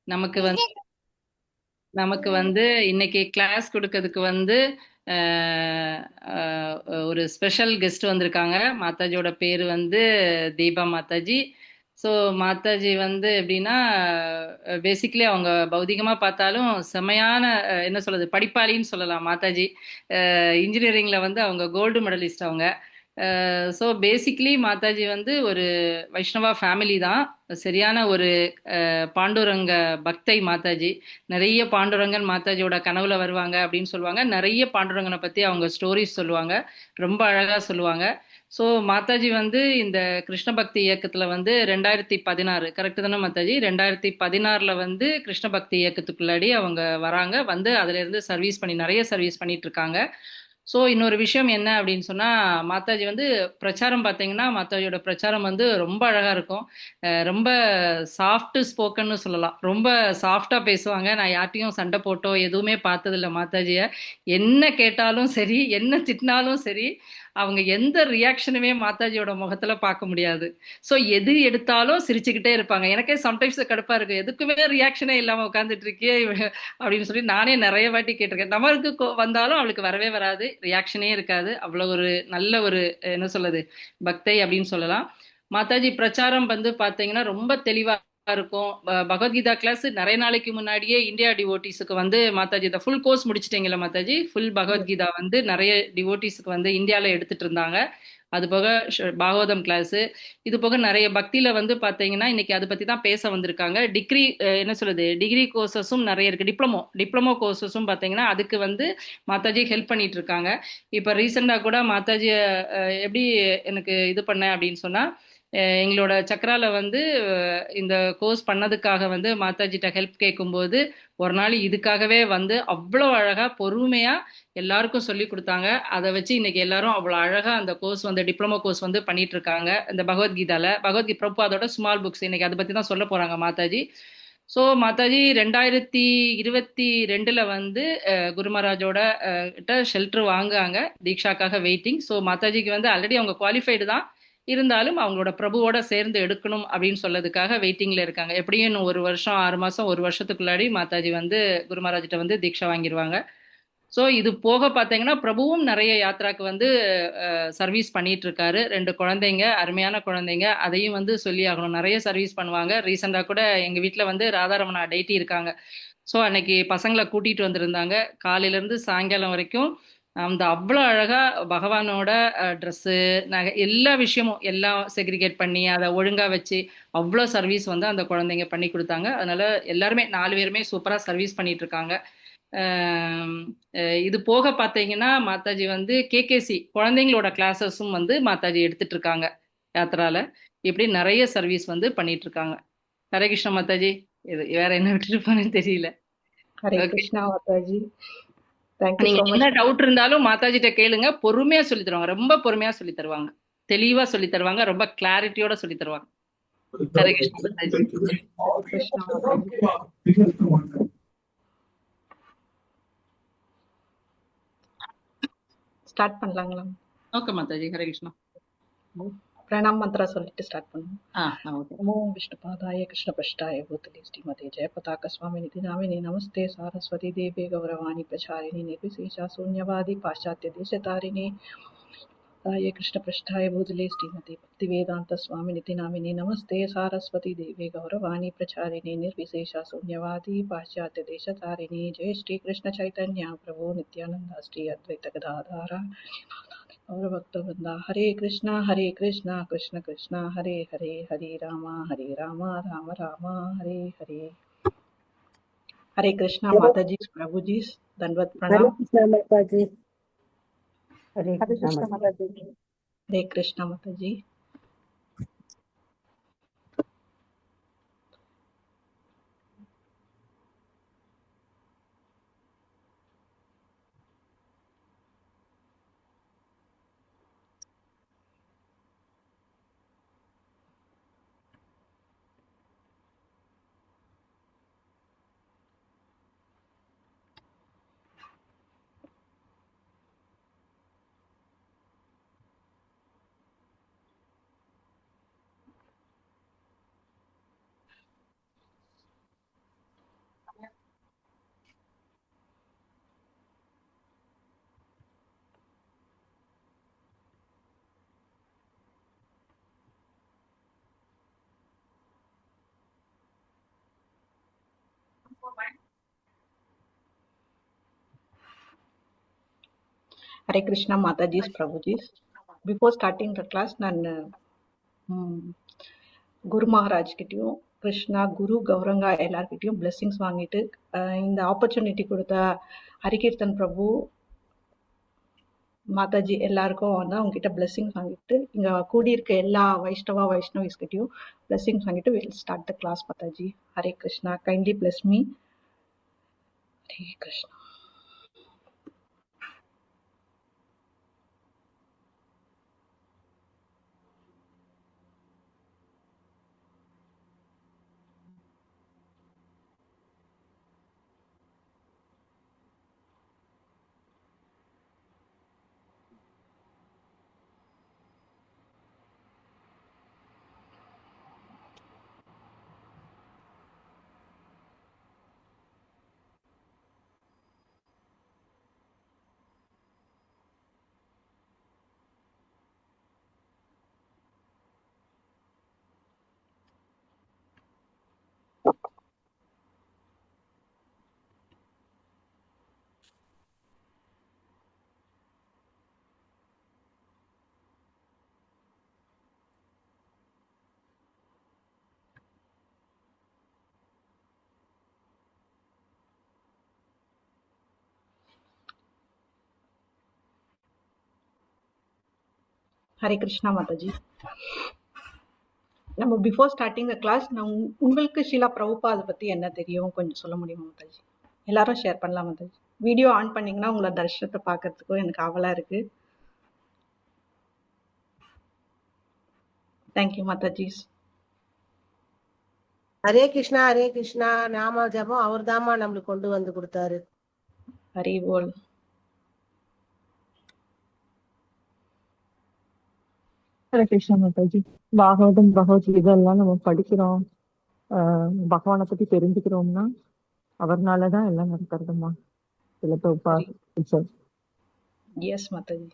நமக்கு வந்து நமக்கு வந்து இன்னைக்கு கிளாஸ் கொடுக்கறதுக்கு வந்து அஹ், அஹ், ஒரு ஸ்பெஷல் கெஸ்ட் வந்திருக்காங்க. மாதாஜியோட பேரு வந்து தீபா மாதாஜி. ஸோ மாதாஜி வந்து எப்படின்னா பேசிக்கலி அவங்க பௌதிகமா பார்த்தாலும் செமையான என்ன சொல்றது படிப்பாளின்னு சொல்லலாம். மாதாஜி இன்ஜினியரிங்ல வந்து அவங்க கோல்டு மெடலிஸ்ட் அவங்க. ஸோ பேசிக்கலி மாதாஜி வந்து ஒரு வைஷ்ணவா ஃபேமிலி தான். சரியான ஒரு பாண்டுரங்க பக்தை மாதாஜி. நிறைய பாண்டுரங்கன் மாதாஜியோட கனவுல வருவாங்க அப்படின்னு சொல்லுவாங்க. நிறைய பாண்டுரங்கனை பத்தி அவங்க ஸ்டோரிஸ் சொல்லுவாங்க. ரொம்ப அழகா சொல்லுவாங்க. ஸோ மாதாஜி வந்து இந்த கிருஷ்ண பக்தி இயக்கத்துல வந்து 2016 கரெக்டு தானே மாதாஜி? 2016ல வந்து கிருஷ்ண பக்தி இயக்கத்துக்குள்ளாடி அவங்க வராங்க. வந்து அதுல இருந்து சர்வீஸ் பண்ணி நிறைய சர்வீஸ் பண்ணிட்டு இருக்காங்க. ஸோ இன்னொரு விஷயம் என்ன அப்படின்னு சொன்னா, மாதாஜி வந்து பிரச்சாரம் பார்த்தீங்கன்னா மாதாஜியோட பிரச்சாரம் வந்து ரொம்ப அழகா இருக்கும். ரொம்ப சாஃப்ட் ஸ்போக்கன்னு சொல்லலாம். ரொம்ப சாஃப்டா பேசுவாங்க. நான் யார்ட்டையும் சண்டை போட்டோ எதுவுமே பார்த்ததில்ல மாதாஜிய. என்ன கேட்டாலும் சரி, என்ன திட்டினாலும் சரி, அவங்க எந்த ரியாக்ஷனுமே மாதாஜியோட முகத்துல பார்க்க முடியாது. ஸோ எது எடுத்தாலும் சிரிச்சுக்கிட்டே இருப்பாங்க. எனக்கே சம்டைம்ஸ் கடுப்பா இருக்கு. எதுக்குமே ரியாக்ஷனே இல்லாம உட்காந்துட்டு இருக்கியே அப்படின்னு சொல்லி நானே நிறைய வாட்டி கேட்டிருக்கேன். நம்மளுக்கு வந்தாலும் அவளுக்கு வரவே வராது. ரியாக்ஷனே இருக்காது. அவ்வளவு ஒரு நல்ல ஒரு என்ன சொல்றது பக்தை அப்படின்னு சொல்லலாம். மாதாஜி பிரச்சாரம் வந்து பாத்தீங்கன்னா ரொம்ப தெளிவா இருக்கும். பகவத்கீதா கிளாஸ் நிறைய நாளைக்கு முன்னாடியே இந்தியா டிவோட்டிஸுக்கு வந்து மாதாஜி இந்த ஃபுல் கோர்ஸ் முடிச்சிட்டீங்களா மாதாஜி? Full Yes. பகவத்கீதா வந்து நிறைய டிவோட்டிஸுக்கு வந்து இந்தியால எடுத்துட்டு இருந்தாங்க. அது போக பாகவதம் கிளாஸ். இது போக நிறைய பக்தியில வந்து பாத்தீங்கன்னா இன்னைக்கு அதை பத்தி தான் பேச வந்திருக்காங்க. டிகிரி என்ன சொல்றது டிகிரி கோர்சஸும் நிறைய இருக்கு. டிப்ளமோ கோர்சஸும் பாத்தீங்கன்னா அதுக்கு வந்து மாதாஜி ஹெல்ப் பண்ணிட்டு இருக்காங்க. இப்ப ரீசெண்டா கூட மாதாஜி எப்படி எனக்கு இது பண்ண அப்படின்னு சொன்னா, எங்களோட சக்கரால வந்து இந்த கோர்ஸ் பண்ணதுக்காக வந்து மாதாஜிட்ட ஹெல்ப் கேட்கும்போது ஒரு நாள் இதுக்காகவே வந்து அவ்வளோ அழகா பொறுமையா எல்லாருக்கும் சொல்லி கொடுத்தாங்க. அதை வச்சு இன்னைக்கு எல்லாரும் அவ்வளோ அழகா அந்த கோர்ஸ் வந்து டிப்ளமோ கோர்ஸ் வந்து பண்ணிட்டு இருக்காங்க. இந்த பகவத்கீதா பிரபுபாதோட ஸ்மால் புக்ஸ் இன்னைக்கு அதை பத்தி தான் சொல்ல போறாங்க மாதாஜி. ஸோ மாதாஜி 2022ல வந்து குரு மகாராஜோட கிட்ட ஷெல்டர் வாங்குறாங்க. தீக்ஷாக்காக வெயிட்டிங். ஸோ மாதாஜிக்கு வந்து ஆல்ரெடி அவங்க குவாலிஃபைடு தான். இருந்தாலும் அவங்களோட பிரபுவோட சேர்ந்து எடுக்கணும் அப்படின்னு சொல்லதுக்காக வெயிட்டிங்ல இருக்காங்க. எப்படியும் இன்னும் ஒரு வருஷம் 6 மாசம் ஒரு வருஷத்துக்குள்ளாடி மாதாஜி வந்து குரு மகாராஜிட்ட வந்து தீட்சா வாங்கிடுவாங்க. ஸோ இது போக பார்த்தீங்கன்னா பிரபுவும் நிறைய யாத்ராக்கு வந்து சர்வீஸ் பண்ணிட்டு இருக்காரு. 2 குழந்தைங்க, அருமையான குழந்தைங்க. அதையும் வந்து சொல்லி ஆகணும். நிறைய சர்வீஸ் பண்ணுவாங்க. ரீசெண்டா கூட எங்க வீட்ல வந்து ராதாரமணா டெய்டி இருக்காங்க. ஸோ அன்னைக்கு பசங்களை கூட்டிட்டு வந்திருந்தாங்க. காலையில இருந்து சாயங்காலம் வரைக்கும் அந்த அவ்வளோ அழகா பகவானோட ட்ரெஸ்ஸு, நகை எல்லா விஷயமும் எல்லாம் செக்ரிகேட் பண்ணி அதை ஒழுங்கா வச்சு அவ்வளோ சர்வீஸ் வந்து அந்த குழந்தைங்க பண்ணி கொடுத்தாங்க. அதனால எல்லாருமே 4 பேருமே சூப்பரா சர்வீஸ் பண்ணிட்டு இருக்காங்க. ஆம், இது போக பார்த்தீங்கன்னா மாதாஜி வந்து கேகேசி குழந்தைங்களோட கிளாஸஸும் வந்து மாதாஜி எடுத்துட்டு இருக்காங்க யாத்ரால. இப்படி நிறைய சர்வீஸ் வந்து பண்ணிட்டு இருக்காங்க. ஹரே கிருஷ்ண மாதாஜி. இது வேற என்ன விட்டுட்டு போனேன்னு தெரியல. Hare okay. Krishna Mataji. Thank you நீங்க so என்ன much. டவுட் இருந்தாலும் மாதாஜிட்ட கேளுங்க. பொறுமையா சொல்லி தருவாங்க. ரொம்ப பொறுமையா சொல்லி தருவாங்க. தெளிவா சொல்லி தருவாங்க. ரொம்ப கிளாரிட்டியோட சொல்லி தருவாங்க. Hare Krishna Mataji. Hare Krishna Mataji. Start பண்ணலாங்களா? ஓகே மாதாஜி. ஹரே கிருஷ்ணா. பிரணாம் மந்த்ரா சொல்லிட்டு ஸ்டார்ட் பண்ணுவோம். ஓகே. நமோ விஷ்ணுபாதாய கிருஷ்ணபஷ்டாய பூதலே ஸ்ரீமதே ஜெயபதாக சுவாமிநிதி நாமினே நமஸ்தே சாரஸ்வதி தேவே கௌரவாணி பிரச்சாரிணி நிர்விசேஷா शून्यवादी पाश्चात्य देशतारिणे ताये कृष्णपृष्ठाय भूतले श्रीमते भक्तिवेदांत स्वामिनिति नामिने नमस्ते सारस्वती देवे गौरवाणी प्रचारिणे निर्विशेषा शून्यवादी पाश्चात्य देशतारिणे जय श्री कृष्ण चैतन्य प्रभु नित्यानंद श्री अद्वैत गदाधारा गौरभक्तवृंदा हरे कृष्णा कृष्ण कृष्ण हरे हरे हरे राम राम राम हरे हरे। हरे कृष्णा माता जी प्रभु जी दंडवत हरे प्रणाम। कृष्णा माता जी। हरे हरे कृष्णा कृष्ण माता माता जी। हरे कृष्णा माता जी। Hare Krishna Mataji's Prabhuji's. Before starting the class, நான் குரு மகாராஜ் கிட்டயும் கிருஷ்ணா குரு கௌரங்கா எல்லார்கிட்டயும் பிளெஸிங்ஸ் வாங்கிட்டு இந்த ஆப்பர்ச்சுனிட்டி கொடுத்த ஹரிகீர்த்தன் பிரபு மாதாஜி எல்லாருக்கும் வந்து அவங்க கிட்ட பிளெஸிங்ஸ் வாங்கிட்டு இங்க கூடியிருக்க எல்லா வைஷ்ணவிஸ் கிட்டயும் பிளெஸிங்ஸ் வாங்கிட்டு will start the class. Mataji Hare Krishna, kindly bless me. Hare Krishna. Hare Krishna Mataji. நம்ம பிஃபோர் ஸ்டார்டிங் த கிளாஸ் உங்களுக்கு ஷீலா பிரபுபாதை பத்தி என்ன தெரியும் கொஞ்சம் சொல்ல முடியுமா மாதாஜி? எல்லாரும் ஷேர் பண்ணலாம் மாதாஜி. வீடியோ ஆன் பண்ணீங்கன்னா உங்களை தர்ஷனத்தை பார்க்கறதுக்கும் எனக்கு ஆவலா இருக்கு. தேங்க்யூ மாதாஜி. ஹரே கிருஷ்ணா ஹரே கிருஷ்ணா. நாம ஜபம் அவர் தாமா நம்மளுக்கு கொண்டு வந்து கொடுத்தாரு. ஹரி போல். ஹரே கிருஷ்ணா மாதாஜி. பாகவதம் பகவத்கீதை எல்லாம் நம்ம படிக்கிறோம், பகவானை பத்தி தெரிஞ்சுக்கிறோம்னா அவர்னாலதான் எல்லாம் நடக்கிறதுமா. சில எஸ் மாதாஜி.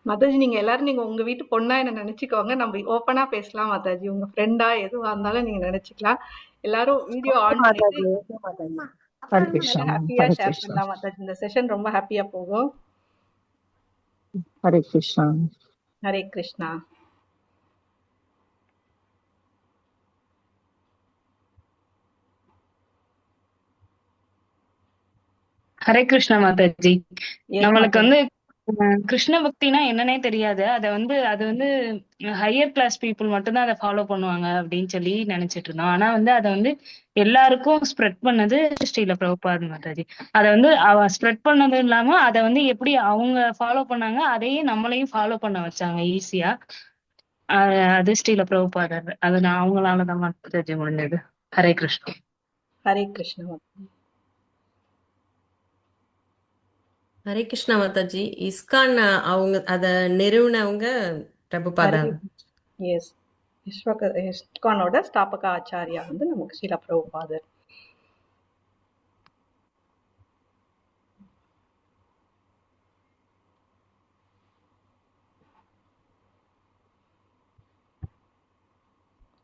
மாதாஜி நீங்க எல்லாரும் நீங்க உங்க வீட்டு பொண்ணா என்ன நினைச்சுக்கோங்க. நம்ம ஓப்பனா பேசலாம் மாதாஜி. உங்க ஃப்ரெண்டா எதுவா இருந்தாலும் நீங்க நினைச்சுக்கலாம். எல்லாரும் வீடியோ ஆன் பண்ணிட்டு ஹாப்பியா ஷேர் பண்ணலாம் மாதாஜி. இந்த செஷன் ரொம்ப ஹாப்பியா போகும். ஹரே கிருஷ்ணா. ஹரே கிருஷ்ணா. ஹரே கிருஷ்ணா மாதாஜி. நம்மளுக்கு வந்து கிருஷ்ண பக்தினா என்னன்னே தெரியாது. அது வந்து ஹையர் கிளாஸ் பீப்புள் மட்டும்தான் அதை ஃபாலோ பண்ணுவாங்க அப்படின்னு சொல்லி நினைச்சிட்டு இருந்தோம். ஆனா வந்து அதை வந்து எல்லாருக்கும் ஸ்ப்ரெட் பண்ணது ஸ்ரீல பிரபுபாத் மாதாஜி. அதை வந்து ஸ்ப்ரெட் பண்ணது இல்லாம அதை வந்து எப்படி அவங்க ஃபாலோ பண்ணாங்க அதையே நம்மளையும் ஃபாலோ பண்ண வச்சாங்க ஈஸியா. அது ஸ்ரீல பிரபுபாதர். அது நான் அவங்களாலதான் மாதாஜி முடிஞ்சது. ஹரே கிருஷ்ணா. ஹரே கிருஷ்ணா. ஹரே கிருஷ்ணா மாதாஜி. இஸ்கான் அவங்க அத நிறுவனவங்க பிரபுபாதா. எஸ், இஸ்கானோட ஸ்தாபக ஆச்சாரியா வந்து நமக்கு ஸ்ரீல பிரபுபாதர்.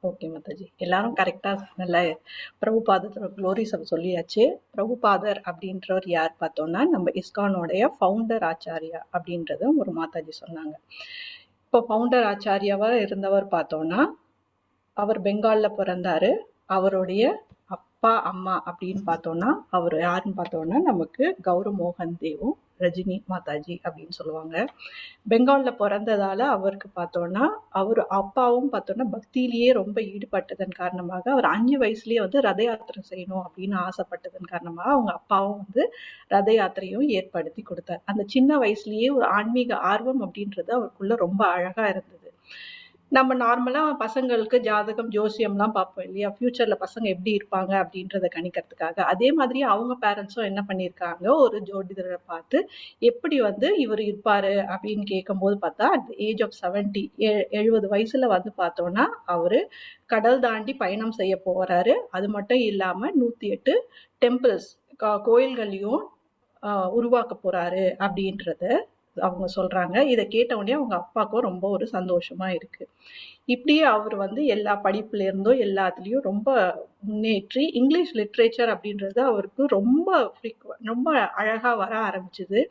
ஓகே மாதாஜி. எல்லாரும் கரெக்டா நல்ல பிரபுபாதத்தோட க்ளோரிஸ் சொல்லியாச்சு. பிரபுபாதர் அப்படின்றவர் யார் பார்த்தோம்னா நம்ம இஸ்கானோடைய ஃபவுண்டர் ஆச்சாரியா அப்படின்றத ஒரு மாதாஜி சொன்னாங்க. இப்போ ஃபவுண்டர் ஆச்சாரியாவா இருந்தவர் பார்த்தோம்னா அவர் பெங்கால்ல பிறந்தாரு. அவருடைய அப்பா அம்மா அப்படின்னு பார்த்தோம்னா அவர் யாருன்னு பார்த்தோம்னா நமக்கு கௌரவ் மோகன் தேவும் ரஜினி மாதாஜி அப்படின்னு சொல்லுவாங்க. பெங்கால்ல பிறந்ததால அவருக்கு பார்த்தோம்னா அவர் அப்பாவும் பார்த்தோம்னா பக்தியிலேயே ரொம்ப ஈடுபட்டதன் காரணமாக அவர் 5 வயசுலயே வந்து ரத யாத்திரை செய்யணும் அப்படின்னு ஆசைப்பட்டதன் காரணமாக அவங்க அப்பாவும் வந்து ரத யாத்திரையும் ஏற்படுத்தி கொடுத்தார். அந்த சின்ன வயசுலயே ஒரு ஆன்மீக ஆர்வம் அப்படின்றது அவருக்குள்ள ரொம்ப அழகா இருந்தது. நம்ம நார்மலா பசங்களுக்கு ஜாதகம் ஜோசியம்லாம் பார்ப்போம் இல்லையா, ஃபியூச்சர்ல பசங்க எப்படி இருப்பாங்க அப்படின்றத கணிக்கிறதுக்காக. அதே மாதிரி அவங்க பேரண்ட்ஸும் என்ன பண்ணியிருக்காங்க, ஒரு ஜோதிடரை பார்த்து எப்படி வந்து இவர் இருப்பாரு அப்படின்னு கேட்கும்போது பார்த்தா அட் ஏஜ் ஆஃப் 70 வயசுல வந்து பார்த்தோம்னா அவரு கடல் தாண்டி பயணம் செய்ய போறாரு. அது மட்டும் இல்லாம 108 டெம்பிள்ஸ் கோயில்களையும் உருவாக்க போறாரு அப்படின்றத அவங்க சொல்றாங்க. இதை கேட்ட உடனே அவங்க அப்பாவுக்கும் ரொம்ப ஒரு சந்தோஷமா இருக்கு. இப்படியே அவர் வந்து எல்லா படிப்புல இருந்தும் எல்லாத்துலயும் ரொம்ப முன்னேற்றி இங்கிலீஷ் லிட்ரேச்சர் அப்படின்றது அவருக்கு ரொம்ப அழகா வர ஆரம்பிச்சுது.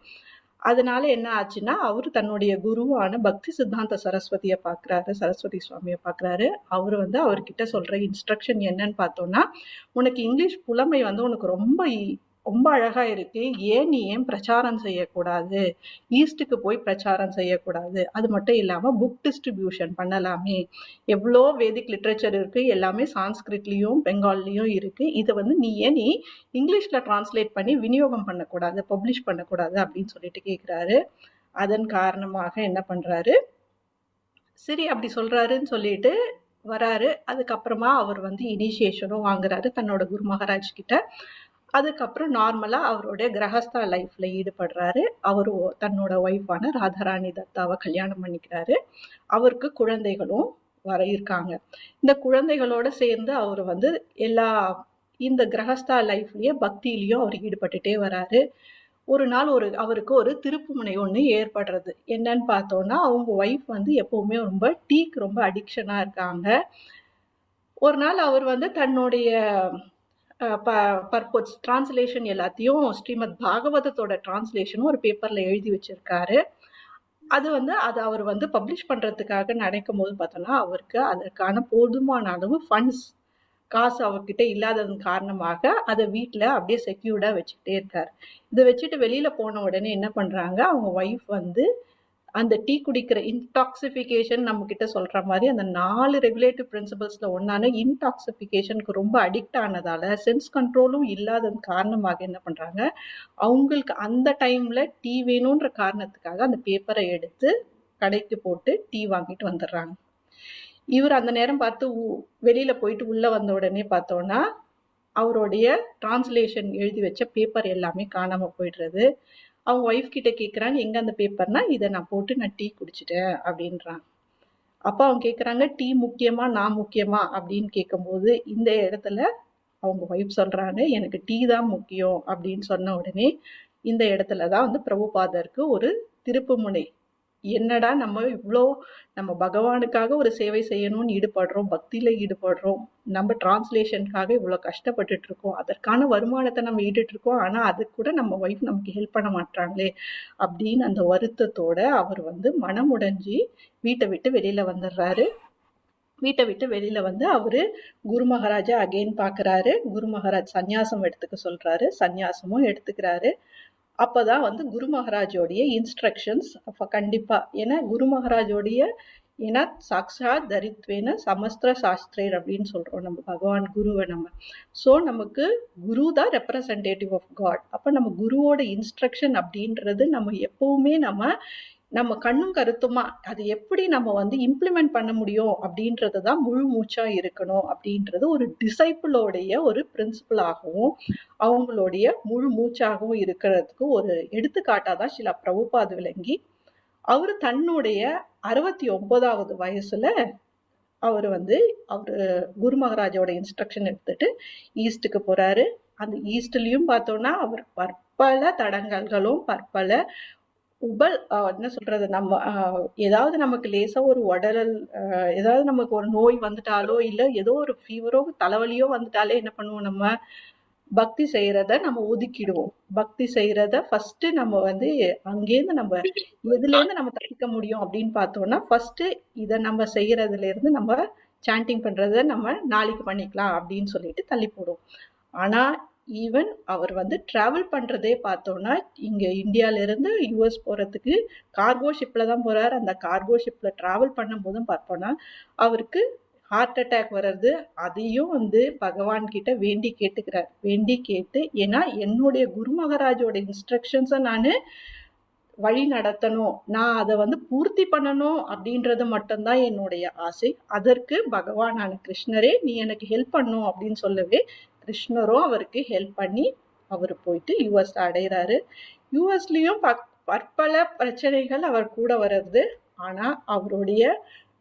அதனால என்ன ஆச்சுன்னா, அவரு தன்னுடைய குருவான பக்தி சித்தாந்த சரஸ்வதி சுவாமியை பார்க்குறாரு. அவர் வந்து அவர்கிட்ட சொல்ற இன்ஸ்ட்ரக்ஷன் என்னன்னு பார்த்தோம்னா, உனக்கு இங்கிலீஷ் புலமை வந்து உனக்கு ரொம்ப அழகா இருக்கு. ஏன் பிரச்சாரம் செய்யக்கூடாது? ஈஸ்ட்டுக்கு போய் பிரச்சாரம் செய்யக்கூடாது? அது மட்டும் இல்லாம புக் டிஸ்ட்ரிபியூஷன் பண்ணலாமே. எவ்வளோ வேதிக் லிட்ரேச்சர் இருக்கு, எல்லாமே சான்ஸ்கிரிட்லயும் பெங்கால்லயும் இருக்கு. இதை வந்து நீ இங்கிலீஷ்ல டிரான்ஸ்லேட் பண்ணி விநியோகம் பண்ணக்கூடாது, பப்ளிஷ் பண்ணக்கூடாது அப்படின்னு சொல்லிட்டு கேட்குறாரு. அதன் காரணமாக என்ன பண்றாரு, சரி அப்படி சொல்றாருன்னு சொல்லிட்டு வராரு. அதுக்கப்புறமா அவர் வந்து இனிஷியேஷனும் வாங்குறாரு தன்னோட குரு மகாராஜ் கிட்ட. அதுக்கப்புறம் நார்மலா அவருடைய கிரகஸ்தா லைஃப்ல ஈடுபடுறாரு. அவரு தன்னோட ஒய்ஃபான ராதாராணி தத்தாவை கல்யாணம் பண்ணிக்கிறாரு. அவருக்கு குழந்தைகளும் இருக்காங்க. இந்த குழந்தைகளோட சேர்ந்து அவர் வந்து இந்த கிரகஸ்தா லைஃப்லயே பக்தியிலயும் அவர் ஈடுபட்டுட்டே வராரு. ஒரு நாள் அவருக்கு ஒரு திருப்புமுனை ஒண்ணு ஏற்படுறது. என்னன்னு பார்த்தோம்னா, அவங்க ஒய்ஃப் வந்து எப்பவுமே டீக்கு ரொம்ப அடிக்ஷனா இருக்காங்க. ஒரு நாள் அவர் வந்து தன்னுடைய பர்பஸ் டிரான்ஸ்லேஷன் எல்லாத்தையும் ஸ்ரீமத் பாகவதத்தோட டிரான்ஸ்லேஷனும் ஒரு பேப்பர்ல எழுதி வச்சிருக்காரு. அது அவர் வந்து பப்ளிஷ் பண்றதுக்காக நினைக்கும் போது பார்த்தோம்னா, அவருக்கு அதற்கான போதுமான அளவு ஃபண்ட்ஸ் காசு அவர்கிட்ட இல்லாததன் காரணமாக அதை வீட்டுல அப்படியே செக்யூர்டா வச்சுக்கிட்டே இருக்காரு. இதை வச்சுட்டு வெளியில போன உடனே என்ன பண்றாங்க, அவங்க ஒய்ஃப் வந்து அந்த டீ குடிக்கிற இன்டாக்சிபிகேஷன் நம்ம கிட்ட சொல்ற மாதிரி அந்த 4 ரெகுலேட்டிவ் பிரின்சிபல்ஸ்ல ஒன்னான இன்டாக்சிபிகேஷனுக்கு ரொம்ப அடிக்ட் ஆனதால சென்ஸ் கண்ட்ரோலும் இல்லாத காரணமாக என்ன பண்றாங்க, அவங்களுக்கு அந்த டைம்ல டீ வேணும்ன்ற காரணத்துக்காக அந்த பேப்பரை எடுத்து கடைக்கு போட்டு டீ வாங்கிட்டு வந்துடுறாங்க. இவர் அந்த நேரம் பார்த்து வெளியில போயிட்டு உள்ள வந்த உடனே பார்த்தோம்னா, அவருடைய டிரான்ஸ்லேஷன் எழுதி வச்ச பேப்பர் எல்லாமே காணாம போயிடுறது. அவங்க ஒய்ஃப் கிட்ட கேட்குறாங்க, எங்க அந்த பேப்பர்னா, இதை நான் போட்டு நான் டீ குடிச்சிட்டேன் அப்படின்றாங்க. அப்போ அவங்க கேட்குறாங்க, டீ முக்கியமா நான் முக்கியமா அப்படின்னு கேட்கும்போது இந்த இடத்துல அவங்க ஒய்ஃப் சொல்றாங்க, எனக்கு டீ தான் முக்கியம் அப்படின்னு சொன்ன உடனே இந்த இடத்துலதான் வந்து பிரபுபாதருக்கு ஒரு திருப்புமுனை. என்னடா நம்ம பகவானுக்காக ஒரு சேவை செய்யணும்னு ஈடுபடுறோம், பக்தியில ஈடுபடுறோம், நம்ம டிரான்ஸ்லேஷனுக்காக இவ்வளவு கஷ்டப்பட்டுட்டு இருக்கோம், அதற்கான வருமானத்தை நம்ம ஈட்டுட்டு இருக்கோம், ஆனா அது கூட நம்ம ஒய்ஃப் நமக்கு ஹெல்ப் பண்ண மாட்டாங்களே அப்படின்னு அந்த வருத்தத்தோட அவர் வந்து மனமுடைஞ்சி வீட்டை விட்டு வெளியில வந்துடுறாரு. வீட்டை விட்டு வெளியில வந்து அவரு குரு மகாராஜா அகைன் பாக்குறாரு. குரு மகாராஜ் சந்நியாசம் எடுத்துக்க சொல்றாரு. சந்நியாசமும் எடுத்துக்கிறாரு. அப்பதான் வந்து குரு மகாராஜோடைய இன்ஸ்ட்ரக்ஷன்ஸ் கண்டிப்பா, ஏன்னா குரு மகாராஜோடைய ஏன்னா சாக்ஷாத் தரித்வேன சமஸ்திர சாஸ்திரர் அப்படின்னு சொல்றோம் நம்ம பகவான் குருவை ஸோ நமக்கு குரு தான் ரெப்ரசன்டேட்டிவ் ஆஃப் காட். அப்ப நம்ம குருவோட இன்ஸ்ட்ரக்ஷன் அப்படின்றது நம்ம எப்பவுமே நம்ம கண்ணும் கருத்துமா அது எப்படி நம்ம வந்து இம்ப்ளிமெண்ட் பண்ண முடியும் அப்படின்றதுதான் முழு மூச்சா இருக்கணும் அப்படின்றது ஒரு டிசைபிளோடைய ஒரு பிரின்சிபலாகவும் அவங்களுடைய முழு மூச்சாகவும் இருக்கிறதுக்கு ஒரு எடுத்துக்காட்டாதான் சில பிரபுபாத் விளங்கி அவரு தன்னுடைய 69வது வயசுல அவரு குரு மகாராஜோட இன்ஸ்ட்ரக்ஷன் எடுத்துட்டு ஈஸ்டுக்கு போறாரு. அந்த ஈஸ்ட்லயும் பார்த்தோம்னா அவர் பற்பல தடங்கல்களும் பற்பல என்ன சொல்றது, நம்ம ஏதாவது நமக்கு லேசா ஒரு உடல் ஏதாவது நமக்கு ஒரு நோய் வந்துட்டாலோ இல்ல ஏதோ ஒரு ஃபீவரோ தலைவலியோ வந்துட்டாலே என்ன பண்ணுவோம், நம்ம பக்தி செய்யறத நம்ம ஒதுக்கிடுவோம். பக்தி செய்யறத ஃபர்ஸ்ட் நம்ம அங்கேருந்து நம்ம எதுல இருந்து நம்ம தப்பிக்க முடியும் அப்படின்னு பார்த்தோம்னா ஃபர்ஸ்ட் இதை நம்ம செய்யறதுல இருந்து நம்ம சாண்டிங் பண்றத நம்ம நாளைக்கு பண்ணிக்கலாம் அப்படின்னு சொல்லிட்டு தள்ளி போடுவோம். ஆனா ஈவன் அவர் டிராவல் பண்றதே பார்த்தோம்னா இங்க இந்தியால இருந்து யூஎஸ் போறதுக்கு கார்கோ ஷிப்ல தான் போறாரு. அந்த கார்கோ ஷிப்ல டிராவல் பண்ணும் போதும் பார்த்தோம்னா அவருக்கு ஹார்ட் அட்டாக் வர்றது. அதையும் பகவான் கிட்ட வேண்டி கேட்டுக்கிறார். வேண்டி கேட்டு, ஏன்னா என்னுடைய குரு மகாராஜோட இன்ஸ்ட்ரக்ஷன்ஸை நான் வழி நடத்தணும், நான் அதை பூர்த்தி பண்ணணும் அப்படின்றது மட்டும்தான் என்னுடைய ஆசை. அதற்கு பகவானான கிருஷ்ணரே நீ எனக்கு ஹெல்ப் பண்ணும் அப்படின்னு சொல்லவே கிருஷ்ணரும் அவருக்கு ஹெல்ப் பண்ணி அவர் போயிட்டு யூஎஸ் அடைகிறாரு. யூஎஸ்லயும் பற்பல பிரச்சனைகள் அவர் கூட வர்றது. ஆனா அவருடைய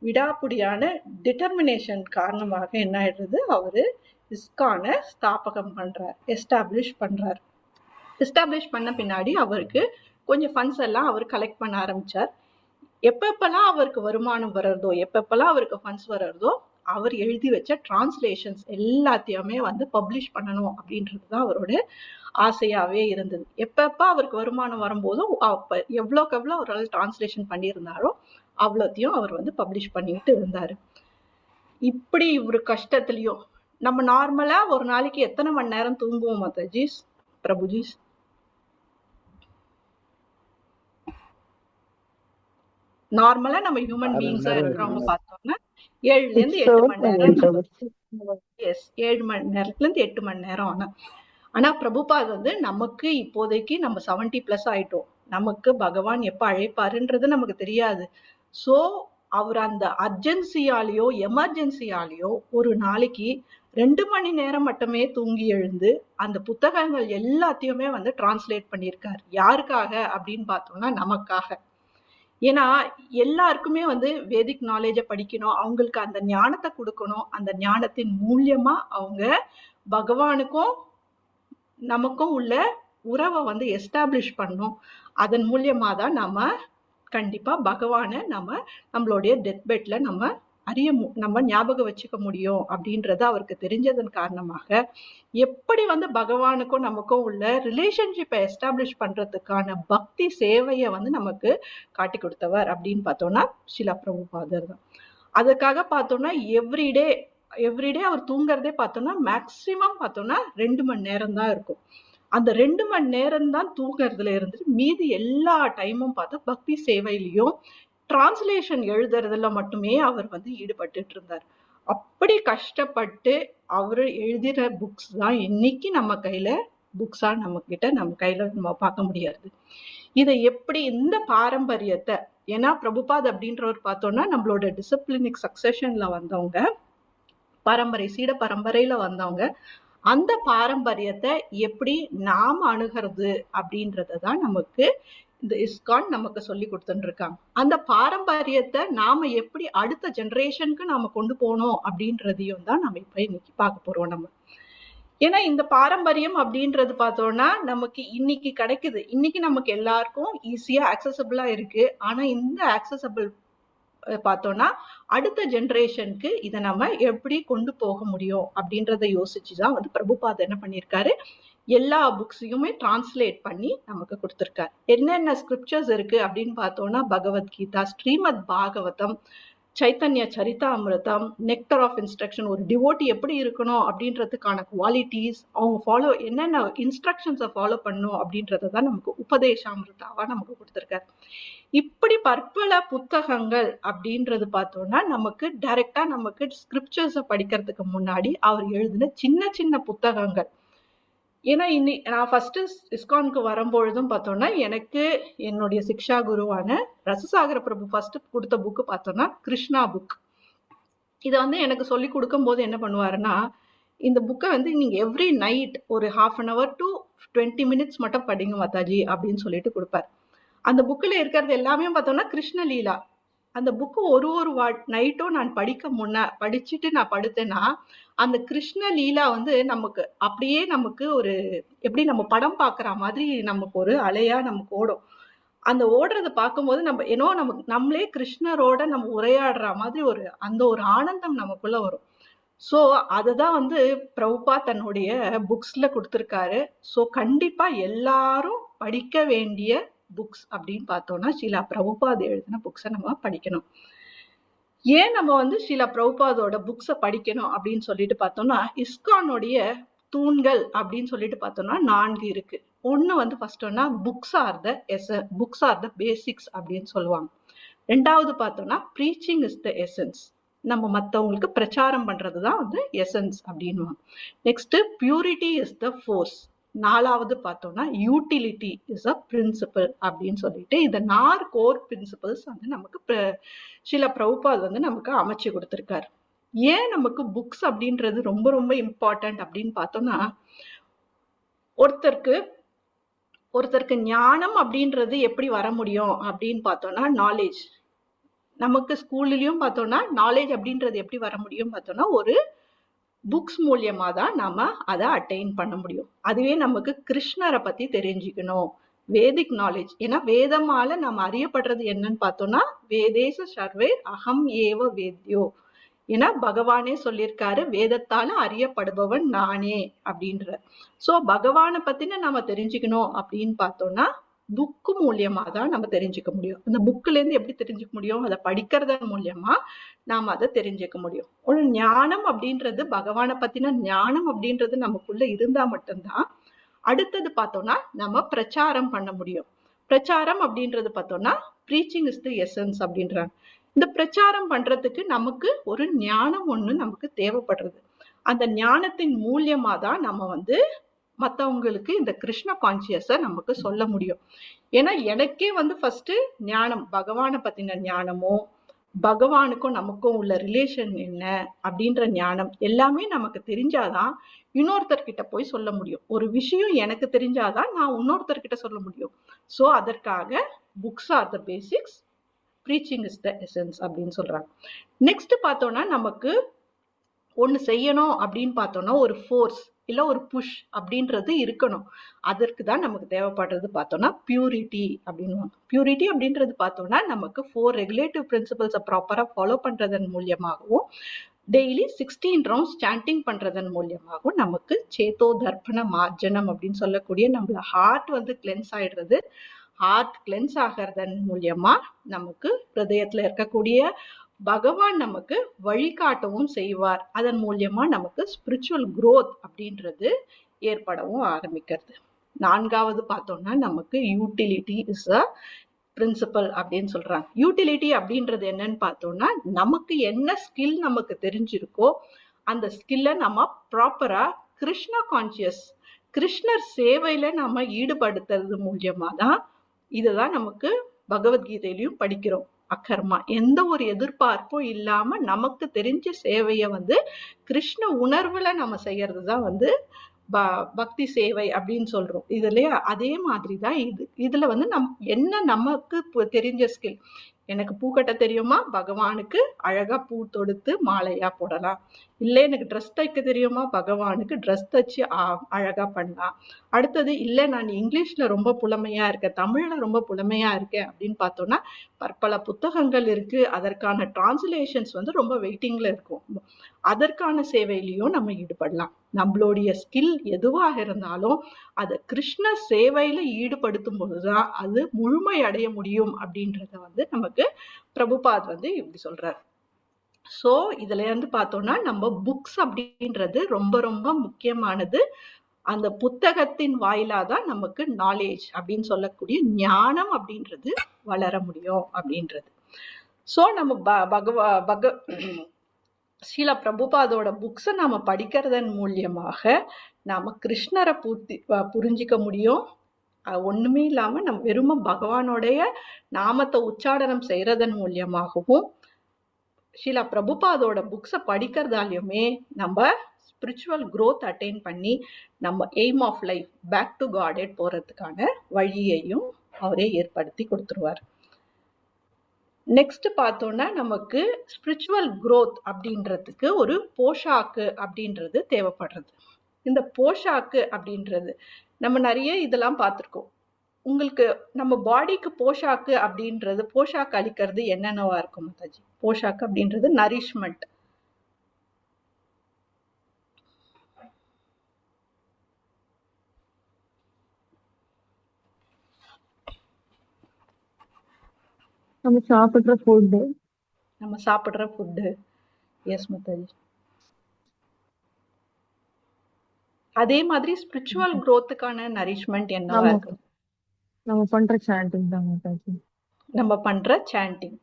விடாப்புடியான டிட்டர்மினேஷன் காரணமாக என்ன ஆயிடுறது, அவரு இஸ்கான ஸ்தாபகம் பண்றார், எஸ்டாப்ளிஷ் பண்றார். எஸ்டாப்ளிஷ் பண்ண பின்னாடி அவருக்கு கொஞ்சம் ஃபண்ட்ஸ் எல்லாம் அவர் கலெக்ட் பண்ண ஆரம்பிச்சார். எப்பப்பெல்லாம் அவருக்கு வருமானம் வர்றதோ, எப்பப்பெல்லாம் அவருக்கு ஃபண்ட்ஸ் வர்றதோ, அவர் எழுதி வச்ச டிரான்ஸ்லேஷன்ஸ் எல்லாத்தையுமே வந்து பப்ளிஷ் பண்ணணும் அப்படின்றது தான் அவரோட ஆசையாவே இருந்தது. எப்பப்ப அவருக்கு வருமானம் வரும்போதும் அப்ப எவ்வளோக்கு எவ்வளோ அவரால் டிரான்ஸ்லேஷன் பண்ணியிருந்தாரோ அவ்வளோத்தையும் அவர் வந்து பப்ளிஷ் பண்ணிட்டு இருந்தாரு. இப்படி ஒரு கஷ்டத்துலயும் நம்ம நார்மலா ஒரு நாளைக்கு எத்தனை மணி நேரம் தூங்குவோம் மாதாஜிஸ், பிரபுஜிஸ்? நார்மலா நம்ம ஹியூமன் பீயிங்ஸா இருக்கிறவங்க பார்த்தோம்னா 7ல இருந்து 8 மணி நேரம். எஸ், 7 மணி நேரத்துல இருந்து 8 மணி நேரம். ஆனா பிரபுபாத் வந்து நமக்கு இப்போதைக்கு நம்ம 70+ ஆயிட்டோம். நமக்கு பகவான் எப்ப அழைப்பாருன்றது நமக்கு தெரியாது. சோ அவர் அந்த அர்ஜென்சியாலேயோ எமர்ஜென்சியாலேயோ ஒரு நாளைக்கு 2 மணி நேரம் மட்டுமே தூங்கி எழுந்து அந்த புத்தகங்கள் எல்லாத்தையுமே வந்து டிரான்ஸ்லேட் பண்ணியிருக்காரு. யாருக்காக அப்படின்னு பார்த்தோம்னா நமக்காக. ஏன்னா எல்லாருக்குமே வந்து வேதிக் நாலேஜை படிக்கணும், அவங்களுக்கு அந்த ஞானத்தை கொடுக்கணும். அந்த ஞானத்தின் மூலியமா அவங்க பகவானுக்கும் நமக்கும் உள்ள உறவை வந்து எஸ்டாப்ளிஷ் பண்ணணும். அதன் மூலியமா தான் நம்ம கண்டிப்பா பகவானை நம்மளுடைய டெத் பெட்ல நம்ம ஞாபகம் வச்சுக்க முடியும் அப்படின்றது அவருக்கு தெரிஞ்சதன் காரணமாக எப்படி வந்து பகவானுக்கும் நமக்கும் உள்ள ரிலேஷன்ஷிப்பை எஸ்டாப்ளிஷ் பண்றதுக்கான பக்தி சேவையை வந்து நமக்கு காட்டி கொடுத்தவர் அப்படின்னு பார்த்தோம்னா ஸ்ரீல பிரபுபாதர் தான். அதுக்காக பார்த்தோம்னா எவ்ரிடே அவர் தூங்குறதே பார்த்தோம்னா மேக்சிமம் பார்த்தோம்னா 2 மணி நேரம் தான் இருக்கும். அந்த 2 மணி நேரம் தான் தூங்குறதுல இருந்து மீதி எல்லா டைமும் பார்த்தா பக்தி சேவையிலையும் டிரான்ஸ்லேஷன் எழுதுறதுல மட்டுமே அவர் வந்து ஈடுபட்டு இருந்தார். அப்படி கஷ்டப்பட்டு அவர் எழுதின புக்ஸ் தான் இன்னைக்கு நம்ம கையில புக்ஸா நம்ம கையில நம்ம பார்க்க முடியாது. இதை எப்படி இந்த பாரம்பரியத்தை, ஏன்னா பிரபுபாத் அப்படின்றவர் பார்த்தோம்னா நம்மளோட டிசிப்ளினிக் சக்சஷன்ல வந்தவங்க, சீட பரம்பரையில வந்தவங்க. அந்த பாரம்பரியத்தை எப்படி நாம அணுகிறது அப்படின்றத தான் நமக்கு இந்த இஸ்கான் நமக்கு சொல்லி கொடுத்துட்டு இருக்காங்க. அந்த பாரம்பரியத்தை நாம எப்படி அடுத்த ஜெனரேஷனுக்கு நாம கொண்டு போனோம் அப்படின்றதையும் தான் நம்ம இப்ப இன்னைக்கு பார்க்க போறோம். நம்ம ஏன்னா இந்த பாரம்பரியம் அப்படின்றது பார்த்தோம்னா நமக்கு இன்னைக்கு கிடைக்குது, இன்னைக்கு நமக்கு எல்லாருக்கும் ஈஸியா ஆக்சசபிளா இருக்கு. ஆனா இந்த ஆக்சசபிள் பார்த்தோம்னா அடுத்த ஜெனரேஷனுக்கு இதை நம்ம எப்படி கொண்டு போக முடியும் அப்படின்றத யோசிச்சுதான் வந்து பிரபுபாத் என்ன பண்ணியிருக்காரு, எல்லா புக்ஸையுமே டிரான்ஸ்லேட் பண்ணி நமக்கு கொடுத்துருக்காரு. என்னென்ன ஸ்கிரிப்சர்ஸ் இருக்கு அப்படின்னு பார்த்தோம்னா Bhagavad Gita, Srimad Bhagavatam, Chaitanya Charitamrita, nectar of instruction, ஒரு டிவோட்டி எப்படி இருக்கணும் அப்படின்றதுக்கான குவாலிட்டிஸ், அவங்க என்னென்ன இன்ஸ்ட்ரக்ஷன்ஸை ஃபாலோ பண்ணணும் அப்படின்றத தான் நமக்கு உபதேசாமிருதாவா நமக்கு கொடுத்துருக்காரு. இப்படி பற்பல புத்தகங்கள் அப்படின்றது பார்த்தோம்னா நமக்கு டைரக்டா நமக்கு ஸ்கிரிப்சர்ஸை படிக்கிறதுக்கு முன்னாடி அவர் எழுதின சின்ன சின்ன புத்தகங்கள். ஏன்னா நான் ஃபர்ஸ்ட் இஸ்கானுக்கு வரும்பொழுதும் பார்த்தோம்னா எனக்கு என்னுடைய சிக்ஷா குருவான ரசசாகர பிரபு ஃபர்ஸ்ட் கொடுத்த புக்கு பார்த்தோம்னா கிருஷ்ணா புக். இதை வந்து எனக்கு சொல்லி கொடுக்கும் போது என்ன பண்ணுவாருன்னா, இந்த புக்கை வந்து நீங்க எவ்ரி நைட் ஒரு 1/2 hour to 20 minutes மட்டும் படிங்க மாதாஜி அப்படின்னு சொல்லிட்டு கொடுப்பாரு. அந்த புக்கில் இருக்கிறது எல்லாமே பார்த்தோம்னா கிருஷ்ணலீலா. அந்த புக்கு ஒரு நைட்டும் நான் படிச்சுட்டு நான் படுத்தேன்னா அந்த கிருஷ்ணலீலா வந்து நமக்கு அப்படியே நமக்கு ஒரு எப்படி நம்ம படம் பார்க்குற மாதிரி நமக்கு ஒரு அலையா நமக்கு ஓடும். அந்த ஓடுறதை பார்க்கும்போது நம்மளே கிருஷ்ணரோட நம்ம உரையாடுற மாதிரி ஒரு ஆனந்தம் நமக்குள்ள வரும். ஸோ அதுதான் வந்து பிரபுபா தன்னுடைய புக்ஸ்ல கொடுத்துருக்காரு. ஸோ கண்டிப்பா எல்லாரும் படிக்க வேண்டிய புக்ஸ் அப்படின்னு பார்த்தோம்னா ஷீலா பிரபுபாத் எழுதின புக்ஸை நம்ம படிக்கணும். ஏன் நம்ம வந்து ஷீலா பிரபுபாதோட புக்ஸை படிக்கணும் அப்படின்னு சொல்லிட்டு பார்த்தோம்னா இஸ்கானுடைய தூண்கள் அப்படின்னு சொல்லிட்டு பார்த்தோம்னா 4 இருக்கு. ஒன்று வந்து ஃபர்ஸ்ட்னா புக்ஸ் ஆர் த பேசிக்ஸ் அப்படின்னு சொல்லுவாங்க. 2வது பார்த்தோம்னா ப்ரீச்சிங் இஸ் த எசன்ஸ், நம்ம மற்றவங்களுக்கு பிரச்சாரம் பண்றது தான் வந்து எசன்ஸ் அப்படின்வாங்க. Next purity is the force. 4வது பார்த்தோம்னா யூட்டிலிட்டி இஸ் அ பிரின்சிபல் அப்படின்னு சொல்லிட்டு இந்த 4 கோர் பிரின்சிபல்ஸ் வந்து நமக்கு ஷீலா பிரபுபாத் வந்து நமக்கு அமைச்சு கொடுத்துருக்காரு. ஏன் நமக்கு புக்ஸ் அப்படின்றது ரொம்ப ரொம்ப இம்பார்ட்டன்ட் அப்படின்னு பார்த்தோம்னா ஒருத்தருக்கு ஞானம் அப்படின்றது எப்படி வர முடியும் அப்படின்னு பார்த்தோம்னா நாலேஜ். நமக்கு ஸ்கூல்லையும் பார்த்தோம்னா நாலேஜ் அப்படின்றது எப்படி வர முடியும் பார்த்தோம்னா ஒரு புக்ஸ் மூலியமா தான் நாம அதை அட்டைன் பண்ண முடியும். அதுவே நமக்கு கிருஷ்ணரை பத்தி தெரிஞ்சுக்கணும், வேதிக் நாலேஜ். ஏன்னா வேதமால நம்ம அறியப்படுறது என்னன்னு பார்த்தோம்னா வேதேச சர்வே அகம் ஏவ வேத்யோ. ஏன்னா பகவானே சொல்லியிருக்காரு வேதத்தால அறியப்படுபவன் நானே அப்படின்ற. சோ பகவானை பத்தின நம்ம தெரிஞ்சுக்கணும் அப்படின்னு பார்த்தோம்னா புக்கு மூலியமா தான் நம்ம தெரிஞ்சுக்க முடியும். அந்த புக்ல இருந்து எப்படி தெரிஞ்சுக்க முடியும்? அதை படிக்கிறதன் மூலியமா நாம அதை தெரிஞ்சுக்க முடியும். ஒரு ஞானம் அப்படின்றது, பகவானை பத்தின ஞானம் அப்படின்றது நமக்குள்ள இருந்தா மட்டும்தான் அடுத்தது பார்த்தோம்னா நம்ம பிரச்சாரம் பண்ண முடியும். பிரச்சாரம் அப்படின்றது பார்த்தோம்னா ப்ரீச்சிங் இஸ் தி எசன்ஸ் அப்படின்றாங்க. இந்த பிரச்சாரம் பண்றதுக்கு நமக்கு ஒரு ஞானம் ஒண்ணு நமக்கு தேவைப்படுறது. அந்த ஞானத்தின் மூலியமா தான் நம்ம வந்து மற்றவங்களுக்கு இந்த கிருஷ்ண கான்சியஸை நமக்கு சொல்ல முடியும். ஏன்னா எனக்கே வந்து ஃபர்ஸ்ட் ஞானம், பகவானை பத்தின ஞானமோ பகவானுக்கும் நமக்கும் உள்ள ரிலேஷன் என்ன அப்படின்ற ஞானம் எல்லாமே நமக்கு தெரிஞ்சாதான் இன்னொருத்தர்கிட்ட போய் சொல்ல முடியும். ஒரு விஷயம் எனக்கு தெரிஞ்சாதான் நான் இன்னொருத்தர்கிட்ட சொல்ல முடியும். ஸோ அதற்காக books R the basics, preaching is the essence அப்படின்னு சொல்றாங்க. நெக்ஸ்ட் பார்த்தோம்னா நமக்கு ஒன்று செய்யணும் அப்படின்னு பார்த்தோம்னா ஒரு ஃபோர்ஸ் இல்லை ஒரு புஷ் அப்படின்றது இருக்கணும். அதற்கு தான் நமக்கு தேவைப்படுறது பார்த்தோம்னா பியூரிட்டி அப்படின்னு. பியூரிட்டி அப்படின்றது பார்த்தோம்னா நமக்கு 4 ரெகுலேட்டிவ் பிரின்சிபல்ஸை ப்ராப்பராக ஃபாலோ பண்ணுறதன் மூலியமாகவும் டெய்லி 16 ரவுண்ட்ஸ் சாண்டிங் பண்ணுறதன் மூலியமாகவும் நமக்கு சேத்தோ தர்ப்பண மார்ஜனம் அப்படின்னு சொல்லக்கூடிய நம்மள ஹார்ட் வந்து கிளென்ஸ் ஆயிடுறது. ஹார்ட் கிளென்ஸ் ஆகிறதன் மூலியமா நமக்கு ஹிருதயத்தில் இருக்கக்கூடிய பகவான் நமக்கு வழிகாட்டவும் செய்வார். அதன் மூலியமா நமக்கு ஸ்பிரிச்சுவல் growth அப்படின்றது ஏற்படவும் ஆரம்பிக்கிறது. 4வது பார்த்தோம்னா நமக்கு யூட்டிலிட்டி இஸ் அ பிரின்சிபல் அப்படின்னு சொல்றாங்க. யூட்டிலிட்டி அப்படின்றது என்னன்னு பார்த்தோம்னா நமக்கு என்ன ஸ்கில் நமக்கு தெரிஞ்சிருக்கோ அந்த ஸ்கில்லை நம்ம ப்ராப்பரா கிருஷ்ணா கான்சியஸ், கிருஷ்ணர் சேவையில நம்ம ஈடுபடுத்துறது மூலியமா தான். இதுதான் நமக்கு பகவத்கீதையிலையும் படிக்கிறோம். அக்கர்மா, எந்த ஒரு எதிர்பார்ப்பும் இல்லாம நமக்கு தெரிஞ்ச சேவையை வந்து கிருஷ்ண உணர்வுல நம்ம செய்யறது தான் வந்து பக்தி சேவை அப்படின்னு சொல்றோம். இதுலயே அதே மாதிரி தான் இதுல வந்து என்ன நமக்கு தெரிஞ்ச ஸ்கில். எனக்கு பூ கட்ட தெரியுமா? பகவானுக்கு அழகா பூ தொடுத்து மாலையா போடலாம். இல்லை எனக்கு ட்ரெஸ் தைக்க தெரியுமா? பகவானுக்கு ட்ரெஸ் தச்சு அழகா பண்ணலாம். அடுத்தது இல்லை நான் இங்கிலீஷ்ல ரொம்ப புலமையா இருக்கேன், தமிழ்ல ரொம்ப புலமையா இருக்கேன் அப்படின்னு பார்த்தோம்னா பற்பல புத்தகங்கள் இருக்கு. அதற்கான டிரான்ஸ்லேஷன்ஸ் வந்து ரொம்ப வெயிட்டிங்ல இருக்கும். அதற்கான சேவையிலையும் நம்ம ஈடுபடலாம். நம்மளுடைய ஸ்கில் எதுவாக இருந்தாலும் அதை கிருஷ்ண சேவையில ஈடுபடுத்தும் போதுதான் அது முழுமை அடைய முடியும் அப்படின்றத வந்து நமக்கு பிரபுபாத் வந்து இப்படி சொல்றாரு. ஸோ இதுல இருந்து பார்த்தோம்னா நம்ம புக்ஸ் அப்படின்றது ரொம்ப ரொம்ப முக்கியமானது. அந்த புத்தகத்தின் வாயிலா தான் நமக்கு நாலேஜ் அப்படின்னு சொல்லக்கூடிய ஞானம் அப்படின்றது வளர முடியும் அப்படின்றது. ஸோ நம்ம ஸ்ரீல பிரபுபாதோட புக்ஸை நாம படிக்கிறதன் மூலியமாக நாம கிருஷ்ணரை புரிஞ்சிக்க முடியும். ஒண்ணுமே இல்லாம நம்ம வெறும பகவானுடைய நாமத்தை உச்சாடனம் செய்யறதன் மூலியமாகவும் ஸ்ரீல பிரபுபாதோட புக்ஸை படிக்கிறதாலையுமே நம்ம ஸ்பிரிச்சுவல் growth அட்டைன் பண்ணி நம்ம aim of life back to Godhead போறதுக்கான வழியையும் அவரே ஏற்படுத்தி கொடுத்துருவார். நெக்ஸ்ட் பார்த்தோம்னா நமக்கு ஸ்பிரிச்சுவல் growth அப்படின்றதுக்கு ஒரு போஷாக்கு அப்படின்றது தேவைப்படுறது. இந்த போஷாக்கு அப்படின்றது நம்ம நிறைய இதெல்லாம் பார்த்துருக்கோம். உங்களுக்கு நம்ம பாடிக்கு போஷாக்கு அப்படின்றது, போஷாக்கு அளிக்கிறது என்னென்னவா இருக்கும் மாதாஜி? போஷாக்கு அப்படின்றது நரிஷ்மெண்ட். நம்ம சாப்பிடுற ஃபுட்டு. எஸ் மாதாஜி. அதே மாதிரி ஸ்பிரிச்சுவல் growthக்கான நரிஷ்மெண்ட் என்னவா இருக்கும்? நம்ம பண்ற சாண்டிங் தான் மாதாஜி. நம்ம பண்ற சாண்டிங்,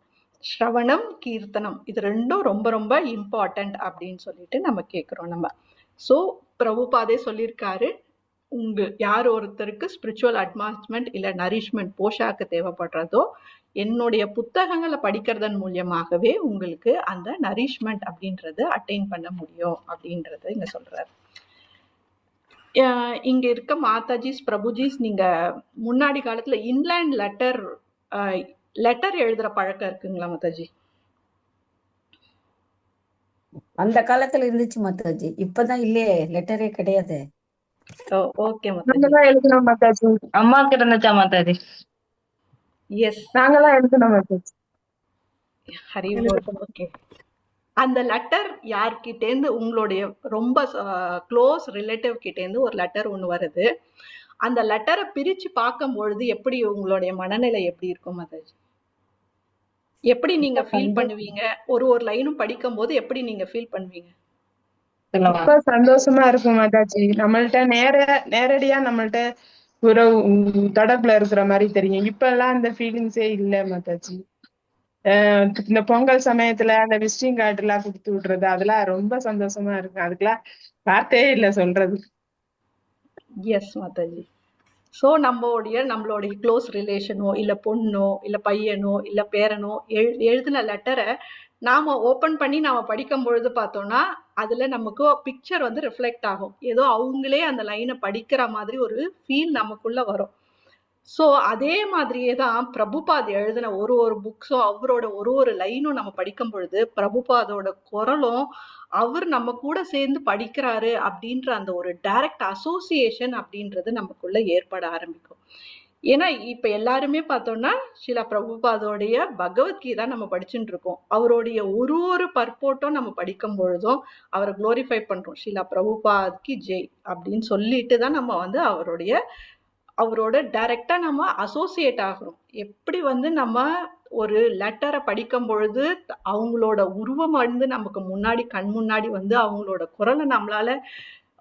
ஸ்ரவணம், கீர்த்தனம், இது ரெண்டும் ரொம்ப ரொம்ப இம்பார்ட்டன்ட் அப்படின்னு சொல்லிட்டு நம்ம கேட்குறோம் நம்ம. ஸோ பிரபுபாதே சொல்லியிருக்காரு, யார் ஒருத்தருக்கு ஸ்பிரிச்சுவல் அட்வான்ஸ்மெண்ட் இல்லை நரிஷ்மெண்ட் போஷாக்கு தேவைப்படுறதோ என்னுடைய புத்தகங்களை படிக்கிறதன் மூலியமாகவே உங்களுக்கு அந்த நரிஷ்மெண்ட் அப்படின்றது அட்டைன் பண்ண முடியும் அப்படின்றத இங்க சொல்றாரு. இங்க இருக்க மாதாஜிஸ், பிரபுஜிஸ், நீங்க முன்னாடி காலத்துல இன்லேண்ட் லெட்டர் எழுதுற பழக்கம் இருக்குங்களா மாதாஜி? அந்த காலத்துல இருந்துச்சு மாதாஜி, இப்பதான் இல்லையே, லெட்டரே கிடையாது. ஓகே மாதாஜி. நாங்கெல்லாம் எழுதணும் மாதாஜி. அம்மாக்கு இருந்துச்சா மாதாஜி? எஸ், நாங்கெல்லாம் எழுதணும் மாதாஜி. ஹரி போல். ஓகே. அந்த லெட்டர் யார்கிட்டேருந்து, உங்களுடைய ரொம்ப க்ளோஸ் ரிலேட்டிவ் கிட்டேருந்து ஒரு லெட்டர் ஒன்று வருது. அந்த லெட்டரை பிரிச்சு பார்க்கும் பொழுது எப்படி உங்களுடைய மனநிலை எப்படி இருக்கும் மாதாஜி? எப்படி நீங்க ஃபீல் பண்ணுவீங்க? ஒரு லைனும் படிக்கும் போது எப்படி நீங்க ஃபீல் பண்ணுவீங்க? சொல்லுவா. ரொம்ப சந்தோஷமா இருக்கும் மாதாஜி. நம்மள்ட்ட நேரடியா நம்மள்ட்ட உறவு தொடர்புல இருக்கிற மாதிரி தெரியும். இப்ப எல்லாம் அந்த ஃபீலிங்ஸே இல்ல மாதாஜி. இந்த பொங்கல் சமயத்துல அந்த விசிட்டிங் கார்டு எல்லாம் கொடுத்து விடுறது, அதெல்லாம் ரொம்ப சந்தோஷமா இருக்கு. அதுக்கெல்லாம் வார்த்தையே இல்ல சொல்றது. எஸ் மாதாஜி. ஸோ நம்மளுடைய க்ளோஸ் ரிலேஷனோ இல்லை பொண்ணோ இல்லை பையனோ இல்லை பேரனோ எழுதின லெட்டரை நாம் ஓப்பன் பண்ணி நாம் படிக்கும் பொழுது பார்த்தோன்னா அதில் நமக்கு பிக்சர் வந்து ரிஃப்ளெக்ட் ஆகும். ஏதோ அவங்களே அந்த லைனை படிக்கிற மாதிரி ஒரு ஃபீல் நமக்குள்ளே வரும். ஸோ அதே மாதிரியே தான் பிரபுபாத் எழுதின ஒரு புக்ஸும் அவரோட ஒரு லைனும் நம்ம படிக்கும் பொழுது பிரபுபாதோட குரலும் அவர் நம்ம கூட சேர்ந்து படிக்கிறாரு அப்படின்ற அந்த ஒரு டைரக்ட் அசோசியேஷன் அப்படின்றது நமக்குள்ள ஏற்பட ஆரம்பிக்கும். ஏன்னா இப்ப எல்லாருமே பார்த்தோம்னா ஷீலா பிரபுபாதோடைய பகவத்கீதா நம்ம படிச்சுட்டு இருக்கோம். அவருடைய ஒரு பர்போட்டும் நம்ம படிக்கும் பொழுதும் அவரை குளோரிஃபை பண்றோம். ஷீலா பிரபுபாத்க்கு ஜெய் அப்படின்னு சொல்லிட்டு தான் நம்ம வந்து அவரோட டைரக்டா நம்ம அசோசியேட் ஆகிறோம். எப்படி வந்து நம்ம ஒரு லெட்டரை படிக்கும் பொழுது அவங்களோட உருவம் வந்து நமக்கு முன்னாடி கண் முன்னாடி வந்து அவங்களோட குரலை நம்மளால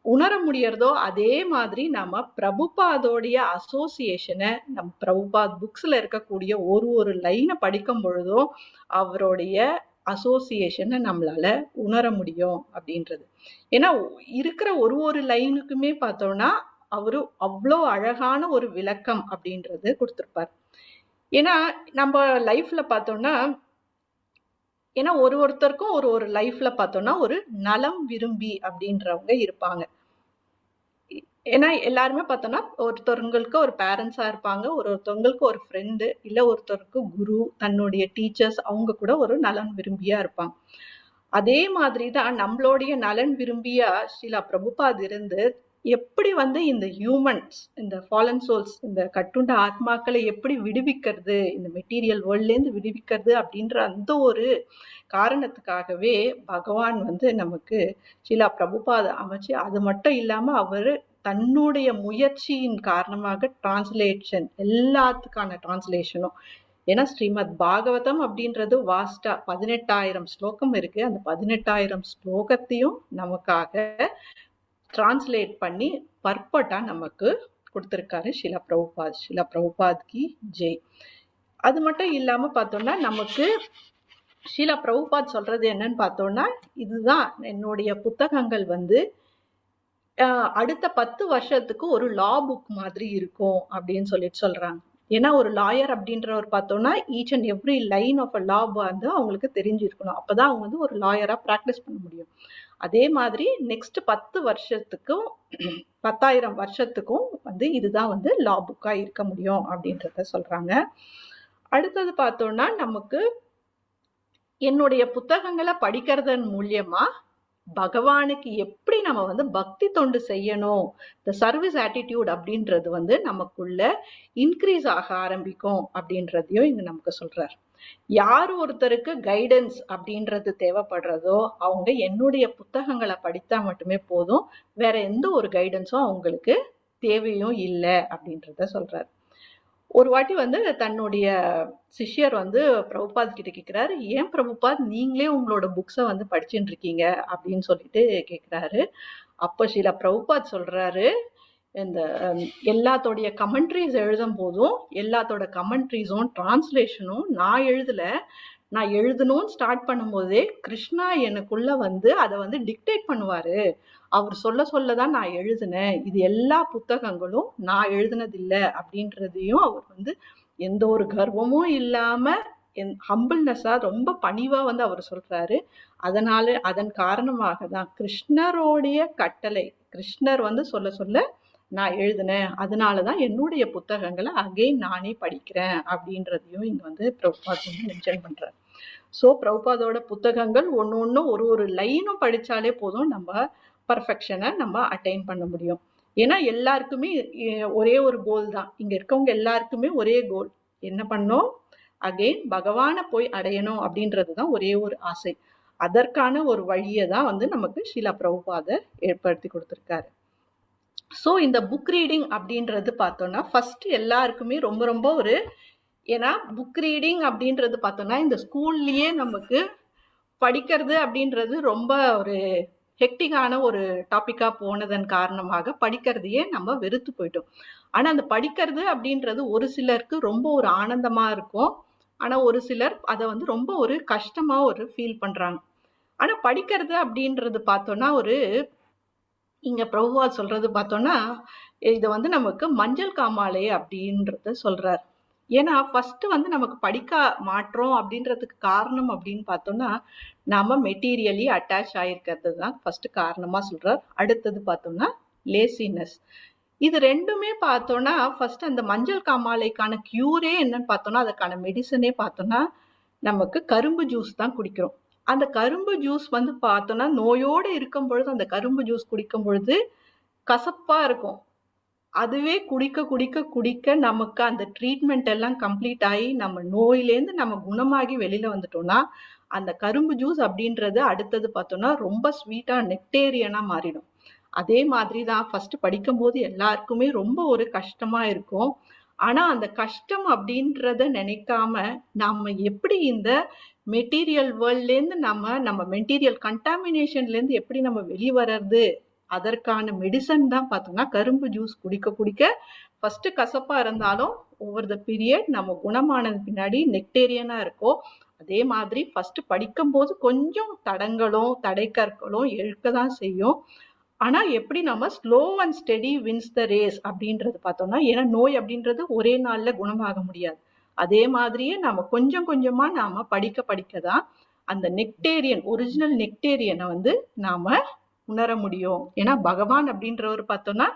உணர முடியறதோ அதே மாதிரி நம்ம பிரபுபாதோடைய அசோசியேஷனை நம்ம பிரபுபாத் புக்ஸ்ல இருக்கக்கூடிய ஒரு லைனை படிக்கும் பொழுதும் அவருடைய அசோசியேஷனை நம்மளால உணர முடியும் அப்படின்றது. ஏன்னா இருக்கிற ஒரு லைனுக்குமே பார்த்தோம்னா அவரு அவ்வளோ அழகான ஒரு விளக்கம் அப்படின்றது கொடுத்துருப்பார். ஏன்னா நம்ம லைஃப்ல பார்த்தோம்னா ஏன்னா ஒருத்தருக்கும் ஒரு லைஃப்ல பார்த்தோம்னா ஒரு நலம் விரும்பி அப்படின்றவங்க இருப்பாங்க. ஏன்னா எல்லாருமே பார்த்தோம்னா ஒருத்தவங்களுக்கு ஒரு பேரண்ட்ஸா இருப்பாங்க, ஒருத்தவங்களுக்கு ஒரு ஃப்ரெண்டு, இல்லை ஒருத்தருக்கு குரு, தன்னுடைய டீச்சர்ஸ், அவங்க கூட ஒரு நலன் விரும்பியா இருப்பாங்க. அதே மாதிரி தான் நம்மளுடைய நலன் விரும்பியா ஷீலா பிரபுபாத் இருந்து எப்படி வந்து இந்த ஹியூமன்ஸ், இந்த ஃபாலன் சோல்ஸ், இந்த கட்டுண்ட ஆத்மாக்களை எப்படி விடுவிக்கிறது, இந்த மெட்டீரியல் வேர்ல்ட்லேருந்து விடுவிக்கிறது அப்படின்ற அந்த ஒரு காரணத்துக்காகவே பகவான் வந்து நமக்கு ஷீலா பிரபுபாத் அமைச்சு, அது மட்டும் இல்லாமல் அவர் தன்னுடைய முயற்சியின் காரணமாக டிரான்ஸ்லேஷன், எல்லாத்துக்கான டிரான்ஸ்லேஷனும், ஏன்னா ஸ்ரீமத் பாகவதம் அப்படின்றது வாஸ்டா 18,000 ஸ்லோகம் இருக்கு. அந்த 18,000 ஸ்லோகத்தையும் நமக்காக டிரான்ஸ்லேட் பண்ணி பர்பட்டா நமக்கு கொடுத்துருக்காரு ஷீலா பிரபுபாத். ஷீலா பிரபுபாத்க்கு ஜெய். அது மட்டும் இல்லாம பார்த்தோம்னா நமக்கு ஷீலா பிரபுபாத் சொல்றது என்னன்னு பார்த்தோம்னா, இதுதான் என்னுடைய புத்தகங்கள் வந்து அடுத்த 10 வருஷத்துக்கு ஒரு லா புக் மாதிரி இருக்கும் அப்படின்னு சொல்றாங்க. ஏன்னா ஒரு லாயர் அப்படின்றவர் பார்த்தோம்னா each and every line of a law வந்து அவங்களுக்கு தெரிஞ்சிருக்கணும். அப்பதான் அவங்க வந்து ஒரு லாயரா ப்ராக்டிஸ் பண்ண முடியும். அதே மாதிரி நெக்ஸ்ட் 10 வருஷத்துக்கும் 10,000 வருஷத்துக்கும் வந்து இதுதான் வந்து லா புக்கா இருக்க முடியும் அப்படின்றத சொல்றாங்க. அடுத்தது பார்த்தோம்னா நமக்கு என்னுடைய புத்தகங்களை படிக்கிறதன் மூலியமா பகவானுக்கு எப்படி நம்ம வந்து பக்தி தொண்டு செய்யணும், இந்த சர்வீஸ் ஆட்டிடியூட் அப்படின்றது வந்து நமக்குள்ள இன்க்ரீஸ் ஆக ஆரம்பிக்கும் அப்படின்றதையும் இங்க நமக்கு சொல்றாரு. யார் ஒருத்தருக்கு கைடன்ஸ் அப்படின்றது தேவைப்படுறதோ அவங்க என்னுடைய புத்தகங்களை படித்தா மட்டுமே போதும், வேற எந்த ஒரு கைடன்ஸும் அவங்களுக்கு தேவையும் இல்லை அப்படின்றத சொல்றாரு. ஒரு வாட்டி வந்து தன்னுடைய சிஷ்யர் வந்து பிரபுபாத் கிட்ட கேட்கிறாரு, ஏன் பிரபுபாத் நீங்களே உங்களோட புக்ஸை வந்து படிச்சுட்டு இருக்கீங்க அப்படின்னு சொல்லிட்டு கேட்கிறாரு. அப்போ ஷீலா பிரபுபாத் சொல்றாரு, இந்த எல்லாத்தோடைய கமெண்ட்ரிஸ் எழுதும் போதும் எல்லாத்தோட கமெண்ட்ரிஸும் டிரான்ஸ்லேஷனும் நான் எழுதல, நான் எழுதணும்னு ஸ்டார்ட் பண்ணும்போதே கிருஷ்ணா எனக்குள்ள வந்து அதை வந்து டிக்டேட் பண்ணுவாரு. அவர் சொல்லதான் நான் எழுதினேன். இது எல்லா புத்தகங்களும் நான் எழுதினது இல்லை அப்படின்றதையும் அவர் வந்து எந்த ஒரு கர்வமும் இல்லாம ஹம்பிள்னஸா ரொம்ப பணிவா வந்து அவர் சொல்றாரு. அதன் காரணமாக தான் கிருஷ்ணரோடைய கட்டளை, கிருஷ்ணர் வந்து சொல்ல நான் எழுதினேன், அதனாலதான் என்னுடைய புத்தகங்களை அகைன் நானே படிக்கிறேன் அப்படின்றதையும் இங்க வந்து பிரபுபாத் வந்து மென்ஷன் பண்றாரு. ஸோ பிரபுபாதோட புத்தகங்கள் ஒன்னொன்னும் ஒரு லைனும் படிச்சாலே போதும் நம்ம பர்ஃபெக்ஷனை நம்ம அட்டைன் பண்ண முடியும். ஏன்னா எல்லாருக்குமே ஒரே ஒரு கோல் தான், இங்க இருக்கவங்க எல்லாருக்குமே ஒரே கோல், என்ன பண்ணோம், அகைன் பகவானை போய் அடையணும் அப்படின்றதுதான் ஒரே ஒரு ஆசை. அதற்கான ஒரு வழியை தான் வந்து நமக்கு ஸ்ரீலா பிரபுபாதர் ஏற்படுத்தி கொடுத்திருக்காரு. ஸோ இந்த புக் ரீடிங் அப்படின்றது பார்த்தோம்னா ஃபர்ஸ்ட் எல்லாருக்குமே ரொம்ப ரொம்ப ஒரு, ஏன்னா புக் ரீடிங் அப்படின்றது பார்த்தோம்னா இந்த ஸ்கூல்லயே நமக்கு படிக்கிறது அப்படின்றது ரொம்ப ஒரு ஹெக்டிக்கான ஒரு டாபிக்கா போனதன் காரணமாக படிக்கிறதையே நம்ம வெறுத்து போயிட்டோம். ஆனா அந்த படிக்கிறது அப்படின்றது ஒரு சிலருக்கு ரொம்ப ஒரு ஆனந்தமா இருக்கும், ஆனா ஒரு சிலர் அதை வந்து ரொம்ப ஒரு கஷ்டமா ஒரு ஃபீல் பண்றாங்க. ஆனா படிக்கிறது அப்படின்றது பார்த்தோம்னா ஒரு, இங்க பிரபுபாத் சொல்றது பார்த்தோம்னா இது வந்து நமக்கு மஞ்சள் காமாலை அப்படின்றத சொல்றாரு. ஏன்னா ஃபர்ஸ்ட் வந்து நமக்கு படிக்க மாற்றோம் அப்படின்றதுக்கு காரணம் அப்படின்னு பார்த்தோம்னா நாம மெட்டீரியலி அட்டாச் ஆயிருக்கிறது தான் ஃபர்ஸ்ட் காரணமா சொல்றார். அடுத்தது பார்த்தோம்னா லேசினஸ். இது ரெண்டுமே பார்த்தோம்னா ஃபர்ஸ்ட் அந்த மஞ்சள் காமாலைக்கான கியூரே என்னன்னு பார்த்தோம்னா அதுக்கான மெடிசனே பார்த்தோம்னா நமக்கு கரும்பு ஜூஸ் தான் குடிக்கிறோம். அந்த கரும்பு ஜூஸ் வந்து பார்த்தோம்னா நோயோடு இருக்கும் பொழுது அந்த கரும்பு ஜூஸ் குடிக்கும் பொழுது கசப்பா இருக்கும். அதுவே குடிக்க குடிக்க குடிக்க நமக்கு அந்த ட்ரீட்மெண்ட் எல்லாம் கம்ப்ளீட் ஆகி நம்ம நோயிலேருந்து நம்ம குணமாகி வெளியில வந்துட்டோம்னா அந்த கரும்பு ஜூஸ் அப்படின்றது அடுத்தது பார்த்தோம்னா ரொம்ப ஸ்வீட்டா நெக்டேரியனா மாறிடும். அதே மாதிரி தான் ஃபர்ஸ்ட் படிக்கும் போது எல்லாருக்குமே ரொம்ப ஒரு கஷ்டமா இருக்கும். ஆனா அந்த கஷ்டம் அப்படின்றத நினைக்காம நாம எப்படி இந்த மெட்டீரியல் வேர்ல்ட்லேருந்து நம்ம மெட்டீரியல் கண்டாமினேஷன்லேருந்து எப்படி நம்ம வெளிவரது, அதற்கான மெடிசன் தான் பார்த்தோம்னா கரும்பு ஜூஸ் குடிக்க குடிக்க ஃபர்ஸ்ட் கசப்பா இருந்தாலும் ஓவர் த பீரியட் நம்ம குணமானது பின்னாடி நெக்டேரியனா இருக்கும். அதே மாதிரி ஃபர்ஸ்ட் படிக்கும் போது கொஞ்சம் தடங்களும் தடைக்கற்களும் எழுக்க தான் செய்யும். ஆனா எப்படி நம்ம slow and steady wins the race அப்படின்றது பார்த்தோம்னா, ஏன்னா நோய் அப்படின்றது ஒரே நாள்ல குணமாக முடியாது. அதே மாதிரியே நாம கொஞ்சம் கொஞ்சமா நாம படிக்க படிக்கதான் அந்த நெக்டேரியன் ஒரிஜினல் நெக்டேரியனை வந்து நாம உணர முடியும். ஏன்னா பகவான் அப்படின்றவர் பார்த்தோம்னா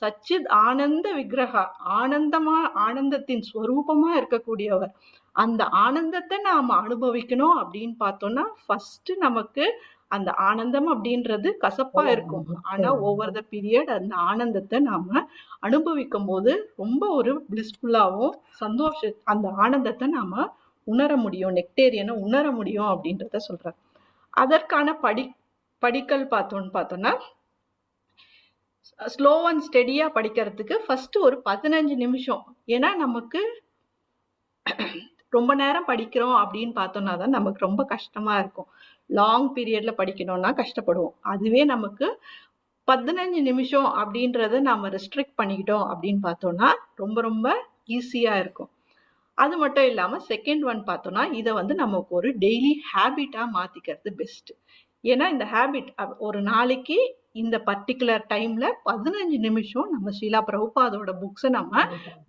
சச்சித் ஆனந்த விக்கிரகா, ஆனந்தமா ஆனந்தத்தின் ஸ்வரூபமா இருக்கக்கூடியவர். அந்த ஆனந்தத்தை நாம அனுபவிக்கணும் அப்படின்னு பார்த்தோம்னா ஃபர்ஸ்ட் நமக்கு அந்த ஆனந்தம் அப்படின்றது கசப்பா இருக்கும். ஆனா ஓவர் த பீரியட் அந்த ஆனந்தத்தை நாம அனுபவிக்கும் போது ரொம்ப ஒரு பிளிஸ்ஃபுல்லாவும் அந்த ஆனந்தத்தை நாம உணர முடியும், நெக்டேரியனை உணர முடியும் அப்படின்றத சொல்றார். அதற்கான படிக்கல் பார்த்தோம்னா ஸ்லோ அண்ட் ஸ்டெடியா படிக்கிறதுக்கு ஃபர்ஸ்ட் ஒரு 15 நிமிஷம், ஏன்னா நமக்கு ரொம்ப நேரம் படிக்கிறோம் அப்படின்னு பார்த்தோம்னா தான் நமக்கு ரொம்ப கஷ்டமா இருக்கும். லாங் பீரியட்ல படிக்கணும்னா கஷ்டப்படுவோம். அதுவே நமக்கு 15 நிமிஷம் அப்படின்றத நாம ரெஸ்ட்ரிக்ட் பண்ணிக்கிட்டோம் அப்படின்னு பார்த்தோம்னா ரொம்ப ரொம்ப ஈஸியா இருக்கும். அது மட்டும் இல்லாம செகண்ட் ஒன் பார்த்தோம்னா இதை வந்து நமக்கு ஒரு டெய்லி ஹேபிட்டா மாத்திக்கிறது பெஸ்ட். ஏன்னா இந்த ஹேபிட் ஒரு நாளைக்கு இந்த பர்டிகுலர் டைம்ல 15 நிமிஷம் நம்ம ஸ்ரீலா பிரபுபாதோட புக்ஸை நம்ம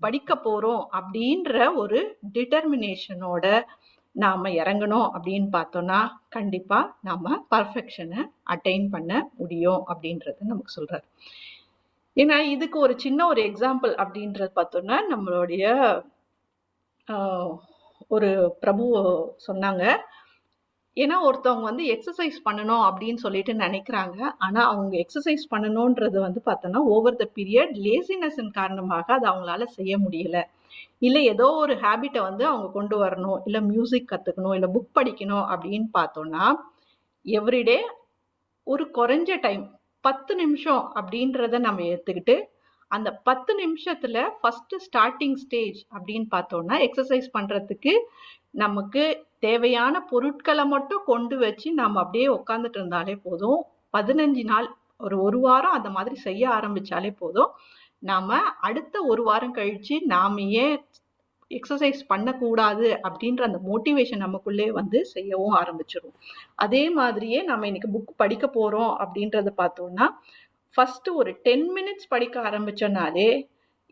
படிக்க போறோம் அப்படின்ற ஒரு டிட்டர்மினேஷனோட நாம இறங்கணும் அப்படின்னு பார்த்தோம்னா கண்டிப்பா நாம பர்ஃபெக்ஷனை அட்டைன் பண்ண முடியும் அப்படின்றது நமக்கு சொல்றாரு. ஏன்னா இதுக்கு ஒரு சின்ன ஒரு எக்ஸாம்பிள் அப்படின்றது பார்த்தோம்னா நம்மளுடைய ஒரு பிரபு சொன்னாங்க. ஏன்னா ஒருத்தவங்க வந்து எக்ஸசைஸ் பண்ணணும் அப்படின்னு சொல்லிட்டு நினைக்கிறாங்க, ஆனா அவங்க எக்ஸசைஸ் பண்ணணும்ன்றது வந்து பார்த்தோம்னா ஓவர் த பீரியட் லேசினஸின் காரணமாக அதை அவங்களால செய்ய முடியல. இல்லை ஏதோ ஒரு ஹேபிட்டை வந்து அவங்க கொண்டு வரணும், இல்லை மியூசிக் கற்றுக்கணும், இல்லை புக் படிக்கணும் அப்படின்னு பார்த்தோம்னா எவ்ரிடே ஒரு குறைஞ்ச டைம் 10 நிமிஷம் அப்படின்றத நம்ம எடுத்துக்கிட்டு அந்த 10 நிமிஷத்துல ஃபர்ஸ்ட் ஸ்டார்டிங் ஸ்டேஜ் அப்படின்னு பார்த்தோம்னா எக்ஸசைஸ் பண்றதுக்கு நமக்கு தேவையான பொருட்களை மட்டும் கொண்டு வச்சு நம்ம அப்படியே உட்காந்துட்டு இருந்தாலே போதும். 15 நாள் ஒரு வாரம் அந்த மாதிரி செய்ய ஆரம்பிச்சாலே போதும். நாம அடுத்த ஒரு வாரம் கழிச்சு நாம ஏன் எக்ஸசைஸ் பண்ணக்கூடாது அப்படின்ற அந்த மோட்டிவேஷன் நமக்குள்ளே வந்து செய்யவும் ஆரம்பிச்சிடும். அதே மாதிரியே நம்ம இன்னைக்கு புக் படிக்க போறோம் அப்படின்றத பார்த்தோம்னா ஃபர்ஸ்ட் ஒரு 10 மினிட்ஸ் படிக்க ஆரம்பிச்சோம்னாலே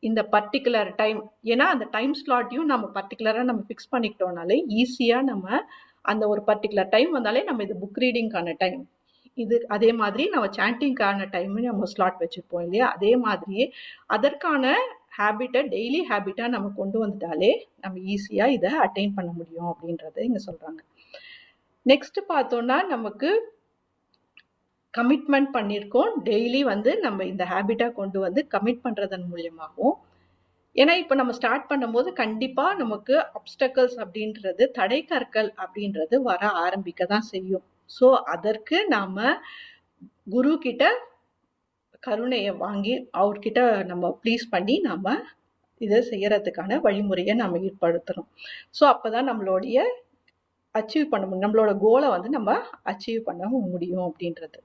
இந்த பர்டிகுலர் டைம், ஏன்னா அந்த டைம் ஸ்லாட்டையும் நம்ம பர்டிகுலராக நம்ம ஃபிக்ஸ் பண்ணிக்கிட்டோம்னாலே ஈஸியாக நம்ம அந்த ஒரு பர்டிகுலர் டைம் வந்தாலே நம்ம இது புக் ரீடிங்கான டைம், இது அதே மாதிரி நம்ம சாண்டிங்கான டைம் நம்ம ஸ்லாட் வச்சுருப்போம் இல்லையா, அதே மாதிரியே அதற்கான ஹேபிட்டை டெய்லி ஹேபிட்டாக நம்ம கொண்டு வந்துட்டாலே நம்ம ஈஸியாக இதை அட்டைன் பண்ண முடியும் அப்படின்றத இங்கே சொல்கிறாங்க. நெக்ஸ்ட் பார்த்தோம்னா நமக்கு கமிட்மெண்ட் பண்ணியிருக்கோம். டெய்லி வந்து நம்ம இந்த ஹேபிட்டா கொண்டு வந்து கமிட் பண்றதன் மூலியமாகவும், ஏன்னா இப்ப நம்ம ஸ்டார்ட் பண்ணும்போது கண்டிப்பா நமக்கு அப்டக்கல்ஸ் அப்படின்றது, தடை கற்கள் அப்படின்றது வர ஆரம்பிக்க தான் செய்யும். ஸோ அதற்கு நாம குரு கிட்ட கருணையை வாங்கி அவர்கிட்ட நம்ம ப்ளீஸ் பண்ணி நாம இதை செய்யறதுக்கான வழிமுறையை நம்ம ஏற்படுத்தணும். ஸோ அப்பதான் நம்மளுடைய அச்சீவ் பண்ண முடியும், நம்மளோட கோலை வந்து நம்ம அச்சீவ் பண்ண முடியும் அப்படின்றது.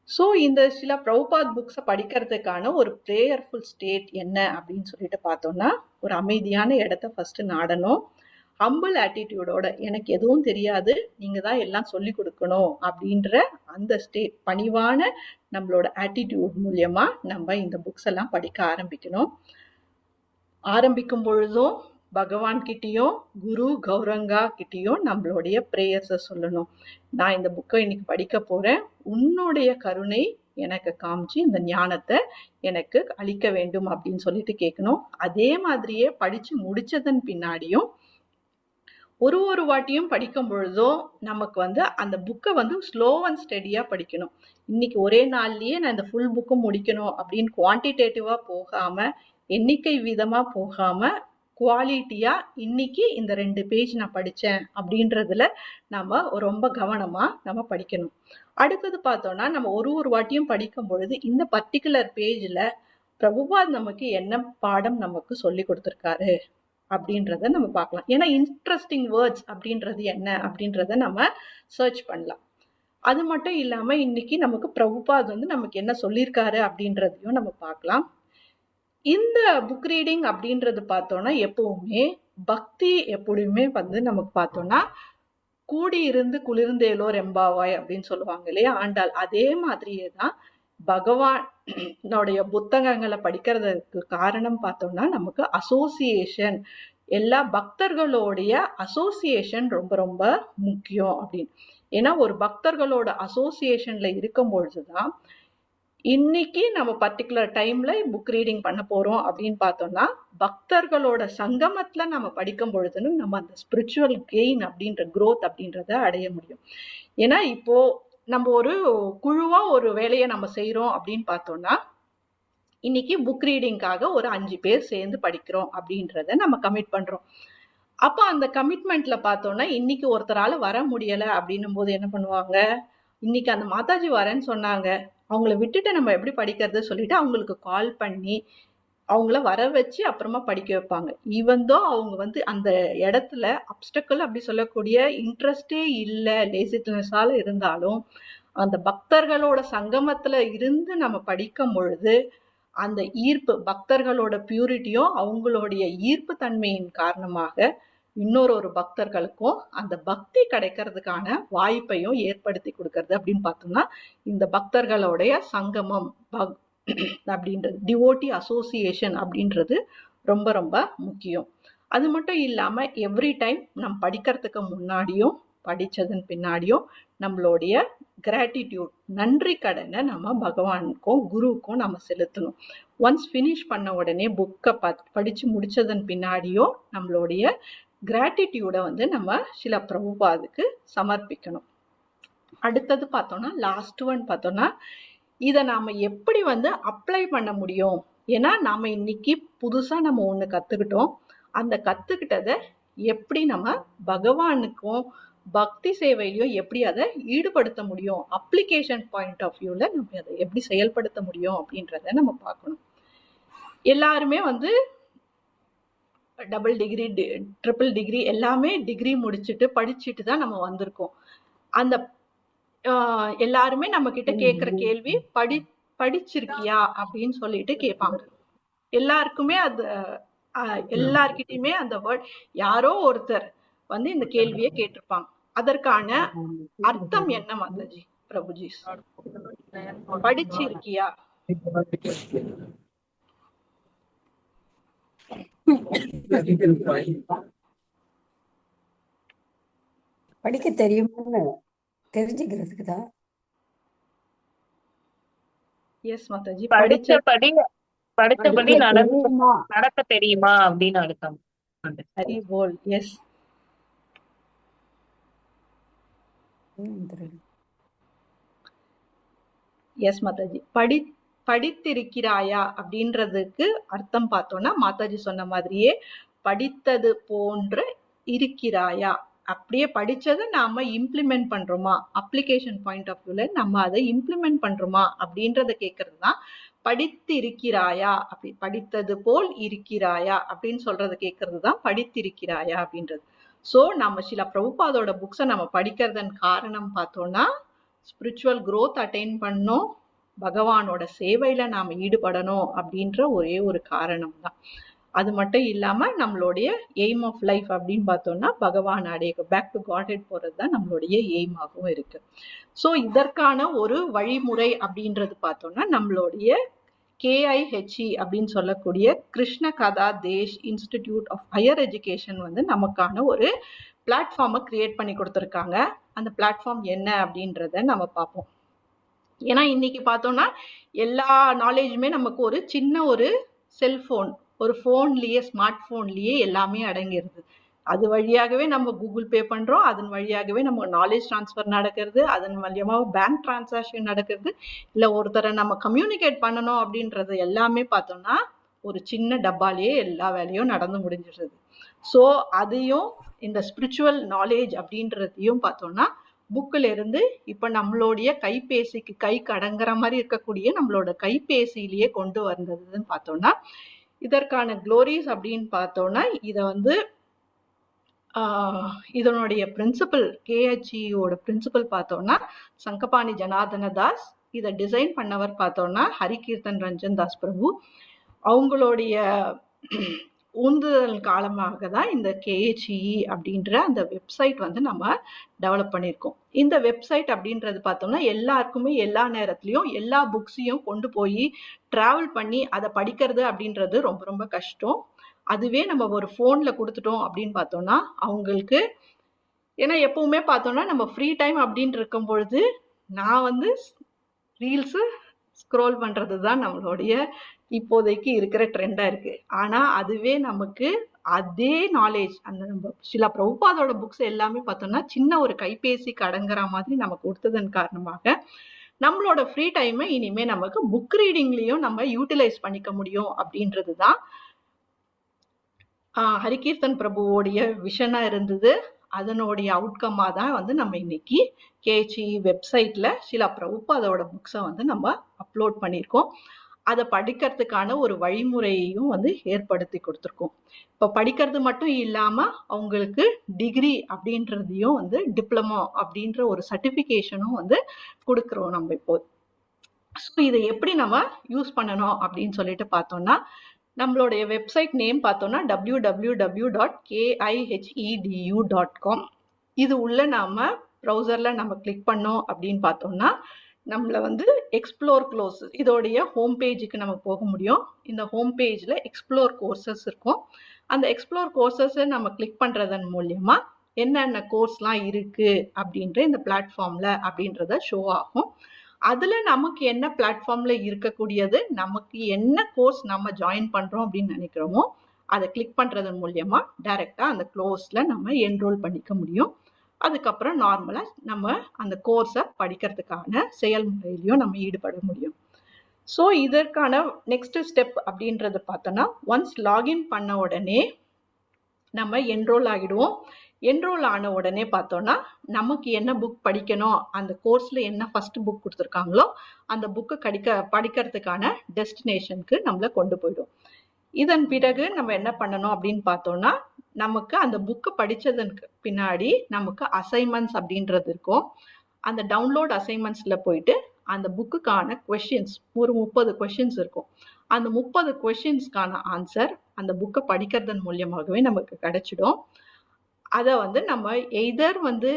ஸோ இந்த சில பிரபுபாத் புக்ஸை படிக்கிறதுக்கான ஒரு ப்ரேயர்ஃபுல் ஸ்டேட் என்ன அப்படின்னு சொல்லிட்டு பார்த்தோம்னா, ஒரு அமைதியான இடத்த ஃபர்ஸ்ட் நாடணும். ஹம்பிள் ஆட்டிடியூடோட, எனக்கு எதுவும் தெரியாது, நீங்க தான் எல்லாம் சொல்லி கொடுக்கணும் அப்படின்ற அந்த ஸ்டேட், பணிவான நம்மளோட ஆட்டிடியூட் மூலியமா நம்ம இந்த புக்ஸ் எல்லாம் படிக்க ஆரம்பிக்கணும். ஆரம்பிக்கும் பொழுதும் பகவான் கிட்டயும் குரு கௌரங்கா கிட்டயும் நம்மளுடைய பிரேயர்ஸை சொல்லணும். நான் இந்த புக்கை இன்னைக்கு படிக்க போறேன், உன்னுடைய கருணை எனக்கு காமிச்சு இந்த ஞானத்தை எனக்கு அளிக்க வேண்டும் அப்படின்னு சொல்லிட்டு கேட்கணும். அதே மாதிரியே படிச்சு முடிச்சதன் பின்னாடியும் ஒரு வாட்டியும் படிக்கும் பொழுதும் நமக்கு வந்து அந்த புக்கை வந்து ஸ்லோ அண்ட் ஸ்டெடியா படிக்கணும். இன்னைக்கு ஒரே நாள்லயே நான் இந்த ஃபுல் புக்கும் முடிக்கணும் அப்படின்னு குவான்டிடேட்டிவா போகாம, எண்ணிக்கை வீதமா போகாம, குவாலிட்டியா இன்னைக்கு இந்த 2 பேஜ் நான் படிச்சேன் அப்படின்றதுல நம்ம ரொம்ப கவனமா நம்ம படிக்கணும். அடுத்தது பார்த்தோம்னா, நம்ம ஒரு வாட்டியும் படிக்கும் பொழுது இந்த பர்டிகுலர் பேஜ்ல பிரபுபாத் நமக்கு என்ன பாடம் நமக்கு சொல்லி கொடுத்திருக்காரு அப்படின்றத நம்ம பார்க்கலாம். ஏன்னா இன்ட்ரெஸ்டிங் வேர்ட்ஸ் அப்படின்றது என்ன அப்படின்றத நம்ம சர்ச் பண்ணலாம். அது மட்டும் இல்லாம இன்னைக்கு நமக்கு பிரபுபாத் வந்து நமக்கு என்ன சொல்லியிருக்காரு அப்படின்றதையும் நம்ம பார்க்கலாம். இந்த புக் ரீடிங் அப்படின்றது பார்த்தோம்னா எப்பவுமே பக்தி எப்படியுமே வந்து நமக்கு பார்த்தோம்னா கூடி இருந்து குளிர்ந்தேலோர் எம்பாவாய் அப்படின்னு சொல்லுவாங்க இல்லையா ஆண்டாள். அதே மாதிரியே தான் பகவானுடைய புத்தகங்களை படிக்கிறதுக்கு காரணம் பார்த்தோம்னா நமக்கு அசோசியேஷன், எல்லா பக்தர்களோடைய அசோசியேஷன் ரொம்ப ரொம்ப முக்கியம் அப்படின்னு. ஏன்னா ஒரு பக்தர்களோட அசோசியேஷன்ல இருக்கும் பொழுதுதான் இன்னைக்கு நம்ம பர்டிகுலர் டைம்ல புக் ரீடிங் பண்ண போறோம் அப்படின்னு பார்த்தோம்னா, பக்தர்களோட சங்கமத்துல நம்ம படிக்கும் பொழுதுன்னு நம்ம அந்த ஸ்பிரிச்சுவல் கெயின் அப்படின்ற growth அப்படின்றத அடைய முடியும். ஏன்னா இப்போ நம்ம ஒரு குழுவா ஒரு வேலையை நம்ம செய்யறோம் அப்படின்னு பார்த்தோம்னா, இன்னைக்கு புக் ரீடிங்காக ஒரு 5 பேர் சேர்ந்து படிக்கிறோம் அப்படின்றத நம்ம கமிட் பண்றோம். அப்போ அந்த கமிட்மெண்ட்ல பார்த்தோம்னா இன்னைக்கு ஒருத்தரால வர முடியல அப்படின்னும் போது என்ன பண்ணுவாங்க, இன்னைக்கு அந்த மாதாஜி வரேன்னு சொன்னாங்க, அவங்கள விட்டுட்டு நம்ம எப்படி படிக்கிறது சொல்லிட்டு அவங்களுக்கு கால் பண்ணி அவங்கள வர வச்சு அப்புறமா படிக்க வைப்பாங்க. ஈவன் தோ அவங்க வந்து அந்த இடத்துல அப்டக்கல் அப்படி சொல்லக்கூடிய இன்ட்ரெஸ்டே இல்லை, லேசினஸால இருந்தாலும் அந்த பக்தர்களோட சங்கமத்துல இருந்து நம்ம படிக்கும் பொழுது அந்த ஈர்ப்பு, பக்தர்களோட பியூரிட்டியும் அவங்களுடைய ஈர்ப்பு தன்மையின் காரணமாக இன்னொரு பக்தர்களுக்கும் அந்த பக்தி கிடைக்கிறதுக்கான வாய்ப்பையும் ஏற்படுத்தி கொடுக்கறது அப்படின்னு பார்த்தோம்னா இந்த பக்தர்களுடைய சங்கமம் அப்படின்றது, டிவோட்டி அசோசியேஷன் அப்படின்றது ரொம்ப ரொம்ப முக்கியம். அது மட்டும் இல்லாம எவ்ரி டைம் நம்ம படிக்கிறதுக்கு முன்னாடியும் படிச்சதன் பின்னாடியும் நம்மளுடைய கிராட்டிடியூட், நன்றி கடனை நம்ம பகவானுக்கும் குருவுக்கும் நம்ம செலுத்தணும். ஒன்ஸ் ஃபினிஷ் பண்ண உடனே புக்கை படிச்சு முடிச்சதன் பின்னாடியும் நம்மளுடைய கிராட்டிடியூடை வந்து நம்ம சில பிரபுபாதுக்கு சமர்ப்பிக்கணும். அடுத்தது பார்த்தோம்னா லாஸ்ட் ஒன் பார்த்தோம்னா, இதை நாம எப்படி வந்து அப்ளை பண்ண முடியும். ஏன்னா நாம இன்னைக்கு புதுசா நம்ம ஒண்ணு கத்துக்கிட்டோம், அந்த கத்துக்கிட்டதை எப்படி நம்ம பகவானுக்கும் பக்தி சேவையிலையும் எப்படி அதை ஈடுபடுத்த முடியும், அப்ளிகேஷன் பாயிண்ட் ஆஃப் வியூல நம்ம அதை எப்படி செயல்படுத்த முடியும் அப்படின்றத நம்ம பார்க்கணும். எல்லாருமே வந்து டபுள் டிகிரி, ட்ரிபிள் டிகிரி எல்லாமே டிகிரி முடிச்சுட்டு படிச்சுட்டு தான் நம்ம வந்திருக்கோம். அந்த எல்லாருமே நம்ம கிட்ட கேட்கிற கேள்வி படிச்சிருக்கியா அப்படின்னு சொல்லிட்டு கேட்பாங்க. எல்லாருக்குமே அது எல்லார்கிட்டயுமே அந்த வேர்ட், யாரோ ஒருத்தர் வந்து இந்த கேள்வியை கேட்டிருப்பாங்க. அதற்கான அர்த்தம் என்ன மாதாஜி, பிரபுஜி? படிச்சிருக்கியா? படிக்க தெரியுமான்னு தெரிஞ்சுக்கிறதுக்கு தான். எஸ் மாதாஜி. படிச்சபடி நடக்க தெரியுமா அப்படின்னு அர்த்தம். ஹரி போல். எஸ். எஸ் மாதாஜி. படித்திருக்கிறாயா அப்படின்றதுக்கு அர்த்தம் பார்த்தோம்னா மாதாஜி சொன்ன மாதிரியே படித்தது போன்று இருக்கிறாயா, அப்படியே படிச்சதை நாம இம்ப்ளிமெண்ட் பண்றோமா, அப்ளிகேஷன் பாயிண்ட் ஆஃப் வியூல நம்ம அதை இம்ப்ளிமெண்ட் பண்றோமா அப்படின்றத கேட்கறது தான் படித்து இருக்கிறாயா. அப்படி படித்தது போல் இருக்கிறாயா அப்படின்னு சொல்றதை கேட்கறது தான் படித்திருக்கிறாயா அப்படின்றது. ஸோ நம்ம சில பிரபுபாதோட புக்ஸை நம்ம படிக்கிறதன் காரணம் பார்த்தோம்னா ஸ்பிரிச்சுவல் க்ரோத் அட்டைன் பண்ணணும், பகவானோட சேவையில நாம ஈடுபடணும் அப்படின்ற ஒரே ஒரு காரணம் தான். அது மட்டும் இல்லாம நம்மளுடைய எய்ம் ஆஃப் லைஃப் அப்படின்னு பார்த்தோம்னா பகவான் அடைய பேக் டு காட்ஹெட் போறது தான் நம்மளுடைய எய்மாகவும் இருக்கு. ஸோ இதற்கான ஒரு வழிமுறை அப்படின்றது பார்த்தோம்னா நம்மளுடைய KIHE அப்படின்னு சொல்லக்கூடிய Krishna Katha Desh institute of higher education வந்து நமக்கான ஒரு பிளாட்ஃபார்மை கிரியேட் பண்ணி கொடுத்துருக்காங்க. அந்த பிளாட்ஃபார்ம் என்ன அப்படின்றத நம்ம பார்ப்போம். ஏன்னா இன்னைக்கு பார்த்தோம்னா எல்லா நாலேஜுமே நமக்கு ஒரு சின்ன ஒரு செல்ஃபோன், ஒரு ஃபோன்லேயே, ஸ்மார்ட் ஃபோன்லேயே எல்லாமே அடங்கிடுது. அது வழியாகவே நம்ம கூகுள் பே பண்ணுறோம், அதன் வழியாகவே நம்ம நாலேஜ் ட்ரான்ஸ்ஃபர் நடக்கிறது, அதன் மூலியமாக பேங்க் டிரான்சாக்ஷன் நடக்கிறது, இல்லை ஒருத்தரை நம்ம கம்யூனிகேட் பண்ணணும் அப்படின்றது எல்லாமே பார்த்தோம்னா ஒரு சின்ன டப்பாலேயே எல்லா வேலையும் நடந்து முடிஞ்சிடுது. ஸோ அதையும் இந்த ஸ்பிரிச்சுவல் நாலேஜ் அப்படின்றதையும் பார்த்தோம்னா புக்கில் இருந்து இப்போ நம்மளுடைய கைபேசிக்கு கைக்கு அடங்குற மாதிரி இருக்கக்கூடிய நம்மளோட கைபேசியிலேயே கொண்டு வந்ததுன்னு பார்த்தோம்னா இதற்கான க்ளோரிஸ் அப்படின்னு பார்த்தோம்னா இதை வந்து இதனுடைய பிரின்சிபல் KHEயோட பிரின்சிபல் பார்த்தோம்னா சங்கபாணி ஜனார்தன தாஸ், இதை டிசைன் பண்ணவர் பார்த்தோம்னா ஹரிகீர்த்தன் ரஞ்சன் தாஸ் பிரபு. அவங்களுடைய உந்துதல் காலமாக தான் இந்த KHE அப்படின்ற அந்த வெப்சைட் வந்து நம்ம டெவலப் பண்ணியிருக்கோம். இந்த வெப்சைட் அப்படின்றது பார்த்தோம்னா எல்லாருக்குமே எல்லா நேரத்துலையும் எல்லா புக்ஸையும் கொண்டு போய் ட்ராவல் பண்ணி அதை படிக்கிறது அப்படின்றது ரொம்ப ரொம்ப கஷ்டம். அதுவே நம்ம ஒரு ஃபோனில் கொடுத்துட்டோம் அப்படின்னு பார்த்தோம்னா அவங்களுக்கு, ஏன்னா எப்பவுமே பார்த்தோம்னா நம்ம ஃப்ரீ டைம் அப்படின்னு இருக்கும் பொழுது நான் வந்து ரீல்ஸு ஸ்க்ரோல் பண்ணுறது தான் நம்மளுடைய இப்போதைக்கு இருக்கிற ட்ரெண்டாக இருக்குது. ஆனால் அதுவே நமக்கு அதே நாலேஜ் அந்த நம்ம சில பிரபுபாதோட புக்ஸ் எல்லாமே பார்த்தோம்னா சின்ன ஒரு கைபேசிக்கு அடங்குற மாதிரி நமக்கு கொடுத்ததன் காரணமாக நம்மளோட ஃப்ரீ டைமை இனிமேல் நமக்கு புக் ரீடிங்லேயும் நம்ம யூட்டிலைஸ் பண்ணிக்க முடியும் அப்படின்றது தான் ஹரிகீர்த்தன் பிரபுவோடைய விஷனாக இருந்தது. அதனுடைய அவுட்கம்மாக தான் வந்து நம்ம இன்னைக்கு KHE வெப்சைட்டில் சில பிரபுபாதோட புக்ஸை வந்து நம்ம அப்லோட் பண்ணியிருக்கோம். அதை படிக்கிறதுக்கான ஒரு வழிமுறையையும் வந்து ஏற்படுத்தி கொடுத்துருக்கோம். இப்போ படிக்கிறது மட்டும் இல்லாமல் அவங்களுக்கு டிகிரி அப்படின்றதையும் வந்து டிப்ளமோ அப்படின்ற ஒரு சர்டிஃபிகேஷனும் வந்து கொடுக்குறோம் நம்ம இப்போ. ஸோ இதை எப்படி நம்ம யூஸ் பண்ணணும் அப்படின்னு சொல்லிட்டு பார்த்தோம்னா நம்மளுடைய வெப்சைட் நேம் பார்த்தோம்னா www.kihedu.com. இது உள்ள நாம ப்ரௌசரில் நம்ம கிளிக் பண்ணோம் அப்படின்னு பார்த்தோம்னா நம்மளை வந்து எக்ஸ்ப்ளோர் க்ளோஸ் இதோடைய ஹோம் பேஜுக்கு நம்ம போக முடியும். இந்த ஹோம் பேஜில் எக்ஸ்ப்ளோர் கோர்சஸ் இருக்கும். அந்த எக்ஸ்ப்ளோர் கோர்சஸை நம்ம கிளிக் பண்ணுறதன் மூலயமா என்னென்ன கோர்ஸ்லாம் இருக்குது அப்படின்ற இந்த பிளாட்ஃபார்மில் அப்படின்றத ஷோ ஆகும். அதில் நமக்கு என்ன பிளாட்ஃபார்மில் இருக்கக்கூடியது, நமக்கு என்ன கோர்ஸ் நம்ம ஜாயின் பண்ணுறோம் அப்படின்னு நினைக்கிறோமோ அதை கிளிக் பண்ணுறதன் மூலயமா டைரெக்டாக அந்த கோர்ஸில் நம்ம என்ரோல் பண்ணிக்க முடியும். அதுக்கப்புறம் நார்மலாக நம்ம அந்த கோர்ஸை படிக்கிறதுக்கான செயல்முறையிலையும் நம்ம ஈடுபட முடியும். ஸோ இதற்கான நெக்ஸ்ட் ஸ்டெப் அப்படின்றது பார்த்தோன்னா ஒன்ஸ் லாகின் பண்ண உடனே நம்ம என்ரோல் ஆகிடுவோம். என்ரோல் ஆன உடனே பார்த்தோன்னா நமக்கு என்ன புக் படிக்கணும், அந்த கோர்ஸில் என்ன ஃபர்ஸ்ட் புக் கொடுத்துருக்காங்களோ அந்த புக்கு படிக்கிறதுக்கான டெஸ்டினேஷனுக்கு நம்மளை கொண்டு போயிடும். இதன் பிறகு நம்ம என்ன பண்ணணும் அப்படின்னு பார்த்தோம்னா நமக்கு அந்த புக்கு படித்ததுக்கு பின்னாடி நமக்கு அசைன்மெண்ட்ஸ் அப்படின்றது இருக்கும். அந்த டவுன்லோட் அசைன்மெண்ட்ஸில் போயிட்டு அந்த புக்குக்கான கொஷின்ஸ் ஒரு 30 கொஷின்ஸ் இருக்கும். அந்த 30 கொஷின்ஸ்க்கான ஆன்சர் அந்த புக்கை படிக்கிறதன் மூலியமாகவே நமக்கு கிடைச்சிடும். அதை வந்து நம்ம எய்தர் வந்து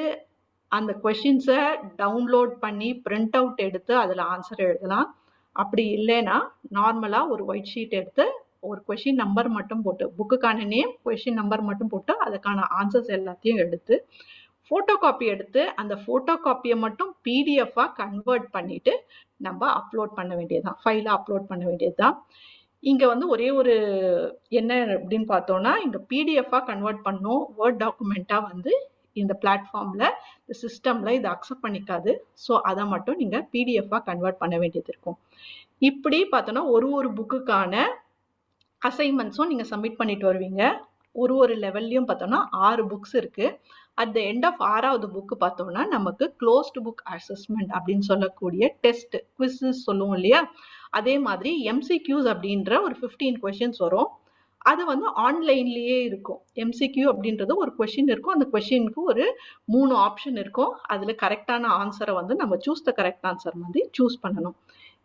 அந்த கொஷின்ஸை டவுன்லோட் பண்ணி பிரிண்ட் அவுட் எடுத்து அதில் ஆன்சர் எழுதலாம். அப்படி இல்லைன்னா நார்மலாக ஒரு ஒயிட் ஷீட் எடுத்து ஒரு கொஷின் நம்பர் மட்டும் போட்டு புக்குக்கான நேம் கொஷின் நம்பர் மட்டும் போட்டு அதுக்கான ஆன்சர்ஸ் எல்லாத்தையும் எடுத்து ஃபோட்டோ காப்பி எடுத்து அந்த ஃபோட்டோ காப்பியை மட்டும் PDF-ஆக கன்வெர்ட் பண்ணிவிட்டு நம்ம அப்லோட் பண்ண வேண்டியதுதான், ஃபைலாக அப்லோட் பண்ண வேண்டியது தான். இங்கே வந்து ஒரே ஒரு என்ன அப்படின்னு பார்த்தோன்னா இங்கே PDF-ஆக கன்வெர்ட் பண்ணோம், வேர்ட் டாக்குமெண்ட்டாக வந்து இந்த பிளாட்ஃபார்மில் இந்த சிஸ்டமில் இதை அக்செப்ட் பண்ணிக்காது. ஸோ அதை மட்டும் நீங்கள் பிடிஎஃபாக கன்வெர்ட் பண்ண வேண்டியது இருக்கும். இப்படி பார்த்தோன்னா ஒரு புக்குக்கான அசைன்மெண்ட்ஸும் நீங்கள் சப்மிட் பண்ணிட்டு வருவீங்க. ஒரு லெவல்லையும் பார்த்தோன்னா 6 புக்ஸ் இருக்குது. அட் த எண்ட் ஆஃப் 6வது புக்கு பார்த்தோம்னா நமக்கு க்ளோஸ்டு புக் அசஸ்மெண்ட் அப்படின்னு சொல்லக்கூடிய டெஸ்ட் குவிஸஸ் சொல்லுவோம் இல்லையா, அதே மாதிரி எம்சிக்யூஸ் அப்படின்ற ஒரு 15 கொஷின்ஸ் வரும். அது வந்து ஆன்லைன்லேயே இருக்கும். எம்சிக்யூ அப்படின்றது ஒரு கொஷின் இருக்கும். அந்த கொஷினுக்கு ஒரு 3 ஆப்ஷன் இருக்கும். அதில் கரெக்டான ஆன்சரை வந்து நம்ம சூஸ் த கரெக்ட் ஆன்சர் மாதிரி சூஸ் பண்ணணும்.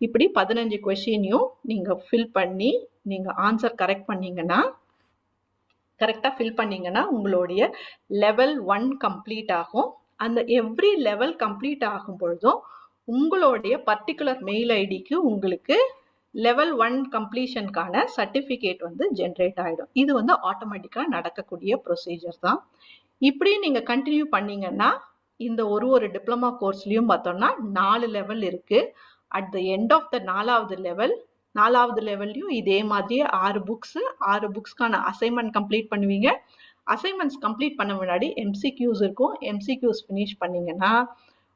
இப்படி 15 கொஷினையும் நீங்கள் ஃபில் பண்ணி நீங்கள் ஆன்சர் கரெக்டாக ஃபில் பண்ணிங்கன்னா உங்களுடைய லெவல் 1 கம்ப்ளீட் ஆகும். அந்த எவ்ரி லெவல் கம்ப்ளீட் ஆகும் பொழுதும் உங்களுடைய பர்டிகுலர் மெயில் ஐடிக்கு உங்களுக்கு லெவல் 1 கம்ப்ளீஷனுக்கான சர்டிஃபிகேட் வந்து ஜென்ரேட் ஆகிடும். இது வந்து ஆட்டோமேட்டிக்காக நடக்கக்கூடிய ப்ரொசீஜர் தான். இப்படி நீங்கள் கண்டினியூ பண்ணீங்கன்னா இந்த ஒரு டிப்ளமா கோர்ஸ்லையும் பார்த்தோம்னா 4 லெவல் இருக்குது. At the end of the 4வது லெவல்லையும் இதே மாதிரியே 6 புக்ஸ்க்கான அசைன்மெண்ட் கம்ப்ளீட் பண்ணுவீங்க. அசைன்மெண்ட்ஸ் கம்ப்ளீட் பண்ண முன்னாடி எம்சிக்யூஸ் இருக்கும். எம்சிக்யூஸ் ஃபினிஷ் பண்ணிங்கன்னா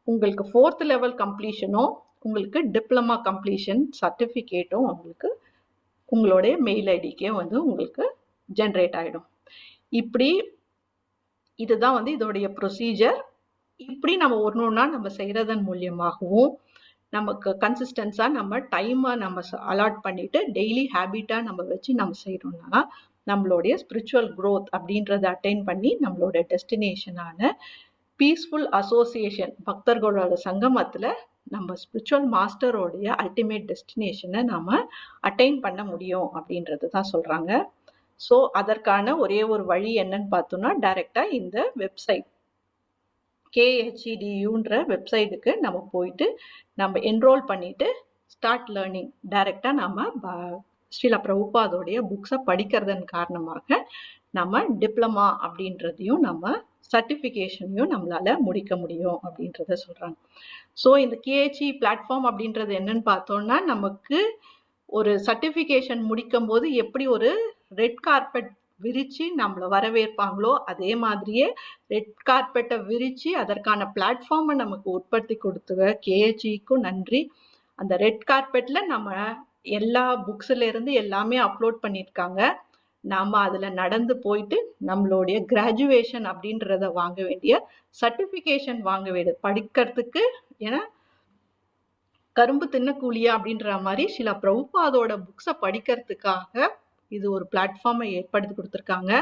உங்களுக்கு 4th லெவல் கம்ப்ளீஷனும் உங்களுக்கு டிப்ளமா கம்ப்ளீஷன் சர்டிஃபிகேட்டும் உங்களுக்கு உங்களுடைய மெயில் ஐடிக்கே வந்து உங்களுக்கு ஜென்ரேட் ஆகிடும். இப்படி இதுதான் வந்து இதோடைய ப்ரொசீஜர். இப்படி நம்ம ஒன்றா நம்ம செய்கிறதன் மூலியமாகவும் நமக்கு கன்சிஸ்டன்ஸாக நம்ம டைமை நம்ம அலாட் பண்ணிவிட்டு டெய்லி ஹேபிட்டாக நம்ம வச்சு நம்ம செய்கிறோம்னா நம்மளுடைய ஸ்பிரிச்சுவல் க்ரோத் அப்படின்றத அட்டைன் பண்ணி நம்மளோட டெஸ்டினேஷனான பீஸ்ஃபுல் அசோசியேஷன் பக்தர்களோட சங்கமத்தில் நம்ம ஸ்பிரிச்சுவல் மாஸ்டரோடைய அல்டிமேட் டெஸ்டினேஷனை நாம் அட்டைன் பண்ண முடியும் அப்படின்றது தான் சொல்கிறாங்க. ஸோ அதற்கான ஒரே ஒரு வழி என்னன்னு பார்த்தோம்னா டைரெக்டாக இந்த வெப்சைட் KHEDUன்ற வெப்சைட்டுக்கு நம்ம போயிட்டு நம்ம என்ரோல் பண்ணிவிட்டு ஸ்டார்ட் லேர்னிங் டைரெக்டாக நம்ம ஸ்ரீல பிரபுபாதோடைய புக்ஸை படிக்கிறதன் காரணமாக நம்ம டிப்ளமா அப்படின்றதையும் நம்ம சர்டிஃபிகேஷனையும் நம்மளால் முடிக்க முடியும் அப்படின்றத சொல்கிறாங்க. ஸோ இந்த KHE பிளாட்ஃபார்ம் அப்படின்றது என்னன்னு பார்த்தோம்னா நமக்கு ஒரு சர்டிஃபிகேஷன் முடிக்கும் போது எப்படி ஒரு ரெட் கார்பெட் விரித்து நம்மளை வரவேற்பாங்களோ அதே மாதிரியே ரெட் கார்பெட்டை விரித்து அதற்கான பிளாட்ஃபார்மை நமக்கு உற்பத்தி கொடுத்துக்க KHEக்கும் நன்றி. அந்த ரெட் கார்பெட்டில் நம்ம எல்லா புக்ஸ்லேருந்து எல்லாமே அப்லோட் பண்ணியிருக்காங்க. நாம் அதில் நடந்து போயிட்டு நம்மளுடைய கிராஜுவேஷன் அப்படின்றத வாங்க வேண்டிய சர்டிஃபிகேஷன் வாங்க வேண்டிய படிக்கிறதுக்கு ஏன்னா கரும்பு தின்ன கூலியா அப்படின்ற மாதிரி சில பிரபுபாதோட புக்ஸை படிக்கிறதுக்காக இது ஒரு பிளாட்ஃபார்மை ஏற்படுத்தி கொடுத்துருக்காங்க.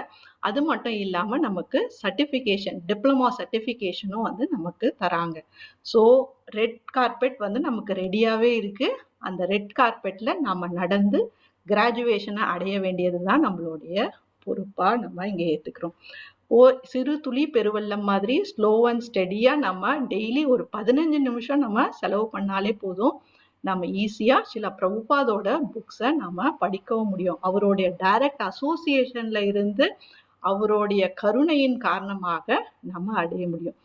அது மட்டும் இல்லாமல் நமக்கு சர்டிஃபிகேஷன் டிப்ளமா சர்டிஃபிகேஷனும் வந்து நமக்கு தராங்க. ஸோ ரெட் கார்பெட் வந்து நமக்கு ரெடியாகவே இருக்குது. அந்த ரெட் கார்பெட்டில் நம்ம நடந்து கிராஜுவேஷனை அடைய வேண்டியது தான் நம்மளுடைய பொறுப்பாக நம்ம இங்கே ஏற்றுக்கிறோம். சிறு துளி பெருவெள்ளம் மாதிரி ஸ்லோ அண்ட் ஸ்டெடியாக நம்ம டெய்லி ஒரு 15 நிமிஷம் நம்ம செலவு பண்ணாலே போதும். நம்ம ஈஸியாக சில பிரபுபாதோட புக்ஸை நம்ம படிக்கவும் முடியும். அவருடைய டைரக்ட் அசோசியேஷனில் இருந்து அவருடைய கருணையின் காரணமாக நம்ம அடைய முடியும்.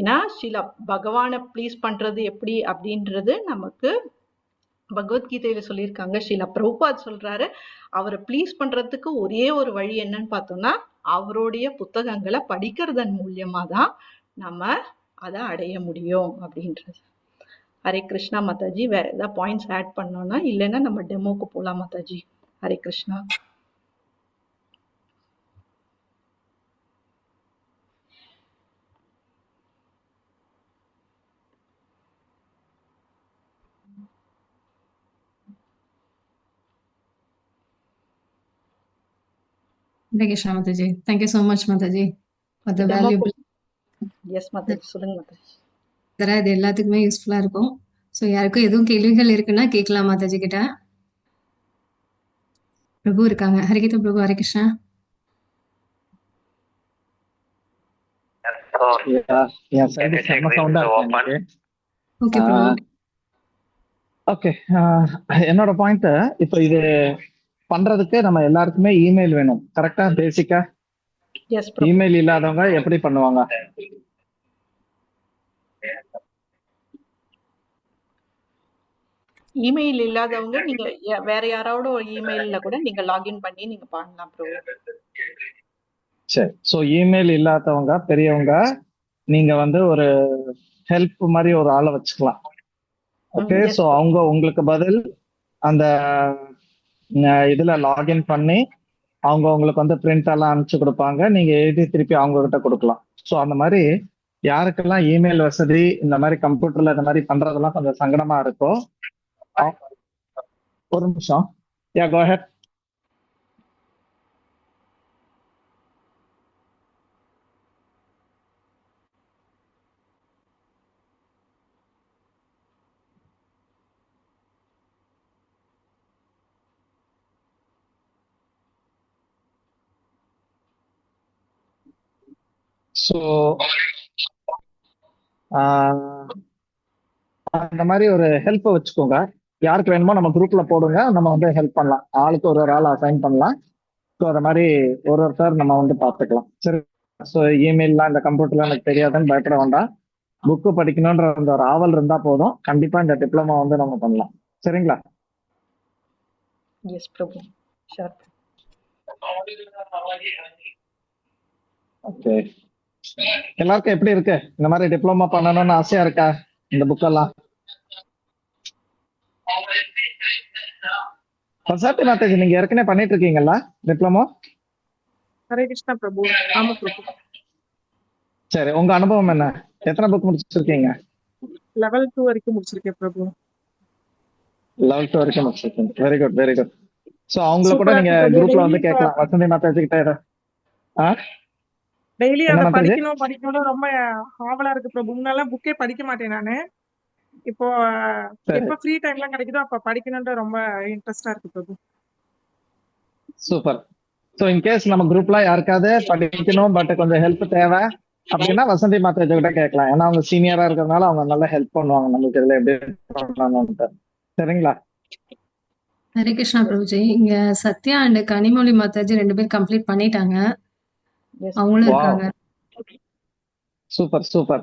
ஏன்னா சில பகவானை ப்ளீஸ் பண்ணுறது எப்படி அப்படின்றது நமக்கு பகவத்கீதையில் சொல்லியிருக்காங்க. சில பிரபுபாத் சொல்கிறாரு அவரை ப்ளீஸ் பண்ணுறதுக்கு ஒரே ஒரு வழி என்னன்னு பார்த்தோம்னா அவருடைய புத்தகங்களை படிக்கிறதன் மூலியமாக தான் நம்ம அதை அடைய முடியும் அப்படின்றது. ஹரே கிருஷ்ணா மாதாஜி. வேற ஏதாவது பாயிண்ட்ஸ் ஆட் பண்ணோம்னா இல்லைன்னா நம்ம டெமோக்கு போகலாம் Mataji. Hare Krishna. Hare Krishna Mataji. Thank you so much Mataji for the valuable. Yes Mataji சொல்லுங்க மாதாஜி. இது எல்லாத்துக்குமே யூஸ்ஃபுல்லா இருக்கும். ஸோ யாருக்கும் எதுவும் கேள்விகள் இருக்குன்னா கேட்கலாம் மாதாஜி கிட்ட. பிரபு இருக்காங்க. ஹரிகிதா பிரபு. ஹரே கிருஷ்ணா. ஓகே, என்னோட பாயிண்ட் இப்போ இது பண்றதுக்கு நம்ம எல்லாருக்குமே இமெயில் வேணும் கரெக்டா? பேசிக்கா இமெயில் இல்லாதவங்க எப்படி பண்ணுவாங்க? இமெயில் இல்லாதவங்க நீங்க வேற யாரோட ஒரு இமெயில்ல கூட நீங்க லாகின் பண்ணி நீங்க பண்ணலாம் ப்ரோ. சரி, ஸோ இமெயில் இல்லாதவங்க பெரியவங்க நீங்க வந்து ஒரு ஹெல்ப் மாதிரி ஒரு ஆளை வச்சுக்கலாம். ஓகே, Yes, ஸோ அவங்க உங்களுக்கு பதில் அந்த இதுல லாகின் பண்ணி அவங்க உங்களுக்கு வந்து பிரிண்ட் எல்லாம் அனுப்பிச்சு கொடுப்பாங்க. நீங்க எழுதி திருப்பி அவங்க கிட்ட கொடுக்கலாம். ஸோ அந்த மாதிரி யாருக்கெல்லாம் இமெயில் வசதி இந்த மாதிரி கம்ப்யூட்டர்ல இந்த மாதிரி பண்றதெல்லாம் கொஞ்சம் சங்கடமா இருக்கோ, ஒரு நிமிஷம். யா, கோ ஹெட். ஸோ அந்த மாதிரி ஒரு ஹெல்ப் வச்சுக்கோங்க. யாருக்கு வேணுமோ நம்ம குரூப்ல போடுங்க, நம்ம வந்து ஹெல்ப் பண்ணலாம். ஆளுக்கு ஒரு ஆள் அசைன் பண்ணலாம். ஸோ அதை மாதிரி ஒருத்தர் நம்ம வந்து பார்த்துக்கலாம். சரி, ஸோ இமெயில்லாம் இந்த கம்ப்யூட்டர்லாம் எனக்கு தெரியாதுன்னு பயப்பட வேண்டாம். புக்கு படிக்கணுன்ற அந்த ஒரு ஆவல் இருந்தா போதும், கண்டிப்பா இந்த டிப்ளமா வந்து நம்ம பண்ணலாம். சரிங்களா? yes, Prabhu. Sure. ஓகே, எல்லாருக்கும் எப்படி இருக்கு? இந்த மாதிரி டிப்ளமா பண்ணணும்னு ஆசையா இருக்கா? இந்த புக்கெல்லாம் பசாத்தி மாதாஜி நீங்க ஏற்கனவே பண்ணிட்டு இருக்கீங்களா டிப்ளமோ? ஹரே கிருஷ்ணா பிரபு. ஆமா பிரபு. சரி, உங்க அனுபவம் என்ன? எத்தனை புக் முடிச்சிருக்கீங்க? லெவல் 2 வரைக்கும் முடிச்சிருக்கேன் பிரபு. லெவல் 2 வரைக்கும் முடிச்சிருக்கீங்க. Very good, very good. So அவங்கள கூட சூப்பரா நீங்க இருக்கு பிரபு. குரூப்ல வந்து டெய்லி கேட்கலாம். வசந்தி மாதாஜி கிட்ட டெய்லி என்ன அதை மாதாஜி? படிக்கணும்னு ரொம்ப ஆவலா இருக்கு பிரபு. முன்னெல்லாம் புக்கே படிக்க மாட்டேன் நானு. இப்போ சரி, எப்ப ஃப்ரீ டைம்லாம் கிடைக்குதோ அப்ப படிக்கணும்ன்ற ரொம்ப இன்ட்ரெஸ்டா இருக்கு பிரபு. சூப்பர். ஸோ இன்கேஸ் நம்ம குரூப்ல யாருக்காவது படிக்கணும் பட் கொஞ்சம் ஹெல்ப் தேவை அப்படின்னா வசந்தி மாதாஜி கிட்ட கேட்கலாம். ஏன்னா அவங்க சீனியரா இருக்கிறதுனால அவங்க நல்லா ஹெல்ப் பண்ணுவாங்க நமக்கு இதுல எப்படி பண்ணணும்னு. சரிங்களா? ஹரே கிருஷ்ணா பிரபுஜி. இங்க சத்யா அண்ட் கனிமொழி மாதாஜி 2 பேர் கம்ப்ளீட் பண்ணிட்டாங்க. Yes, அவங்களும் வாவ், இருக்காங்க. Super super.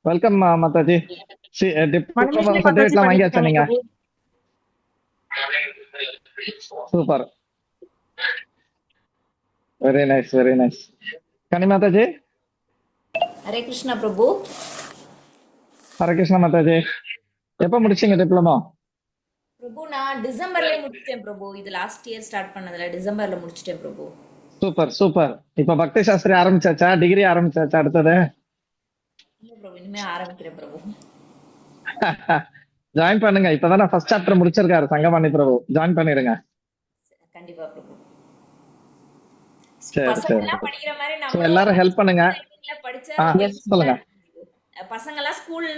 Welcome Mataji. Diploma Manimekalai Mataji சர்டிஃபிகேட்லாம் வாங்கியாச்சா பண்ணிருக்காங்க நீங்க? Prabhu. Super, very nice, very nice. Kani Mataji. Hare Krishna பிரபு. ஹரே கிருஷ்ணா மாதாஜி. எப்போ முடிச்சீங்க டிப்ளமோ? பிரபு நான் டிசம்பர்லயே முடிச்சிட்டேன் பிரபு. இது லாஸ்ட் இயர் ஸ்டார்ட் பண்ணதுல டிசம்பர்ல முடிச்சிட்டேன் பிரபு. Super super. இப்ப பக்தி சாஸ்திரி ஆரம்பிச்சாச்சா? டிகிரி ஆரம்பிச்சாச்சா அடுத்தது? இல்ல பிரபு, இனிமே ஆரம்பிக்கிறேன் பிரபு. ஜாயின் பண்ணுங்க. இப்பதானே ஃபர்ஸ்ட் சாப்டர் முடிச்சிருக்காரு சங்கமணி பிரபு. ஜாயின் பண்ணிடுங்க. கண்டிப்பா பிரபு. சரி பசங்க சரி. எல்லாம் படிக்கிற மாதிரி ஸோ நம்மளும் எல்லாரும் ஹெல்ப் பண்ணுங்க. டைமிங்ல படிச்சா ஆ, ரொம்ப yes, யூஸ்ஃபுல்லா சொல்லுங்க. இருக்கு. பசங்க எல்லாம் ஸ்கூல்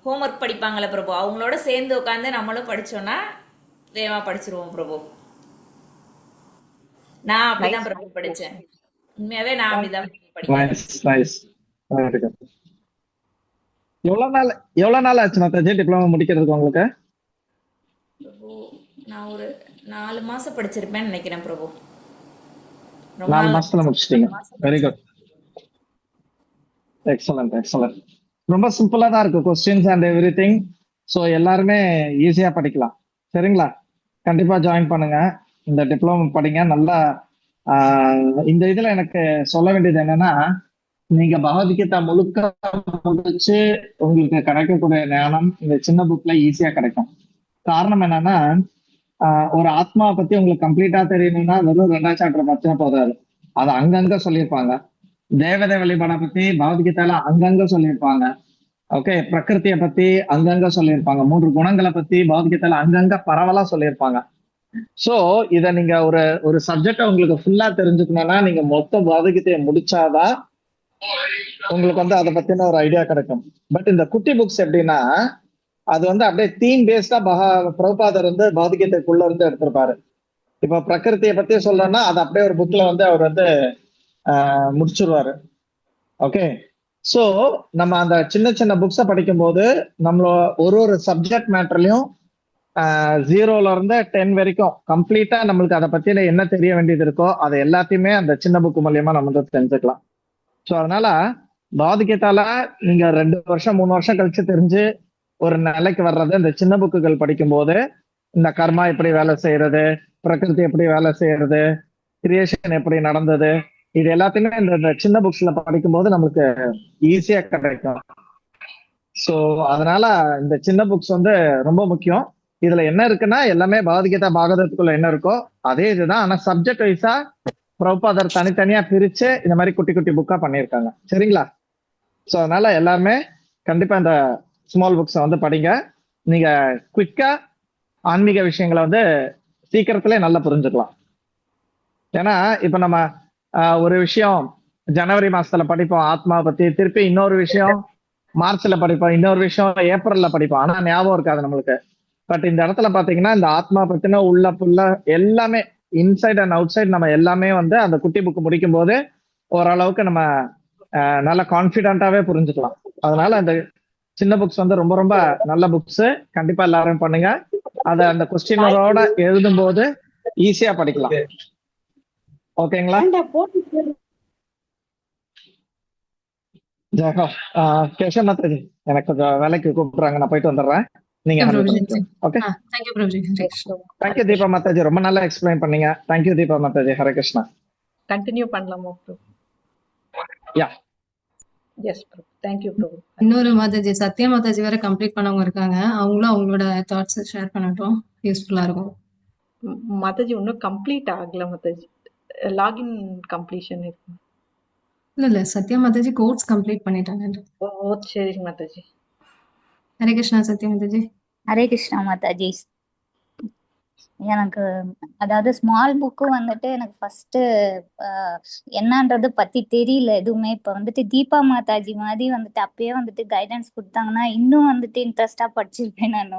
ஹோம்ஒர்க் படிப்பாங்கல்ல பிரபு, அவங்களோட சேர்ந்து உட்காந்து நம்மளும் படிச்சோம்னா வேகமா படிச்சிருவோம் பிரபு. நான் அப்படிதான் nice. பிரபு படிச்சேன். உண்மையாவே நான் அப்படிதான் படிக்கிறேன். Nice nice. Very good. எவ்வளவு நாள் ஆச்சு மாதாஜி டிப்ளமோ முடிக்கிறதுக்கு உங்களுக்கு? பிரபு நான் ஒரு 4 மாசம் படிச்சிருப்பேன்னு நினைக்கிறேன் பிரபு. ரொம்ப 4 நாள் மாசத்துல முடிச்சிட்டீங்க. 4 மாசம் வெரி குட், படிச்சிருப்பேன். Excellent excellent. ரொம்ப சிம்பிளா தான் இருக்கு questions and every thing. So எல்லாருமே ஈஸியா படிக்கலாம். சரிங்களா? கண்டிப்பா ஜாயின் பண்ணுங்க. இந்த டிப்ளமோ படிங்க நல்லா. இந்த இதுல எனக்கு சொல்ல வேண்டியது என்னன்னா, நீங்க பகவத்கீதா முழுக்க முடிச்சு உங்களுக்கு கிடைக்கக்கூடிய ஞானம் இந்த சின்ன புக்ல ஈஸியா கிடைக்கும். காரணம் என்னன்னா, ஒரு ஆத்மாவை பத்தி உங்களுக்கு கம்ப்ளீட்டா தெரியணும்னா வெறும் 2ஆம் சாப்டர் படிச்சா போதாது. அது அங்கங்க சொல்லியிருப்பாங்க. தேவதை வழிபாடை பத்தி பகவத்கீதால அங்கங்க சொல்லியிருப்பாங்க. ஓகே, பிரகிருத்தியை பத்தி அங்கங்க சொல்லியிருப்பாங்க. 3 குணங்களை பத்தி பகவத்கீதால அங்கங்க பரவலா சொல்லியிருப்பாங்க. சோ இத நீங்க ஒரு சப்ஜெக்ட உங்களுக்கு ஃபுல்லா தெரிஞ்சுக்கணும்னா நீங்க மொத்த பகவத்கீதையை முடிச்சாதான் உங்களுக்கு வந்து அதை பத்தின ஒரு ஐடியா கிடைக்கும். பட் இந்த குட்டி புக்ஸ் எப்படின்னா, அது வந்து அப்படியே தீம் பேஸ்டா பிரபுபாதர் வந்து பகவத்கீதைக்குள்ள இருந்து எடுத்திருப்பாரு. இப்ப பிரகிருத்தியை பத்தி சொல்றேன்னா அது அப்படியே ஒரு புக்ல வந்து அவர் வந்து முடிச்சிருவாரு. ஓகே, சோ நம்ம அந்த சின்ன சின்ன புக்ஸை படிக்கும் போது நம்மளோட ஒரு சப்ஜெக்ட் மேட்டர்லயும் 0ல இருந்து 10 வரைக்கும் கம்ப்ளீட்டா நம்மளுக்கு அதை பத்தியில என்ன தெரிய வேண்டியது இருக்கோ அதை எல்லாத்தையுமே அந்த சின்ன புக் மூலியமா நம்ம வந்து தெரிஞ்சுக்கலாம். ஸோ அதனால பகவத்கீதால நீங்க 2 வருஷம் 3 வருஷம் கழிச்சு தெரிஞ்சு ஒரு நிலைக்கு வர்றது இந்த சின்ன புக்குகள் படிக்கும் போது, இந்த கர்மா எப்படி வேலை செய்யறது, பிரகிருதி எப்படி வேலை செய்யறது, கிரியேஷன் எப்படி நடந்தது, இது எல்லாத்தையுமே இந்த சின்ன புக்ஸ்ல படிக்கும்போது நம்மளுக்கு ஈஸியா கிடைக்கும். ஸோ அதனால இந்த சின்ன புக்ஸ் வந்து ரொம்ப முக்கியம். இதுல என்ன இருக்குன்னா எல்லாமே பகவத்கீதா பாகவதத்துக்குள்ள என்ன இருக்கோ அதே இதுதான். ஆனா சப்ஜெக்ட் வைஸா பிரபுபாதர் தனித்தனியா பிரிச்சு இந்த மாதிரி குட்டி குட்டி புக்கா பண்ணியிருக்காங்க. சரிங்களா? ஸோ அதனால எல்லாருமே கண்டிப்பா இந்த ஸ்மால் புக்ஸை வந்து படிங்க. நீங்க குவிக்கா ஆன்மீக விஷயங்களை வந்து சீக்கிரத்திலே நல்லா புரிஞ்சுக்கலாம். ஏன்னா இப்ப நம்ம ஒரு விஷயம் ஜனவரி மாசத்துல படிப்போம் ஆத்மா பத்தி, திருப்பி இன்னொரு விஷயம் மார்ச்ல படிப்போம், இன்னொரு விஷயம் ஏப்ரல்ல படிப்போம். ஆனா ஞாபகம் இருக்காது நம்மளுக்கு. பட் இந்த இடத்துல பாத்தீங்கன்னா இந்த ஆத்மா பத்தின உள்ள புள்ள எல்லாமே இன்சைட் அண்ட் அவுட் சைட் நம்ம எல்லாமே வந்து அந்த குட்டி புக் முடிக்கும் போது ஓரளவுக்கு நம்ம நல்ல கான்பிடென்ட்டாவே புரிஞ்சுக்கலாம். அதனால அந்த சின்ன புக்ஸ் வந்து ரொம்ப ரொம்ப நல்ல புக்ஸ். கண்டிப்பா எல்லாரும் பண்ணுங்க. அதை அந்த கொஸ்டினரோட எழுதும் போது ஈஸியா படிக்கலாம். ஓகேங்களா? ஜெகோ கேஷவ் மாதாஜி, எனக்கு கொஞ்சம் வேலைக்கு கூப்பிடுறாங்க, நான் போயிட்டு வந்துடுறேன். நீங்க ஓகே. தேங்க்யூ தீபா மாதாஜி, ரொம்ப நல்லா எக்ஸ்பிளைன் பண்ணீங்க. தேங்க்யூ தீபா மாதாஜி. ஹரே கிருஷ்ணா. கண்டினியூ பண்ணலாமா ப்ரோ? யா எஸ் ப்ரோ, தேங்க்யூ ப்ரோ. இன்னொரு மாதாஜி சத்யா மாதாஜி வேற கம்ப்ளீட் பண்ணவங்க இருக்காங்க. அவங்களும் அவங்களோட தாட்ஸ் ஷேர் பண்ணட்டும், யூஸ்ஃபுல்லா இருக்கும். மாதாஜி இன்னும் கம்ப்ளீட் ஆகல மாதாஜி, லாகின் கம்ப்ளீஷன் இருக்கு. இல்ல சத்யா மாதாஜி கோர்ஸ் கம்ப்ளீட் பண்ணிட்டாங்க. ஓ சரிங்க மாதாஜி. ஹரே கிருஷ்ணா சத்யா மாதாஜி. ஹரே கிருஷ்ணா மாதாஜி. எனக்கு அதாவது ஸ்மால் புக்கு வந்துட்டு எனக்கு ஃபர்ஸ்ட் என்னன்றது பத்தி தெரியல எதுவுமே. இப்ப வந்துட்டு தீபா மாதாஜி மாதிரி வந்துட்டு அப்பயே வந்துட்டு கைடன்ஸ் கொடுத்தாங்கன்னா இன்னும் வந்துட்டு இன்ட்ரெஸ்டா படிச்சிருப்பேன். நான்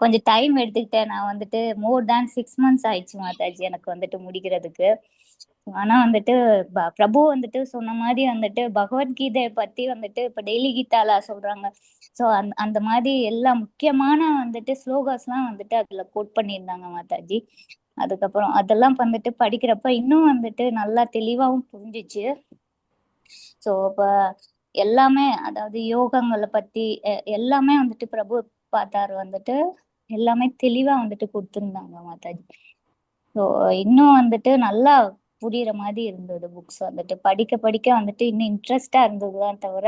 கொஞ்சம் டைம் எடுத்துக்கிட்டேன். நான் வந்துட்டு மோர் தேன் 6 months ஆயிடுச்சு மாதாஜி எனக்கு வந்துட்டு முடிக்கிறதுக்கு. ஆனா வந்துட்டு பிரபு வந்துட்டு சொன்ன மாதிரி வந்துட்டு பகவத்கீதையை பத்தி வந்துட்டு இப்ப டெய்லி கீதால சொல்றாங்க. சோ அந்த மாதிரி எல்லா முக்கியமான வந்துட்டு ஸ்லோகாஸ் எல்லாம் வந்துட்டு அதுல கோட் பண்ணியிருந்தாங்க மாதாஜி. அதுக்கப்புறம் அதெல்லாம் வந்துட்டு படிக்கிறப்ப இன்னும் வந்துட்டு நல்லா தெளிவாவும் புரிஞ்சிச்சு. சோ இப்ப எல்லாமே அதாவது யோகங்களை பத்தி எல்லாமே வந்துட்டு பிரபு பார்த்தாரு வந்துட்டு எல்லாமே தெளிவா வந்துட்டு கொடுத்துருந்தாங்க மாதாஜி. ஸோ இன்னும் வந்துட்டு நல்லா புரியுற மாதிரி இருந்தது. புக்ஸ் வந்துட்டு படிக்க படிக்க வந்துட்டு இன்னும் இன்ட்ரெஸ்டா இருந்ததுதான் தவிர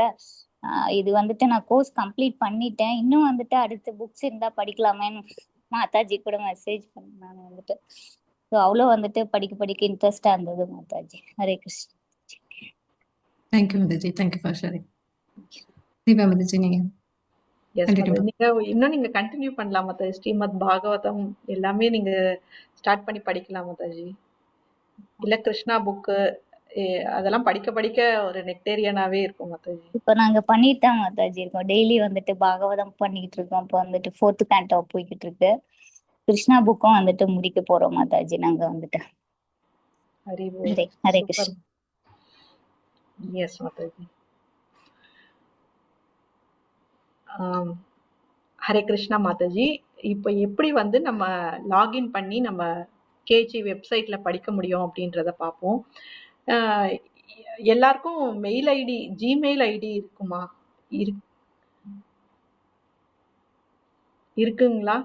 இது வந்துட்டு நான் கோர்ஸ் கம்ப்ளீட் பண்ணிட்டேன், இன்னும் வந்துட்டு அடுத்த புக்ஸ் இருந்தா படிக்கலாமேன்னு மாதாஜி கூட மெசேஜ் பண்ணாங்க வந்துட்டு. ஸோ அவ்வளோ வந்துட்டு படிக்க படிக்க இன்ட்ரெஸ்டா இருந்தது Mataji. Hare Krishna. Thank you Mataji, thank you for sharing. Deepa Mataji நீங்க நீங்க கண்டினியூ பண்ணலாம் மாதாஜி. ஸ்ரீமத் பாகவதம் எல்லாமே நீங்க ஸ்டார்ட் பண்ணி படிக்கலாம் மாதாஜி. இல்ல கிருஷ்ணா புக்கு அதெல்லாம் படிக்க படிக்க ஒரு நெக்டேரியனாவே இருக்கும் மாதாஜி. இப்ப நாங்க பண்ணிட்டோம் மாதாஜி இருக்கோம். டெய்லி வந்துட்டு பாகவதம் பண்ணிக்கிட்டு இருக்கோம். இப்போ வந்துட்டு 4th canto போய்கிட்டு இருக்கு. கிருஷ்ணா புக்கும் வந்துட்டு முடிக்க போறோம் மாதாஜி நாங்க வந்துட்டு. ஹரே கிருஷ்ணா. எஸ் மாதாஜி. ஹரே கிருஷ்ணா மாதாஜி. இப்போ எப்படி வந்து நம்ம லாகின் பண்ணி நம்ம கேஜி வெப்சைட்ல படிக்க முடியும் அப்படின்றத பார்ப்போம். எல்லாருக்கும் மெயில் ஐடி, ஜிமெயில் ஐடி இருக்குமா? இருக்குங்களா?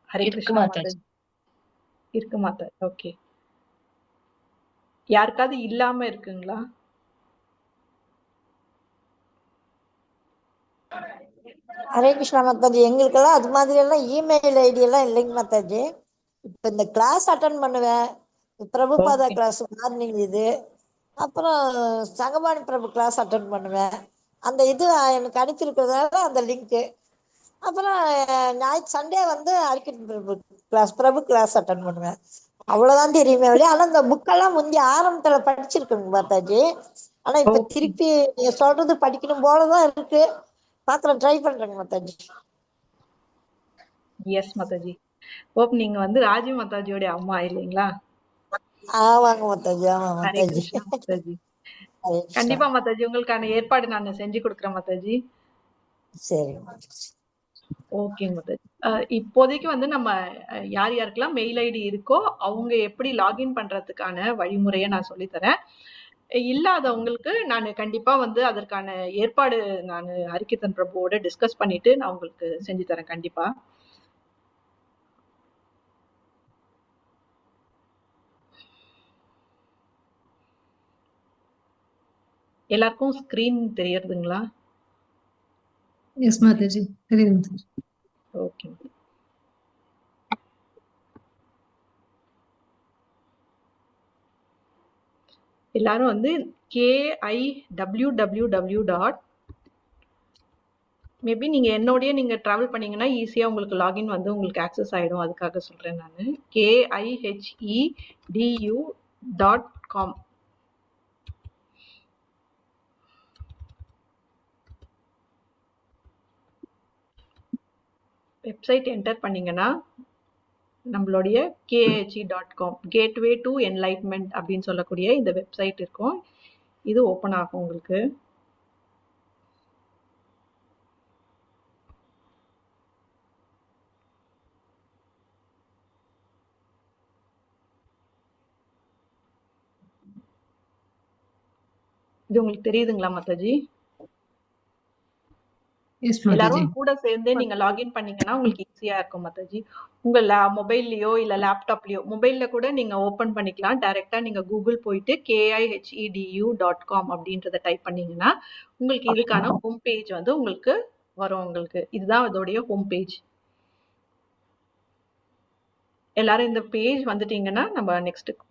ஹரே கிருஷ்ணா மாதாஜி. இருக்கு மாதாஜி. ஓகே. யாருக்காவது இல்லாம இருக்குங்களா? ஹரே கிருஷ்ணா மாதாஜி. எங்களுக்கெல்லாம் அது மாதிரி எல்லாம் இமெயில் ஐடி எல்லாம் இல்லைங்க மாதாஜி. இப்ப இந்த கிளாஸ் அட்டன் பண்ணுவேன், பிரபுபாதா கிளாஸ் மார்னிங் இது, அப்புறம் சங்கபாணி பிரபு கிளாஸ் அட்டன் பண்ணுவேன். அந்த இது எனக்கு அனுப்பியிருக்கிறதுனால அந்த லிங்க்கு. அப்புறம் சண்டே வந்து அரிக்கன் பிரபு கிளாஸ் அட்டன் பண்ணுவேன். அவ்வளவுதான் தெரியுமே வழி. ஆனா இந்த புக்கெல்லாம் முந்தி ஆரம்பத்துல படிச்சிருக்கேங்க மாதாஜி. ஆனா இப்ப திருப்பி நீங்க சொல்றது படிக்கணும் போலதான் இருக்கு. பாக்குறேன், ட்ரை பண்றேங்க மாதாஜி. எஸ் மாதாஜி. ஹோப் நீங்க வந்து ராஜீவ் மாதாஜியோட அம்மா இல்லைங்களா? ஆமாங்க மாதாஜி. ஆமா மாதாஜி. மாதாஜி கண்டிப்பா மாதாஜி, உங்களுக்கான ஏற்பாடு நான் செஞ்சு கொடுக்குறேன் மாதாஜி. சரி ஓகே மாதாஜி. இப்போதைக்கு வந்து நம்ம யார் யாருக்கெல்லாம் மெயில் ஐடி இருக்கோ அவங்க எப்படி லாகின் பண்றதுக்கான வழிமுறையை நான் சொல்லித்தரேன். இல்லாதவங்களுக்கு நான் கண்டிப்பா வந்து அதற்கான ஏற்பாடு நான் ஹரிகீர்த்தன் பிரபுவோட டிஸ்கஸ் பண்ணிட்டு நான் உங்களுக்கு செஞ்சு தரேன் கண்டிப்பா. எல்லாருக்கும் ஸ்கிரீன் தெரியறதுங்களா? எஸ் மாதாஜி, தெரியுது மாதாஜி. ஓகே. எல்லாரும் வந்து KIWWW. மேபி நீங்க என்னோடய நீங்க டிராவல் பண்ணீங்கன்னா ஈஸியா உங்களுக்கு லாகின் வந்து உங்களுக்கு ஆக்சஸ் ஆயிடும். அதுக்காக சொல்றேன் நான். KIHEDU.com. வெப்சைட் என்டர் பண்ணீங்கன்னா நம்மளுடைய KIHE.com கேட்வே டு என்லைட்மெண்ட் அப்படின்னு சொல்லக்கூடிய இந்த வெப்சைட் இருக்கும். இது ஓப்பன் ஆகும் உங்களுக்கு. இது உங்களுக்கு தெரியுதுங்களா மாதாஜி? எஸ் மாதாஜி. எல்லாரும் கூட சேர்ந்து நீங்க லாகின் பண்ணீங்கன்னா உங்களுக்கு ஈஸியா இருக்கும் மாதாஜி. உங்க மொபைல்லயோ இல்ல லேப்டாப்லயோ, மொபைல்ல கூட நீங்க ஓபன் பண்ணிக்கலாம். டைரக்டா நீங்க கூகுள் போயிட்டு KIHEDU.com அப்படின்றத டைப் பண்ணீங்கன்னா உங்களுக்கு இதுக்கான ஹோம் பேஜ் வந்து உங்களுக்கு வரும். உங்களுக்கு இதுதான் அதோடைய ஹோம் பேஜ். எல்லாரும் இந்த பேஜ் வந்துட்டீங்கன்னா நம்ம நெக்ஸ்ட்டுக்கு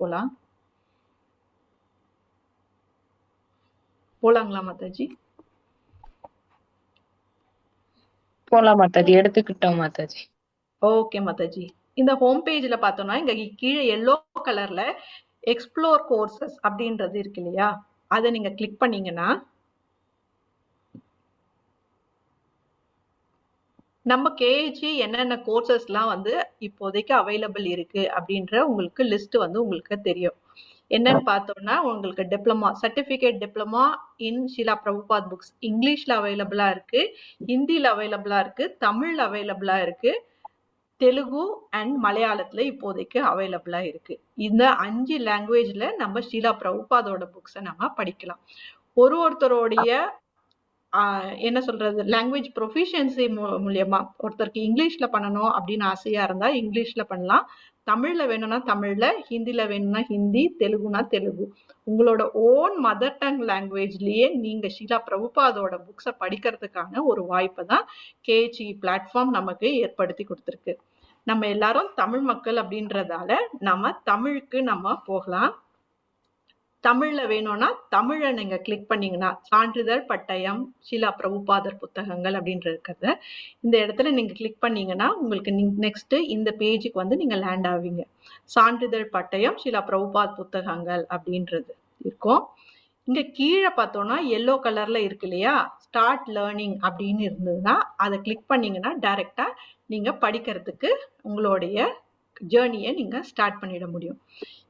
போலாங்களா மாதாஜி? போலாம் மாதாஜி, எடுத்துக்கிட்டோம் மாதாஜி. ஓகே மாதாஜி. இந்த ஹோம் பேஜ்ல பார்த்தோம்னா இங்க கீழே எல்லோ கலர்ல எக்ஸ்ப்ளோர் கோர்சஸ் அப்படின்றது இருக்கு இல்லையா, அதை நீங்க கிளிக் பண்ணீங்கன்னா நம்ம KIHE என்னென்ன கோர்சஸ்லாம் வந்து இப்போதைக்கு அவைலபிள் இருக்கு அப்படின்ற உங்களுக்கு லிஸ்ட் வந்து உங்களுக்கு தெரியும். என்னன்னு பார்த்தோம்னா உங்களுக்கு diploma, certificate diploma in Srila Prabhupada books இங்கிலீஷ்ல அவைலபிளா இருக்கு, ஹிந்தியில அவைலபிளா இருக்கு, தமிழ்ல அவைலபிளா இருக்கு, தெலுங்கு அண்ட் மலையாளத்துல இப்போதைக்கு அவைலபிளா இருக்கு. இந்த 5 லாங்குவேஜ்ல நம்ம ஷீலா பிரபுபாதோட புக்ஸை நம்ம படிக்கலாம். ஒருத்தருடைய என்ன சொல்றது, லாங்குவேஜ் ப்ரொஃபிஷியன்சி மூலியமா ஒருத்தருக்கு இங்கிலீஷ்ல பண்ணணும் அப்படின்னு ஆசையா இருந்தா இங்கிலீஷ்ல பண்ணலாம், தமிழ்ல வேணும்னா தமிழ்ல, ஹிந்தில வேணும்னா ஹிந்தி, தெலுங்குனா தெலுங்கு. உங்களோட ஓன் மதர் டங் லாங்குவேஜ்லயே நீங்க ஷீலா பிரபுபாதோட புக்ஸை படிக்கிறதுக்கான ஒரு வாய்ப்பை தான் KIHE பிளாட்ஃபார்ம் நமக்கு ஏற்படுத்தி கொடுத்துருக்கு. நம்ம எல்லாரும் தமிழ் மக்கள் அப்படின்றதால நம்ம தமிழுக்கு நம்ம போகலாம். தமிழ்ல வேணும்னா தமிழை நீங்க கிளிக் பண்ணீங்கன்னா சான்றிதழ் பட்டயம் ஷீலா பிரபுபாதர் புத்தகங்கள் அப்படின்ற இருக்கிறத இந்த இடத்துல நீங்க கிளிக் பண்ணீங்கன்னா உங்களுக்கு நெக்ஸ்ட் இந்த பேஜுக்கு வந்து நீங்க லேண்ட் ஆவீங்க. சான்றிதழ் பட்டயம் ஷீலா பிரபுபாத் புத்தகங்கள் அப்படின்றது இருக்கும். இங்க கீழே பார்த்தோம்னா எல்லோ கலர்ல இருக்கு இல்லையா, ஸ்டார்ட் லேர்னிங் அப்படின்னு இருந்ததுன்னா அதை கிளிக் பண்ணீங்கன்னா டைரக்டா நீங்க படிக்கிறதுக்கு உங்களுடைய ஜேர்னியை நீங்க ஸ்டார்ட் பண்ணிட முடியும்.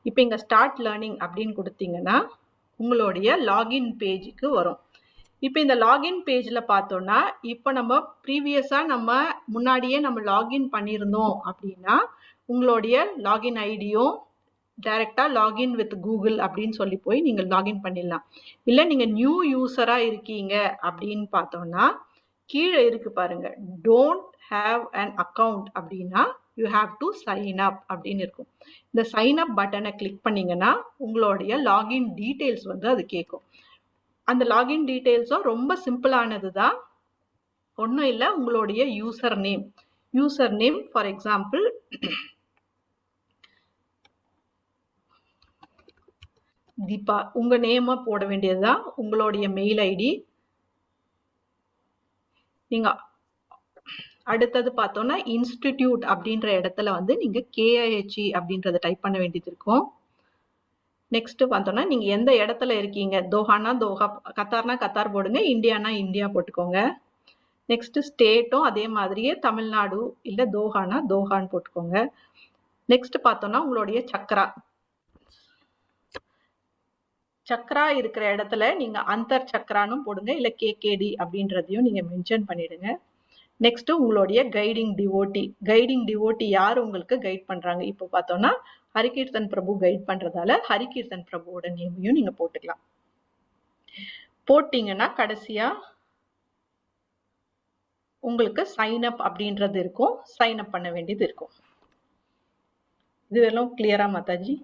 இப்போ இங்க ஸ்டார்ட் லேர்னிங் அப்படின்னு கொடுத்தீங்கன்னா உங்களுடைய லாகின் பேஜுக்கு வரும். இப்போ இந்த லாகின் பேஜ்ல பார்த்தோம்னா இப்போ நம்ம ப்ரீவியஸா நம்ம முன்னாடியே நம்ம லாகின் பண்ணியிருந்தோம் அப்படின்னா உங்களுடைய லாகின் ஐடியும் டைரக்டா லாகின் வித் கூகுள் அப்படின்னு சொல்லி போய் நீங்க லாகின் பண்ணிடலாம். இல்லை நீங்க நியூ யூசரா இருக்கீங்க அப்படின்னு பார்த்தோம்னா கீழே இருக்கு பாருங்க, டோன்ட் ஹேவ் அன் அக்கவுண்ட் அப்படின்னா you have to sign up அப்படின்னு இருக்கும். இந்த சைன் அப் பட்டனை கிளிக் பண்ணீங்கன்னா உங்களுடைய லாகின் டீட்டெயில்ஸ் வந்து அது கேட்கும். அந்த லாகின் டீட்டெயில்ஸும் ரொம்ப சிம்பிளானது தான், ஒன்றும் இல்லை, உங்களுடைய user name for example Deepa, உங்க நேமை போட வேண்டியதுதான். உங்களுடைய மெயில் ஐடி நீங்க அடுத்தது பார்த்தோம்னா இன்ஸ்டிடியூட் அப்படின்ற இடத்துல வந்து நீங்க KIHE அப்படின்றத டைப் பண்ண வேண்டியது இருக்கும். நெக்ஸ்ட் பார்த்தோம்னா நீங்க எந்த இடத்துல இருக்கீங்க, தோஹானா தோஹா, கத்தார்னா கத்தார் போடுங்க, இந்தியானா இந்தியா போட்டுக்கோங்க. நெக்ஸ்ட் ஸ்டேட்டும் அதே மாதிரியே தமிழ்நாடு இல்ல தோஹானா தோஹான்னு போட்டுக்கோங்க. நெக்ஸ்ட் பார்த்தோம்னா உங்களுடைய சக்ரா இருக்கிற இடத்துல நீங்க அந்தர் சக்ரான்னு போடுங்க, இல்ல KKD அப்படின்றதையும் நீங்க மென்ஷன் பண்ணிடுங்க. நெக்ஸ்ட் உங்களுடைய கைடிங் டிவோட்டி யார் உங்களுக்கு கைட் பண்றாங்க. இப்போ பார்த்தோம்னா ஹரிகீர்த்தன் பிரபு கைட் பண்றதால ஹரிகீர்த்தன் பிரபுவோட நேமையும் நீங்க போட்டுக்கலாம். போட்டீங்கன்னா கடைசியா உங்களுக்கு சைன் அப் அப்படின்றது இருக்கும், சைன் அப் பண்ண வேண்டியது இருக்கும். இதுவெல்லாம் கிளியரா மாதாஜி?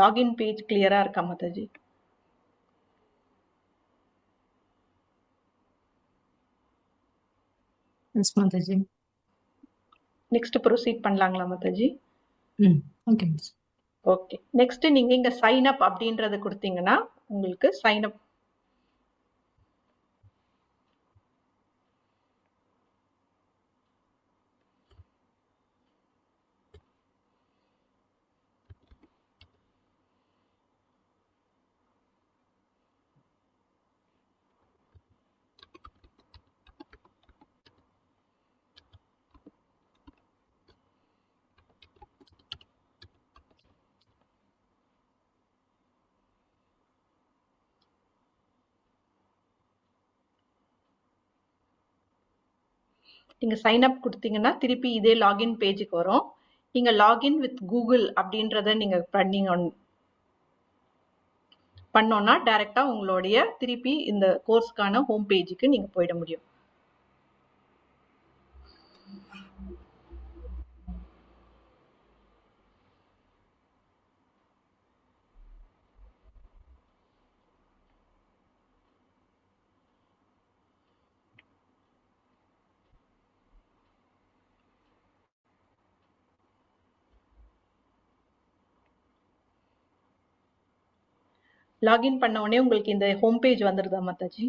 லாகின் பேஜ் கிளியரா இருக்கா Mataji? Yes Mataji. Next proceed பண்ணலாங்களா மாதாஜி? ஓகே. ஓகே. நெக்ஸ்ட் நீங்க இங்க சைன் அப் அப்படின்றத கொடுத்தீங்கன்னா உங்களுக்கு சைன் அப் நீங்க சைன் அப் கொடுத்தீங்கன்னா திருப்பி இதே லாகின் பேஜுக்கு வரும். நீங்க லாகின் வித் கூகுள் அப்படின்றத நீங்க பண்ணோம்னா டைரக்டா உங்களுடைய திருப்பி இந்த கோர்ஸ்க்கான ஹோம் பேஜுக்கு நீங்க போயிட முடியும். லாகின் பண்ண உடனே உங்களுக்கு இந்த ஹோம் பேஜ் வந்துருதா மாதாஜி?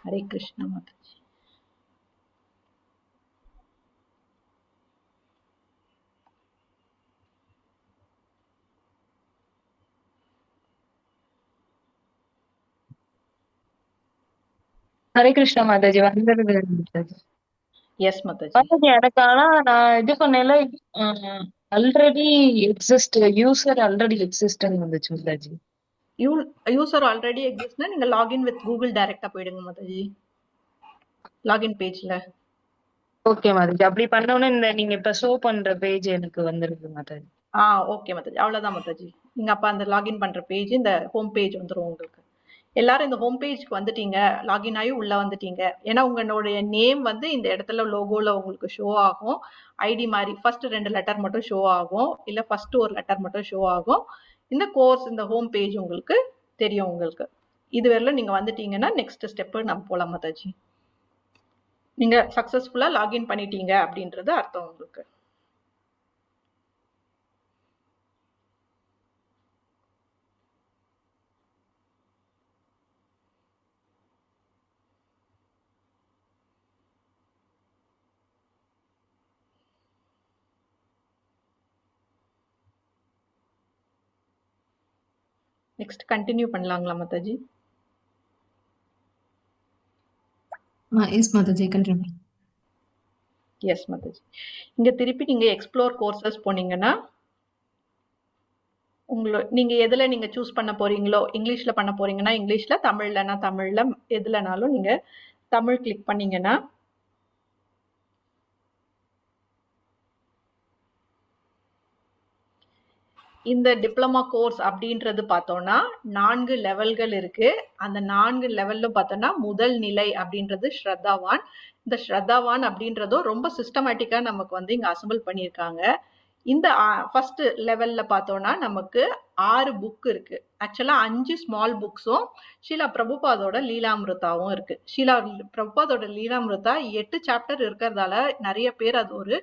ஹரே கிருஷ்ணா மாதாஜி. ஹரே கிருஷ்ணா மாதாஜி வந்துருது மாதாஜி. எஸ் மாதாஜி. மாதாஜி எனக்கு ஆனா நான் இது பண்ணல ஆல்ரெடி எக்ஸிஸ்ட் யூசர் ஆல்ரெடி எக்ஸிஸ்ட்னு வந்துச்சு மாதாஜி. யூசர் ஆல்ரெடி எக்ஸிஸ்ட்னா நீங்க லாகின் வித் கூகுள் டைரக்டா போயிடுங்க மாதாஜி லாகின் பேஜ்ல. ஓகே மாதாஜி. அப்படி பண்ணோன்னு இந்த நீங்க இப்ப ஷோ பண்ற பேஜ் எனக்கு வந்துருது மாதாஜி. ஓகே மாதாஜி. அவ்வளவுதான் மாதாஜி. நீங்க அப்ப அந்த லாகின் பண்ற பேஜ் இந்த ஹோம் பேஜ் வந்துரும் உங்களுக்கு. எல்லாரும் இந்த ஹோம் பேஜ்க்கு வந்துட்டீங்க, லாகின் ஆகி உள்ள வந்துட்டீங்க. ஏன்னா உங்களுடைய நேம் வந்து இந்த இடத்துல லோகோல உங்களுக்கு ஷோ ஆகும். ஐடி மாதிரி ஃபர்ஸ்ட் 2 லெட்டர் மட்டும் ஷோ ஆகும், இல்ல ஃபர்ஸ்ட் ஒரு லெட்டர் மட்டும் ஷோ ஆகும். இந்த கோர்ஸ் இந்த ஹோம் பேஜ் உங்களுக்கு தெரியும். உங்களுக்கு இதுவரையில நீங்க வந்துட்டீங்கன்னா நெக்ஸ்ட் ஸ்டெப் நம்ம போலாம் மாதாஜி. நீங்க சக்சஸ்ஃபுல்லா லாகின் பண்ணிட்டீங்க அப்படின்றது அர்த்தம் உங்களுக்கு. நெக்ஸ்ட் கண்டினியூ பண்ணலாங்களா Mataji? Yes Mataji, continue. Yes Mataji. இங்க திருப்பி நீங்க எக்ஸ்ப்ளோர் கோர்சஸ் போனீங்கன்னா நீங்க எதுல நீங்க சூஸ் பண்ண போறீங்களோ, இங்கிலீஷ்ல பண்ண போறீங்கன்னா இங்கிலீஷ்ல, தமிழ்லனா தமிழ்ல, எதுலனாலும் நீங்க தமிழ் கிளிக் பண்ணீங்கன்னா இந்த டிப்ளமா கோர்ஸ் அப்படின்றது பார்த்தோம்னா 4 லெவல்கள் இருக்கு. அந்த 4 லெவல்ல பார்த்தோம்னா முதல் நிலை அப்படின்றது ஸ்ரத்தாவான். இந்த ஸ்ரத்தாவான் அப்படின்றதும் ரொம்ப சிஸ்டமேட்டிக்கா நமக்கு வந்து இங்க அசம்பிள் பண்ணியிருக்காங்க. இந்த ஃபர்ஸ்ட் லெவல்ல பார்த்தோம்னா நமக்கு 6 புக் இருக்கு. ஆக்சுவலா 5 ஸ்மால் புக்ஸும் ஷீலா பிரபுபாதோட லீலாமிருதாவும் இருக்கு. ஷீலா பிரபுபாதோட லீலாமிருதா 8 சாப்டர் இருக்கிறதால நிறைய பேர் அது ஒரு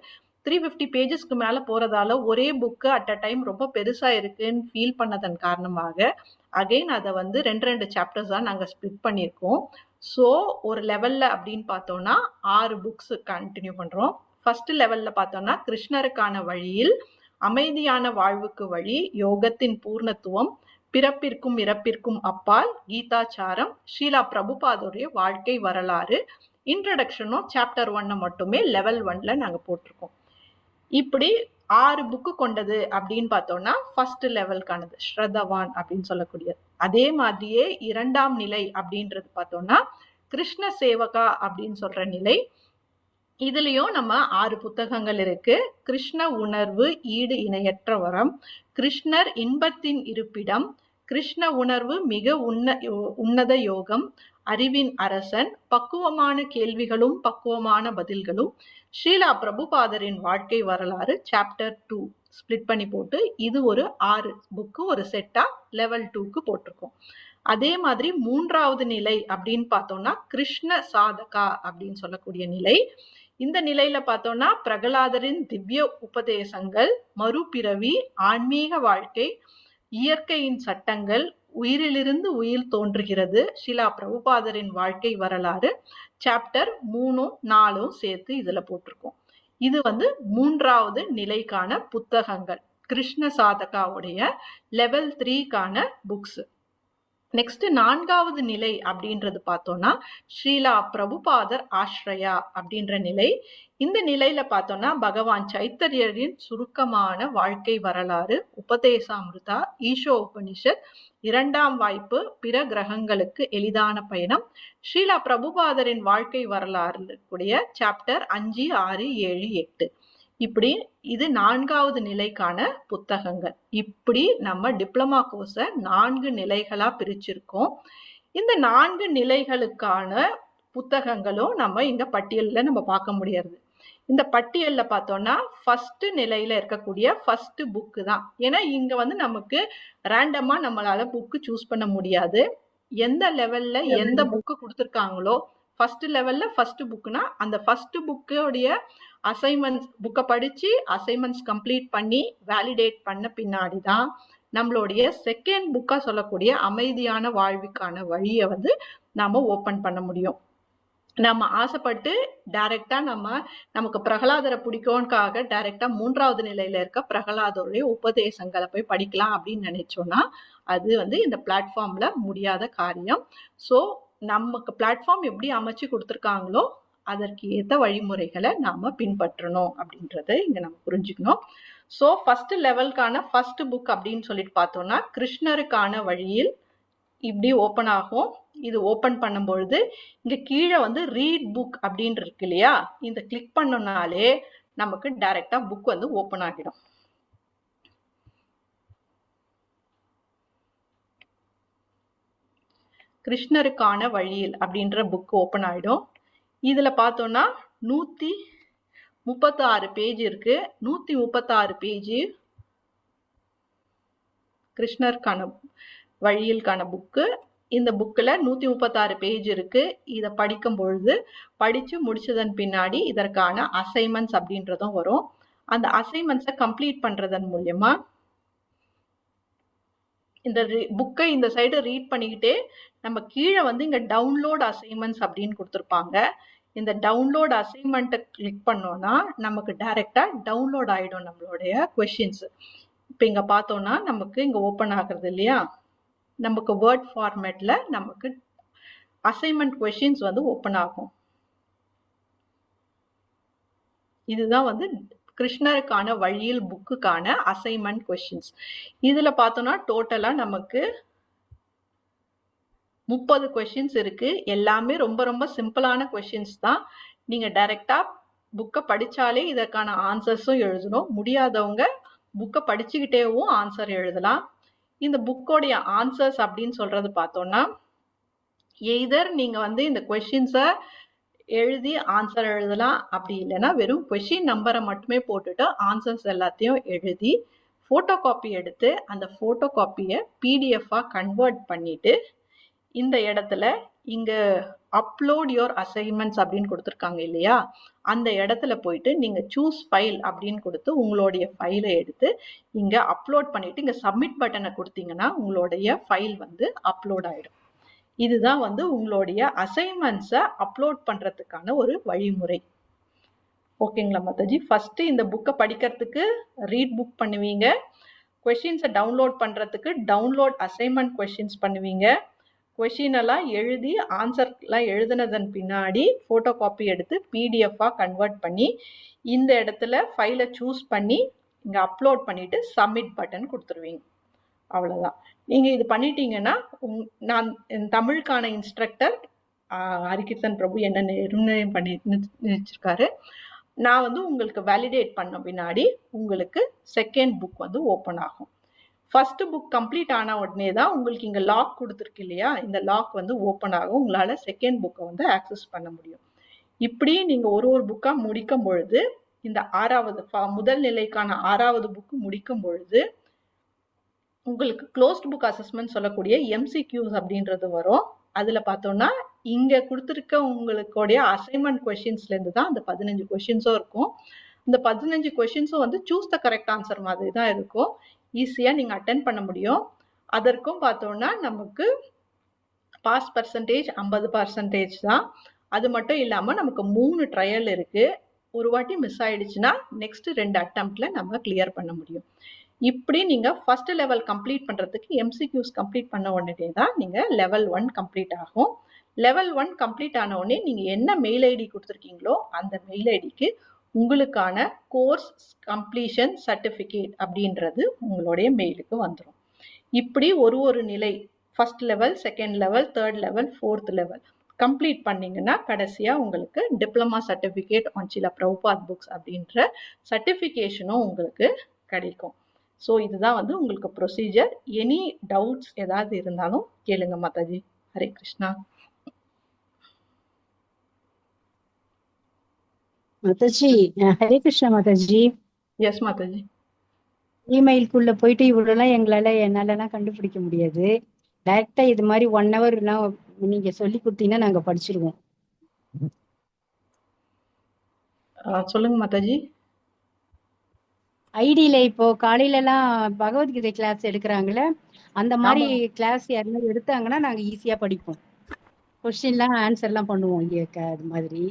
350 பேஜஸ்க்கு மேல போறதால ஒரே புக்கு அட் அ டைம் ரொம்ப பெருசா இருக்குன்னு ஃபீல் பண்ணதன் காரணமாக அகைன் அதை வந்து 2 சாப்டர்ஸ் தான் நாங்க ஸ்பிளிட் பண்ணியிருக்கோம். ஸோ ஒரு லெவல்ல அப்படின்னு பார்த்தோம்னா 6 புக்ஸ் கண்டினியூ பண்றோம். ஃபர்ஸ்ட் லெவல்ல பார்த்தோம்னா கிருஷ்ணருக்கான வழியில், அமைதியான வாழ்வுக்கு வழி, யோகத்தின் பூர்ணத்துவம், பிறப்பிற்கும் இறப்பிற்கும் அப்பால், கீதாச்சாரம், ஷீலா பிரபுபாதோடைய வாழ்க்கை வரலாறு, இன்ட்ரடக்ஷனும் சாப்டர் 1 மட்டுமே லெவல் 1ல நாங்க போட்டிருக்கோம். இப்படி 6 புக்கு கொண்டது அப்படின்னு பார்த்தோம்னா ஃபர்ஸ்ட் லெவலுக்கானது ஸ்ரத்தவான் அப்படின்னு சொல்லக்கூடியது. அதே மாதிரியே 2ஆம் நிலை அப்படின்றது பார்த்தோம்னா கிருஷ்ண சேவகா அப்படின்னு சொல்ற நிலை. இதுலயும் நம்ம 6 புத்தகங்கள் இருக்கு. கிருஷ்ண உணர்வு ஈடு இணையற்ற வரம், கிருஷ்ணர் இன்பத்தின் இருப்பிடம், கிருஷ்ண உணர்வு மிக உன்னத யோகம், அறிவின் அரசன், பக்குவமான கேள்விகளும் பக்குவமான பதில்களும், ஸ்ரீலா பிரபுபாதரின் வாழ்க்கை வரலாறு சாப்டர் 2 ஸ்பிளிட் பண்ணி போட்டு இது ஒரு 6 புக்கு ஒரு செட்டா லெவல் 2க்கு போட்டிருக்கோம். அதே மாதிரி 3வது நிலை அப்படின்னு பார்த்தோம்னா கிருஷ்ண சாதகா அப்படின்னு சொல்லக்கூடிய நிலை. இந்த நிலையில பார்த்தோம்னா பிரகலாதரின் திவ்ய உபதேசங்கள், மறுபிறவி, ஆன்மீக வாழ்க்கை, இயற்கையின் சட்டங்கள், உயிரிலிருந்து உயிர் தோன்றுகிறது, ஷிலா பிரபுபாதரின் வாழ்க்கை வரலாறு சாப்டர் 3, 4 சேர்த்து இதுல போட்டிருக்கோம். இது 3வது நிலைக்கான புத்தகங்கள், கிருஷ்ண சாதகாவுடைய லெவல் 3க்கான புக்ஸ். நெக்ஸ்ட் 4வது நிலை அப்படின்றது பார்த்தோம்னா ஸ்ரீலா பிரபுபாதர் ஆஸ்ரயா அப்படின்ற நிலை. இந்த நிலையில பார்த்தோம்னா பகவான் சைத்தன்யரின் சுருக்கமான வாழ்க்கை வரலாறு, உபதேசாமிருதா, ஈஷோ உபனிஷத், 2ஆம் வாய்ப்பு, பிற கிரகங்களுக்கு எளிதான பயணம், ஸ்ரீலா பிரபுபாதரின் வாழ்க்கை வரலாறு கூடிய சாப்டர் 5, 6, 7, 8. இப்படி இது 4வது நிலைக்கான புத்தகங்கள். இப்படி நம்ம டிப்ளமா கோர்ஸை 4 நிலைகளா பிரிச்சிருக்கோம். இந்த 4 நிலைகளுக்கான புத்தகங்களும் நம்ம இங்க பட்டியல்ல நம்ம பார்க்க முடியாது. இந்த பட்டியல்ல பார்த்தோம்னா ஃபர்ஸ்ட் நிலையில இருக்கக்கூடிய ஃபர்ஸ்ட் புக்கு தான். ஏன்னா இங்க நமக்கு ரேண்டமா நம்மளால புக்கு சூஸ் பண்ண முடியாது. எந்த லெவல்ல எந்த புக்கு கொடுத்துருக்காங்களோ, ஃபர்ஸ்ட் லெவல்ல ஃபர்ஸ்ட் புக்குனா அந்த ஃபர்ஸ்ட் புக்கோடைய அசைன்மெண்ட்ஸ் புக்கை படிச்சு அசைன்மெண்ட்ஸ் கம்ப்ளீட் பண்ணி வேலிடேட் பண்ண பின்னாடி தான் நம்மளுடைய செகண்ட் புக்கா சொல்லக்கூடிய அமைதியான வாழ்வுக்கான வழியை நாம ஓபன் பண்ண முடியும். நம்ம ஆசைப்பட்டு டைரக்டா நமக்கு பிரகலாதரை பிடிக்கும்காக டைரக்டா 3வது நிலையில இருக்க பிரகலாதருடைய உபதேசங்களை போய் படிக்கலாம் அப்படின்னு நினைச்சோம்னா அது இந்த பிளாட்ஃபார்ம்ல முடியாத காரியம். ஸோ நமக்கு பிளாட்ஃபார்ம் எப்படி அமைச்சு கொடுத்துருக்காங்களோ அதற்கு ஏற்ற வழிமுறைகளை நாம பின்பற்றணும் அப்படின்றத இங்க நம்ம புரிஞ்சுக்கணும். ஸோ ஃபர்ஸ்ட் லெவல்கான ஃபர்ஸ்ட் புக் அப்படின்னு சொல்லிட்டு பார்த்தோம்னா கிருஷ்ணருக்கான வழியில் இப்படி ஓப்பன் ஆகும். இது ஓப்பன் பண்ணும்பொழுது இங்க கீழே ரீட் புக் அப்படின்னு இருக்கு இல்லையா, இந்த கிளிக் பண்ணோம்னாலே நமக்கு டைரக்டா புக் ஓப்பன் ஆகிடும். கிருஷ்ணருக்கான வழியில் அப்படின்ற புக் ஓப்பன் ஆயிடும். இதுல பார்த்தோம்னா 136 பேஜ் இருக்கு. 136 பேஜ் கிருஷ்ணருக்கான வழியில்கான புக்கு. இந்த புக்கில் 136 பேஜ் இருக்கு. இதை படிக்கும் பொழுது படிச்சு முடிச்சதன் பின்னாடி இதற்கான அசைன்மெண்ட்ஸ் அப்படின்றதும் வரும். அந்த அசைன்மெண்ட்ஸை கம்ப்ளீட் பண்றதன் மூலியமா இந்த புக்கை இந்த சைடு ரீட் பண்ணிக்கிட்டே நம்ம கீழே இங்க டவுன்லோட் அசைன்மெண்ட்ஸ் அப்படின்னு கொடுத்துருப்பாங்க. இந்த டவுன்லோட் அசைன்மெண்ட்டை கிளிக் பண்ணோம்னா நமக்கு டைரக்டா டவுன்லோட் ஆயிடும் நம்மளுடைய கொஸ்டின்ஸ். இப்போ இங்க பார்த்தோம்னா நமக்கு இங்க ஓப்பன் ஆகுறது இல்லையா, நமக்கு வேர்ட் ஃபார்மேட்ல நமக்கு அசைன்மெண்ட் கொஸ்டின்ஸ் ஓப்பன் ஆகும். இதுதான் கிருஷ்ணருக்கான வழியில் புக்குக்கான அசைன்மெண்ட் கொஸ்டின்ஸ். இதுல பார்த்தோம்னா டோட்டலா நமக்கு 30 கொஸ்டின்ஸ் இருக்கு. எல்லாமே ரொம்ப ரொம்ப சிம்பிளான கொஸ்டின்ஸ் தான். நீங்க டைரக்டா புக்கை படிச்சாலே இதற்கான ஆன்சர்ஸும் எழுதணும். முடியாதவங்க புக்கை படிச்சுக்கிட்டேவும் ஆன்சர் எழுதலாம். இந்த புக்கோடைய ஆன்சர்ஸ் அப்படின்னு சொல்றது பார்த்தோம்னா எய்தர் நீங்க இந்த கொஸ்டின்ஸை எழுதி ஆன்சர் எழுதலாம், அப்படி இல்லைன்னா வெறும் கொஸ்டின் நம்பரை மட்டுமே போட்டுட்டு ஆன்சர்ஸ் எல்லாத்தையும் எழுதி போட்டோ காப்பி எடுத்து அந்த போட்டோ காப்பியை பிடிஎஃபா கன்வெர்ட் பண்ணிட்டு இந்த இடத்துல இங்க அப்லோட் யுவர் அசைன்மெண்ட்ஸ் அப்படின்னு கொடுத்துருக்காங்க இல்லையா, அந்த இடத்துல போயிட்டு நீங்க சூஸ் ஃபைல் அப்படின்னு கொடுத்து உங்களுடைய ஃபைலை எடுத்து இங்க அப்லோட் பண்ணிட்டு இங்க சப்மிட் பட்டனை கொடுத்தீங்கன்னா உங்களுடைய ஃபைல் அப்லோட் ஆயிடும். இதுதான் உங்களுடைய அசைன்மெண்ட்ஸை அப்லோட் பண்றதுக்கான ஒரு வழிமுறை. ஓகேங்களா மாதாஜி? ஃபர்ஸ்ட் இந்த புக்கை படிக்கிறதுக்கு ரீட் புக் பண்ணுவீங்க. கொஸ்டின்ஸை டவுன்லோட் பண்றதுக்கு டவுன்லோட் அசைன்மெண்ட் கொஸ்டின்ஸ் பண்ணுவீங்க. கொஸ்டின் எல்லாம் எழுதி ஆன்சர்லாம் எழுதினதன் பின்னாடி போட்டோ காப்பி எடுத்து பிடிஎஃபா கன்வெர்ட் பண்ணி இந்த இடத்துல ஃபைலை சூஸ் பண்ணி இங்க அப்லோட் பண்ணிட்டு சப்மிட் பட்டன் கொடுத்துருவீங்க. அவ்வளவுதான். நீங்க இது பண்ணிட்டீங்கன்னா நான் தமிழுக்கான இன்ஸ்ட்ரக்டர் ஹரிகிருஷ்ணன் பிரபு என்ன நிர்ணயம் பண்ணி வச்சிருக்காரு. நான் உங்களுக்கு வேலிடேட் பண்ண பின்னாடி உங்களுக்கு செகண்ட் புக் ஓப்பன் ஆகும். ஃபர்ஸ்ட் புக் கம்ப்ளீட் ஆன உடனே தான் உங்களுக்கு இங்க லாக் கொடுத்துருக்கு இல்லையா, இந்த லாக் வந்து ஓப்பன் ஆகும். உங்களால செகண்ட் புக்கை வந்து ஆக்சஸ் பண்ண முடியும். இப்படி நீங்க ஒரு ஒரு புக்கா முடிக்கும் பொழுது, இந்த முதல் நிலைக்கான 6வது புக் முடிக்கும் பொழுது உங்களுக்கு க்ளோஸ்ட் புக் அசஸ்மெண்ட் சொல்லக்கூடிய எம்சிக்யூஸ் அப்படின்றது வரும். அதுல பார்த்தோம்னா இங்க கொடுத்துருக்க உங்களுடைய அசைன்மெண்ட் கொஸ்டின்ஸ்ல இருந்து தான் அந்த 15 கொஸ்டின்ஸும் இருக்கும். இந்த 15 கொஸ்டின்ஸும் வந்து சூஸ் த கரெக்ட் ஆன்சர் மாதிரி தான் இருக்கும். ஈஸியா நீங்க அட்டென்ட் பண்ண முடியும். அதற்கும் பார்த்தோம்னா நமக்கு பாஸ் பர்சன்டேஜ் 50% தான். அது மட்டும் இல்லாம நமக்கு 3 ட்ரையல் இருக்கு. ஒரு வாட்டி மிஸ் ஆயிடுச்சுன்னா நெக்ஸ்ட் 2 அட்டெம்ப்ட்ல நம்ம கிளியர் பண்ண முடியும். இப்படி நீங்க ஃபர்ஸ்ட் லெவல் கம்ப்ளீட் பண்றதுக்கு எம்சிக்யூஸ் கம்ப்ளீட் பண்ண உடனே தான் நீங்க லெவல் 1 கம்ப்ளீட் ஆகும். லெவல் 1 கம்ப்ளீட் ஆன உடனே நீங்க என்ன மெயில் ஐடி கொடுத்துருக்கீங்களோ அந்த மெயில் ஐடிக்கு உங்களுக்கான கோர்ஸ் கம்ப்ளீஷன் சர்டிஃபிகேட் அப்படின்றது உங்களுடைய மெயிலுக்கு வந்துடும். இப்படி ஒரு நிலை first level, second level, third level, fourth level complete பண்ணீங்கன்னா கடைசியா உங்களுக்கு diploma certificate on Srila Prabhupad books அப்படின்ற சர்டிஃபிகேஷனும் உங்களுக்கு கிடைக்கும். ஸோ இதுதான் வந்து உங்களுக்கு ப்ரொசீஜர். எனி டவுட்ஸ் ஏதாவது இருந்தாலும் கேளுங்க மாதாஜி. ஹரே கிருஷ்ணா. மாதாஜி, ஹரே கிருஷ்ணா மாதாஜி. எஸ் மாதாஜி. இமெயிலுக்குள்ள போயிட்டு இவ்வளோலாம் என்னாலலாம் கண்டுபிடிக்க முடியாது. டைரக்டா இது மாதிரி 1 hour நீங்க சொல்லி கொடுத்தீங்கன்னா நாங்க படிச்சிருவோம். சொல்லுங்க மாதாஜி. ஐடியில இப்போ காலையில எல்லாம் பகவத்கீதை கிளாஸ் எடுக்கிறாங்களே, அந்த மாதிரி கிளாஸ் யாருன்னா எடுத்தாங்கன்னா நாங்க ஈஸியா படிப்போம். கொஸ்டின்லாம் ஆன்சர்லாம் பண்ணுவோம். அது மாதிரி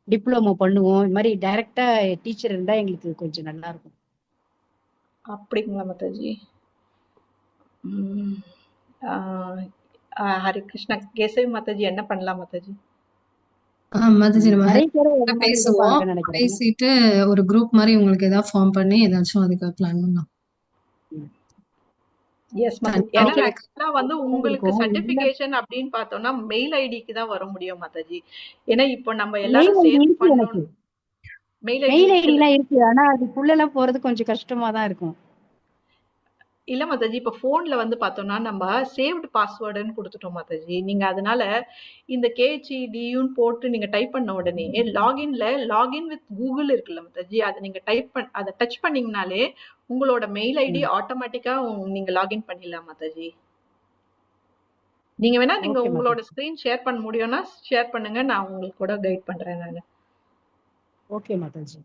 டிப்ளமோ பண்ணுவோம். இது மாதிரி டைரக்டா டீச்சர் இருந்தா எங்களுக்கு கொஞ்சம் நல்லா இருக்கும். அப்படிங்களா மாதாஜி? ஹரே கிருஷ்ணா. கேசவி மாதாஜி என்ன பண்ணலாம் மாதாஜி? மாதாஜி நம்ம நிறைய பேர் பேசுவோம். பேசிட்டு ஒரு குரூப் மாதிரி உங்களுக்கு ஏதாவது ஃபார்ம் பண்ணி ஏதாச்சும் அதுக்கு பிளான் பண்ணலாம். எஸ் மாதாஜி. ஏன்னா ஆக்சுவலா வந்து உங்களுக்கு சர்டிபிகேஷன் அப்படின்னு பார்த்தோம்னா மெயில் ஐடிக்கு தான் வர முடியும் மாதாஜி. ஏன்னா இப்போ நம்ம எல்லாரும் சேர்ந்து பண்ணணும். மெயில் ஐடிலாம் இருக்கு, ஆனா அதுக்குள்ள எல்லாம் போறது கொஞ்சம் கஷ்டமா தான் இருக்கும். இல்ல மாதாஜி, இப்ப போன்ல வந்து பார்த்தோம்னா நம்ம சேவ்டு பாஸ்வேர்டுன்னு கொடுத்துட்டோம் மாதாஜி. நீங்க அதனால இந்த KHDUன்னு போட்டு நீங்க டைப் பண்ண உடனே லாகின் வித் கூகுள் இருக்குல்ல மாதாஜி, அதை நீங்க அதை டச் பண்ணீங்கனாலே உங்களோட மெயில் ஐடி ஆட்டோமேட்டிக்கா நீங்க லாகின் பண்ணிடலாம் மாதாஜி. நீங்க வேணா நீங்க உங்களோட ஸ்கிரீன் ஷேர் பண்ண முடியும்னா ஷேர் பண்ணுங்க, நான் உங்களுக்கு கூட கைட் பண்றேன் நானு. ஓகே மாதாஜி.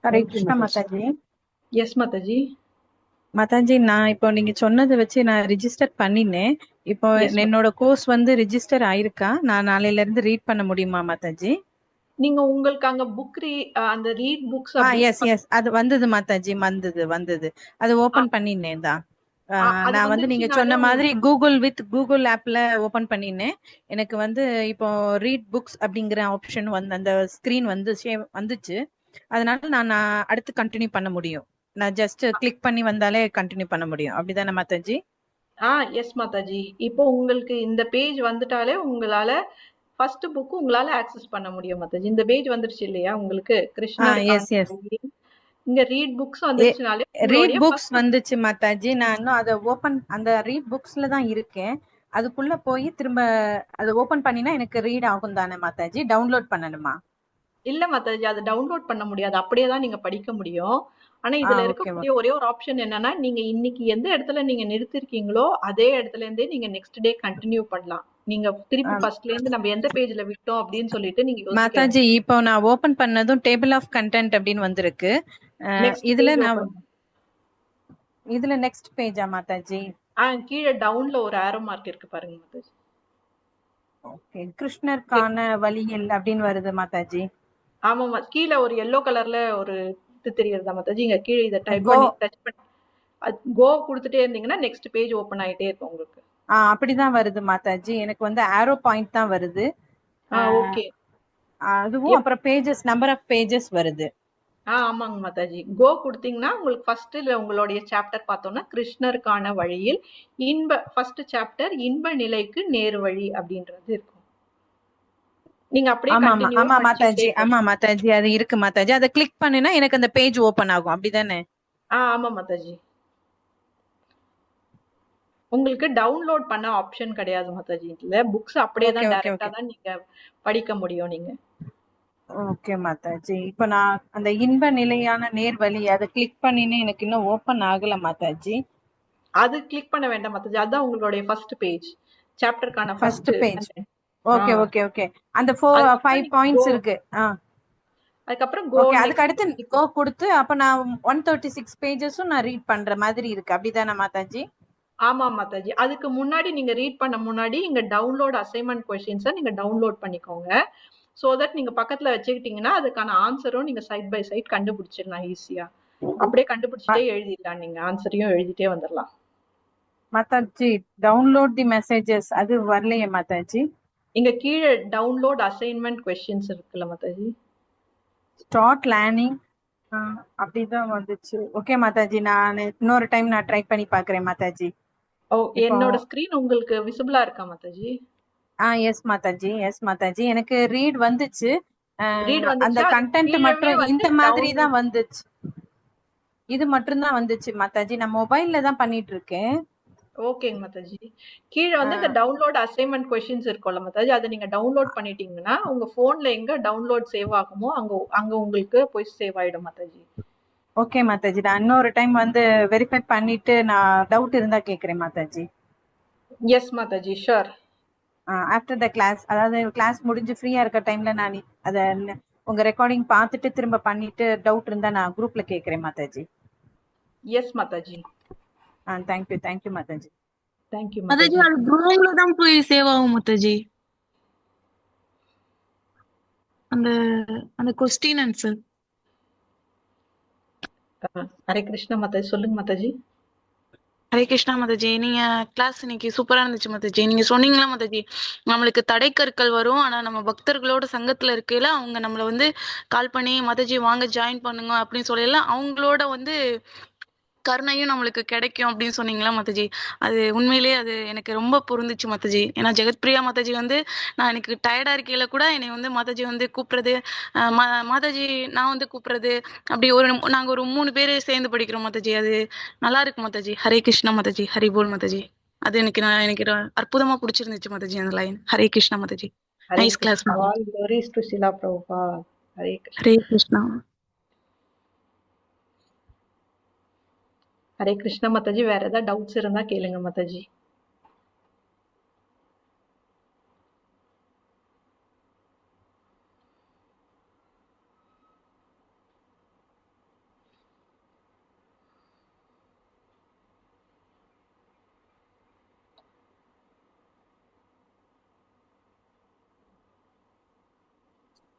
ஹரே கிருஷ்ணா மாதாஜி. எஸ் மாதாஜி. மாதாஜி, நான் இப்போ நீங்க சொன்னதை வச்சு நான் ரிஜிஸ்டர் பண்ணினேன். இப்போ என்னோட கோர்ஸ் வந்து ரிஜிஸ்டர் ஆயிருக்கா? நான் நாளையில இருந்து ரீட் பண்ண முடியுமா மாதாஜி? நீங்க உங்களுக்கு அங்க புக் அந்த ரீட் புக்ஸ் எஸ் அது வந்தது மாதாஜி. வந்தது அது ஓபன் பண்ணினேன் தான். நான் வந்து நீங்க சொன்ன மாதிரி கூகுள் ஆப்ல ஓபன் பண்ணினேன். எனக்கு வந்து இப்போ ரீட் புக்ஸ் அப்படிங்கிற ஆப்ஷன் வந்து அந்த ஸ்கிரீன் வந்து வந்துச்சு. அதனால நான் அடுத்து கண்டினியூ பண்ண முடியும். நான் ஜஸ்ட் கிளிக் பண்ணி வந்தாலே கண்டினியூ பண்ண முடியும். அப்படிதானே மாதாஜி? எஸ் மாதாஜி. இப்போ உங்களுக்கு இந்த பேஜ் வந்துட்டாலே உங்களால ஃபர்ஸ்ட் புக் உங்களால ஆக்சஸ் பண்ண முடியும் மாதாஜி. இந்த பேஜ் வந்துருச்சு இல்லையா உங்களுக்கு கிருஷ்ணா? இங்க ரீட் புக்ஸ் வந்துச்சுனாலே ரீட் புக்ஸ் வந்துச்சு மாதாஜி. நான் இன்னும் அதை அந்த ரீட் புக்ஸ்ல தான் இருக்கேன். அதுக்குள்ள போய் திரும்ப அதை ஓபன் பண்ணினா எனக்கு ரீட் ஆகும் தானே மாதாஜி? டவுன்லோட் பண்ணணுமா? இல்ல மாதாஜி, அதை டவுன்லோட் பண்ண முடியாது. அப்படியே தான் நீங்க படிக்க முடியும். ஆனா இதுல இருக்கக்கூடிய ஒரே ஒரு ஆப்ஷன் என்னன்னா, நீங்க இன்னைக்கு எந்த இடத்துல நீங்க நிறுத்திருக்கீங்களோ அதே இடத்துல இருந்தே நீங்க நெக்ஸ்ட் டே கண்டினியூ பண்ணலாம். நீங்க திருப்பி ஃபர்ஸ்ட்ல இருந்து நம்ம எந்த பேஜ்ல விட்டோம் அப்படின்னு சொல்லிட்டு நீங்க மாதாஜி. இப்போ நான் ஓபன் பண்ணதும் டேபிள் ஆஃப் கண்டென்ட் அப்படின்னு வந்திருக்கு. இதுல நெக்ஸ்ட் பேஜா மாதாஜி? கீழே டவுன்ல ஒரு ஆரோ மார்க் இருக்கு பாருங்க மாதாஜி. ஓகே, கிருஷ்ணருக்கான வழியில் அப்படின்னு வருது மாதாஜி. ஆமாமா, கீழே ஒரு எல்லோ கலர்ல ஒரு இது தெரியுறதா மாதாஜி? இங்க கீழே இதை டைப் பண்ணி டச் பண்ணி கோ கொடுத்துட்டே இருந்தீங்கன்னா நெக்ஸ்ட் பேஜ் ஓபன் ஆயிட்டே இருக்கும் உங்களுக்கு. அப்படிதான் வருது மாதாஜி. எனக்கு வந்து ஆரோ பாயிண்ட் தான் வருது. ஓகே, அதுவும் அப்புறம் பேஜஸ், நம்பர் ஆஃப் பேஜஸ் வருது. ஆமாங்க மாதாஜி. கோ கொடுத்தீங்கன்னா உங்களுக்கு ஃபர்ஸ்ட்ல உங்களுடைய சாப்டர் பார்த்தோம்னா கிருஷ்ணருக்கான வழியில் ஃபர்ஸ்ட் சாப்டர் இன்ப நிலைக்கு நேர் வழி அப்படின்றது இருக்கும். நீங்க அப்படியே ஆமா மாதாஜி, அது இருக்கு மாதாஜி. அதை கிளிக் பண்ணினா எனக்கு அந்த பேஜ் ஓபன் ஆகும். அப்படிதானே? ஆமா மாதாஜி. உங்களுக்கு டவுன்லோட் பண்ண ஆப்ஷன் கிடையாது மாதாஜி. இதுல புக்ஸ் அப்படியே ஓகே தான் ஓகே டைரக்டா ஓகே தான் நீங்க படிக்க முடியும் நீங்க. ஓகே மாதாஜி. இப்ப நான் அந்த இன்ப நிலையான நேர்வழி அதை கிளிக் பண்ணின்னு எனக்கு இன்னும் ஓபன் ஆகல மாதாஜி. அது கிளிக் பண்ண வேண்டாம் மாதாஜி. அதான் உங்களுடைய ஃபர்ஸ்ட் பேஜ். சாப்டருக்கான first first page. Okay okay okay. அந்த 5 அதுக்கப்புறம் நீங்க பாயிண்ட்ஸ் கோ இருக்கு. அதுக்கப்புறம் கோ ஓகே, அதுக்கு நெக்ஸ்ட் அடுத்து கோ கொடுத்து அப்ப நான் 136 பேஜஸும் நான் ரீட் பண்ற மாதிரி இருக்கு. அப்படிதானே மாதாஜி? ஆமா மாதாஜி. அதுக்கு முன்னாடி நீங்க ரீட் பண்ண முன்னாடி இங்க டவுன்லோட் அசைன்மெண்ட் கொஸ்டின்ஸை நீங்க டவுன்லோட் பண்ணிக்கோங்க. சோ தட் நீங்க பக்கத்துல வச்சுக்கிட்டீங்கன்னா அதுக்கான ஆன்சரும் நீங்க சைட் பை சைட் கண்டுபிடிச்சிடலாம் ஈஸியா. அப்படியே கண்டுபிடிச்சிட்டே எழுதிடலாம். நீங்க ஆன்சரையும் எழுதிட்டே வந்துடலாம். மாதாஜி டவுன்லோட் தி மெசேஜஸ் அது வரலையே மாதாஜி. இங்க கீழே டவுன்லோட் அசைன்மெண்ட் கொஸ்டின்ஸ் இருக்குல்ல மாதாஜி. ஸ்டார்ட் லேர்னிங் அப்படிதான் வந்துச்சு. ஓகே மாதாஜி, நான் இன்னொரு டைம் நான் ட்ரை பண்ணி பாக்குறேன் மாதாஜி. ஓ, என்னோட ஸ்கிரீன் உங்களுக்கு விசிபிளா இருக்கா மாதாஜி? Yes Mataji, yes Mataji. எனக்கு ரீட் வந்துச்சு. ரீட் அந்த வந்துச்சா? கண்டென்ட் கீழவே மட்டும் வந்து இந்த மாதிரி டவுன் தான் வந்துச்சு. இது மட்டும் தான் வந்துச்சு மாதாஜி. நான் மொபைல்ல தான் பண்ணிட்டு இருக்கேன். ஓகேங்க மாதாஜி. கீழே வந்து இந்த டவுன்லோட் அசைன்மெண்ட் கொஸ்டின்ஸ் இருக்கும்ல மாதாஜி, அதை நீங்க டவுன்லோட் பண்ணிட்டீங்கன்னா உங்க போன்ல எங்க டவுன்லோட் சேவ் ஆகுமோ அங்க அங்க உங்களுக்கு போய் சேவ் ஆயிடும் மாதாஜி. ஓகே மாதாஜி, நான் இன்னொரு டைம் வந்து வெரிஃபை பண்ணிட்டு நான் டவுட் இருந்தா கேக்குறேன் Mataji. Yes Mataji, sure. After the class, அதாவது கிளாஸ் முடிஞ்சு ஃப்ரீயா இருக்க டைம்ல நான் அத உங்க ரெக்கார்டிங் பார்த்துட்டு திரும்ப பண்ணிட்டு டவுட் இருந்தா நான் குரூப்ல கேக்குறேன் Mataji. Yes Mataji. Thank you Mataji. Thank you Mataji. Mataji. அது குரோம்ல தான் போய் சேவ் ஆகும் மாதாஜி. அந்த அந்த கொஸ்டின் ஆன்சர். ஹரே கிருஷ்ணா மாதாஜி. சொல்லுங்க மாதாஜி. ஹரே கிருஷ்ணா மாதாஜி. நீங்க கிளாஸ் இன்னைக்கு சூப்பரா இருந்துச்சு மாதாஜி. நீங்க சொன்னீங்களா மாதாஜி, நம்மளுக்கு தடைக்கற்கள் வரும், ஆனா நம்ம பக்தர்களோட சங்கத்துல இருக்கையில அவங்க நம்மள வந்து கால் பண்ணி மாதாஜி வாங்க ஜாயின் பண்ணுங்க அப்படின்னு சொல்லல, அவங்களோட வந்து கருணையும் நம்மளுக்கு கிடைக்கும் அப்படின்னு சொன்னீங்களா மாதாஜி. அது உண்மையிலேயே அது எனக்கு ரொம்ப பொருந்துச்சு மாதாஜி. ஏன்னா ஜெகத்பிரியா மாதாஜி வந்து நான் எனக்கு டயர்டா இருக்கையில கூட என்னை வந்து மாதாஜி வந்து கூப்பிடுறது, மாதாஜி நான் வந்து கூப்பிடுறது, அப்படி நாங்க ஒரு 3 பேர் சேர்ந்து படிக்கிறோம் மாதாஜி. அது நல்லா இருக்கு மாதாஜி. ஹரே கிருஷ்ணா மாதாஜி. ஹரி போல் மாதாஜி. அது எனக்கு அற்புதமா பிடிச்சிருந்துச்சு மாதாஜி அந்த line. Hare Krishna Mataji. Hare nice class Krishna. Mataji. All glories to Srila Prabhupada. Hare Krishna. Hare Krishna. Hare Krishna Mataji. வேற ஏதாவது டவுட்ஸ் இருந்தா கேளுங்க மாதாஜி.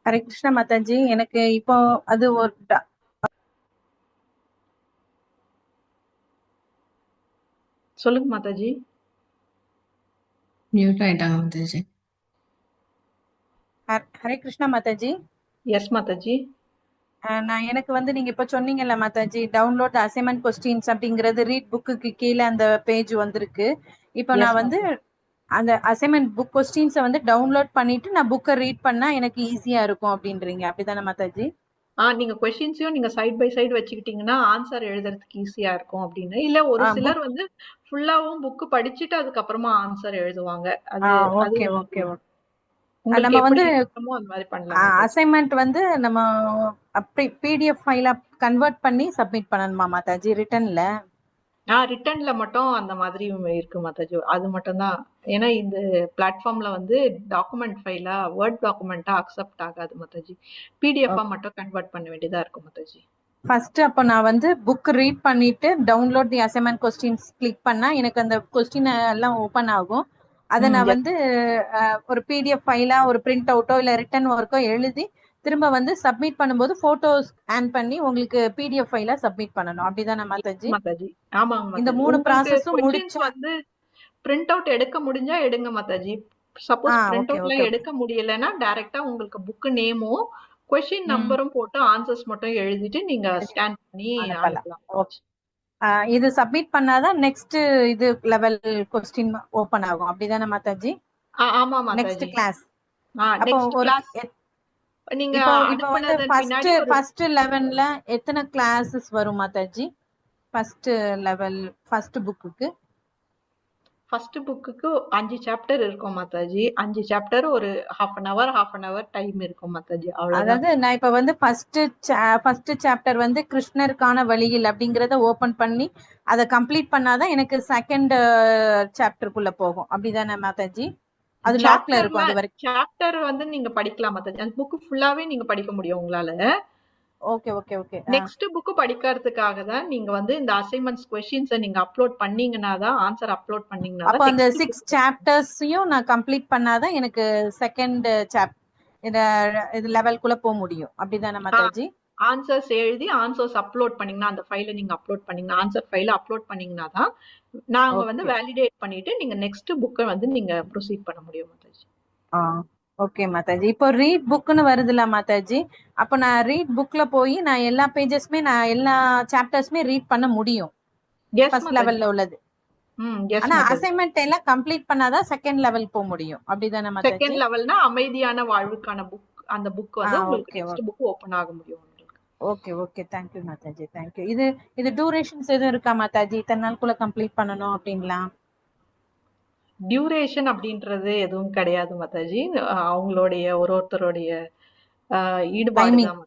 ஹரே கிருஷ்ணா மாதாஜி. எனக்கு இப்போ அது ஒரு சொல்லுங்க மாதாஜி. மியூட் ஆயிட்டாங்க மாதாஜி. ஹரே கிருஷ்ணா மாதாஜி. எஸ் மாதாஜி. நான் எனக்கு வந்து நீங்க இப்ப சொன்னீங்கல்ல மாதாஜி, டவுன்லோட் அசைன்மெண்ட் கொஸ்டின்ஸ் அப்படிங்கறது ரீட் புக்குக்கு கீழே அந்த பேஜ் வந்திருக்கு. இப்போ எஸ் நான் வந்து மாதாஜி. அந்த அசைன்மெண்ட் புக் கொஸ்டின்ஸை வந்து டவுன்லோட் பண்ணிட்டு நான் புக்கை ரீட் பண்ணா எனக்கு ஈஸியா இருக்கும் அப்படின்றீங்க, அப்படிதானே மாதாஜி? நீங்க கொஸ்டின்ஸையும் நீங்க சைட் பை சைடு வச்சுக்கிட்டீங்கன்னா ஆன்சர் எழுதுறதுக்கு ஈஸியா இருக்கும் அப்படின்னு. இல்ல ஒரு சிலர் புக் வந்து ஃபுல்லாவும் புக் படிச்சுட்டு அதுக்கப்புறமா ஆன்சர் எழுதுவாங்க. அது அது ஓகே ஓகே ஓகே. உங்களுக்கு நம்ம எப்படி வந்து இஷ்டமோ அந்த மாதிரி பண்ணலாம் மாதாஜி. அசைன்மெண்ட் வந்து நம்ம அப்படி பிடிஎஃப் ஃபைலா கன்வெர்ட் பண்ணி சப்மிட் பண்ணணுமா மாதாஜி ரிட்டன்ல? ரிட்டர்ன்ல மட்டும் அந்த மாதிரி இருக்கு மாதாஜி. அது மட்டும் தான். ஏன்னா இந்த பிளாட்ஃபார்ம்ல வந்து டாக்குமெண்ட் ஃபைலா வேர்ட் டாக்குமெண்டா அக்செப்ட் ஆகாது மாதாஜி. பிடிஎஃபா மட்டும் கன்வெர்ட் பண்ண வேண்டியதா இருக்கும் மாதாஜி. ஃபர்ஸ்ட் அப்போ நான் வந்து புக் ரீட் பண்ணிட்டு download the assignment questions click பண்ணா எனக்கு அந்த கொஸ்டின் எல்லாம் ஓபன் ஆகும். அதை நான் வந்து ஒரு பிடிஎஃப் ஃபைலா ஒரு பிரிண்ட் அவுட்டோ இல்ல ரிட்டன் ஒர்க்கோ எழுதி திரும்ப வந்து சப்மிட் பண்ணும்போது போட்டோஸ் ஸ்கேன் பண்ணி உங்களுக்கு பிடிஎஃப் ஃபைலா சப்மிட் பண்ணணும், அப்படிதானே மாதாஜி? மாதாஜி. ஆமாங்க இந்த மாதாஜி. 3 உங்களுக்கு ப்ராசஸும் கொஸ்டின்ஸ் முடிச்சா வந்து பிரிண்ட் அவுட் எடுக்க முடிஞ்சா எடுங்க மாதாஜி. சப்போஸ் பிரிண்ட் ஓகே அவுட்ல ஓகே எடுக்க முடியலன்னா டைரக்டா உங்களுக்கு புக் நேமும் கொஸ்டின் நம்பரும் போட்டு ஆன்சர்ஸ் மட்டும் எழுதிட்டு நீங்க ஸ்கேன் பண்ணி அனுப்பலாம். அனுப்பலாம். இது சப்மிட் பண்ணாதான் நெக்ஸ்ட் இது லெவல் கொஸ்டின் ஓபன் ஆகும், அப்படிதானே மாதாஜி? ஆமா நெக்ஸ்ட் மாதாஜி. கிளாஸ் அப்போ நெக்ஸ்ட் ஒரு கிளாஸ் நீங்க இப்போ வந்து அனுப்புனதன் பின்னாடி ஒரு ஃபர்ஸ்ட் 11ல எத்தனை கிளாஸஸ் வரும் மாதாஜி? ஃபர்ஸ்ட் லெவல் ஃபர்ஸ்ட் புக்குக்கு? ஃபர்ஸ்ட் புக்குக்கு 5 சாப்டர் இருக்கும் மாதாஜி. 5 சாப்டர் ஒரு half an hour டைம் இருக்கும் மாதாஜி. அவ்வளவுதான். அதாவது நான் இப்ப வந்து ஃபர்ஸ்ட் சாப்டர் வந்து கிருஷ்ணருக்கான வழியில் அப்படிங்கறத ஓபன் பண்ணி அதை கம்ப்ளீட் பண்ணாதான் எனக்கு செகண்ட் சாப்டருக்குள்ள போகும். அப்படிதானே மாதாஜி? அது லாக்ல இருக்கும் அது வரைக்கும். சாப்டர் வந்து நீங்க படிக்கலாம் மாதாஜி. அந்த புக் ஃபுல்லாவே நீங்க படிக்க முடியும் உங்களால. Okay okay okay. Next book படிக்கிறதுக்காக தான் நீங்க வந்து இந்த அசைன்மெண்ட்ஸ் क्वेश्चंस நீங்க அப்லோட் பண்ணீங்கனா தான் ஆன்சர் அப்லோட் பண்ணீங்கனா அப்ப அந்த 6 சாப்டர்ஸையும் நான் கம்ப்ளீட் பண்ணாதான் எனக்கு செகண்ட் இது லெவல்க்குள்ள போக முடியும். அப்படிதானே மாதாஜி? ஆன்சர்ஸ் எழுதி ஆன்சர்ஸ் அப்லோட் பண்ணீங்கனா அந்த ஃபைலை நீங்க அப்லோட் பண்ணீங்கனா ஆன்சர் ஃபைலை அப்லோட் பண்ணீங்கனா தான் நாங்க வந்து வேலிடேட் பண்ணிட்டு நீங்க நெக்ஸ்ட் புக்கை வந்து நீங்க ப்ரோசீட் பண்ண முடியும் மாதாஜி. ஓகே மாதாஜி. இப்போ ரீட் புக்னு வருதுல மாதாஜி, அப்ப நான் ரீட் புக்ல போய் நான் எல்லா பேஜஸ்மே நான் எல்லா சாப்டர்ஸ்மே ரீட் பண்ண முடியும் ஃபர்ஸ்ட் லெவல்ல உள்ளது. ஆனா அசைன்மென்ட் எல்லாம் கம்ப்ளீட் பண்ணாதான் செகண்ட் லெவல் போக முடியும். அப்படிதானே மாதாஜி? செகண்ட் லெவல்னா அமைதியான வாழ்வுக்கான புக். அந்த புக் வந்து உங்களுக்கு நெக்ஸ்ட் புக் ஓபன் ஆக முடியும் உங்களுக்கு. Okay okay. Thank you Mataji. Thank you. இது டியூரேஷன்ஸ் எதுவும் இருக்கா மாதாஜி? இத்தனை நாளுக்குள்ள கம்ப்ளீட் பண்ணனும் அப்படின்லாம்? டியூரேஷன் அப்படின்றது எதுவும் கிடையாது மாதாஜி. அவங்களுடைய ஒருத்தருடைய ஈடுபாடு தான்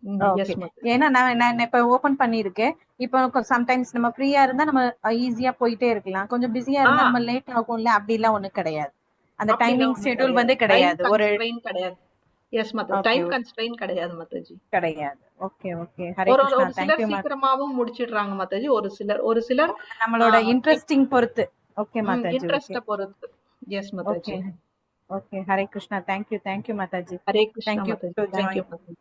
மாதாஜி. ஏன்னா நான் இப்ப ஓபன் பண்ணிருக்கேன். இப்போ சம்டைம்ஸ் நம்ம ஃப்ரீயா இருந்தா நம்ம ஈஸியா போயிட்டே இருக்கலாம். கொஞ்சம் பிஸியா இருந்தா நம்ம லேட் ஆகும்ல, அப்படி எல்லாம் ஒண்ணும் கிடையாது. அந்த டைமிங் ஷெட்யூல் வந்து கிடையாது. ஒரு கிடையாது. எஸ் மாதாஜி. டைம் கன்ஸ்ட்ரெயின் கிடையாது மாதாஜி. கிடையாது. Okay okay. Hare Krishna. Thank you Mataji. சீக்கிரமாவும் முடிச்சிடுறாங்க மாதாஜி. ஒரு சிலர் நம்மளோட இன்ட்ரெஸ்டிங் பொறுத்து. ஓகே மாதாஜி. இன்ட்ரெஸ்ட் பொறுத்து. Yes Mataji. Okay. Hare Krishna. Thank you Mataji. Hare Krishna thank you. Thank you Mataji.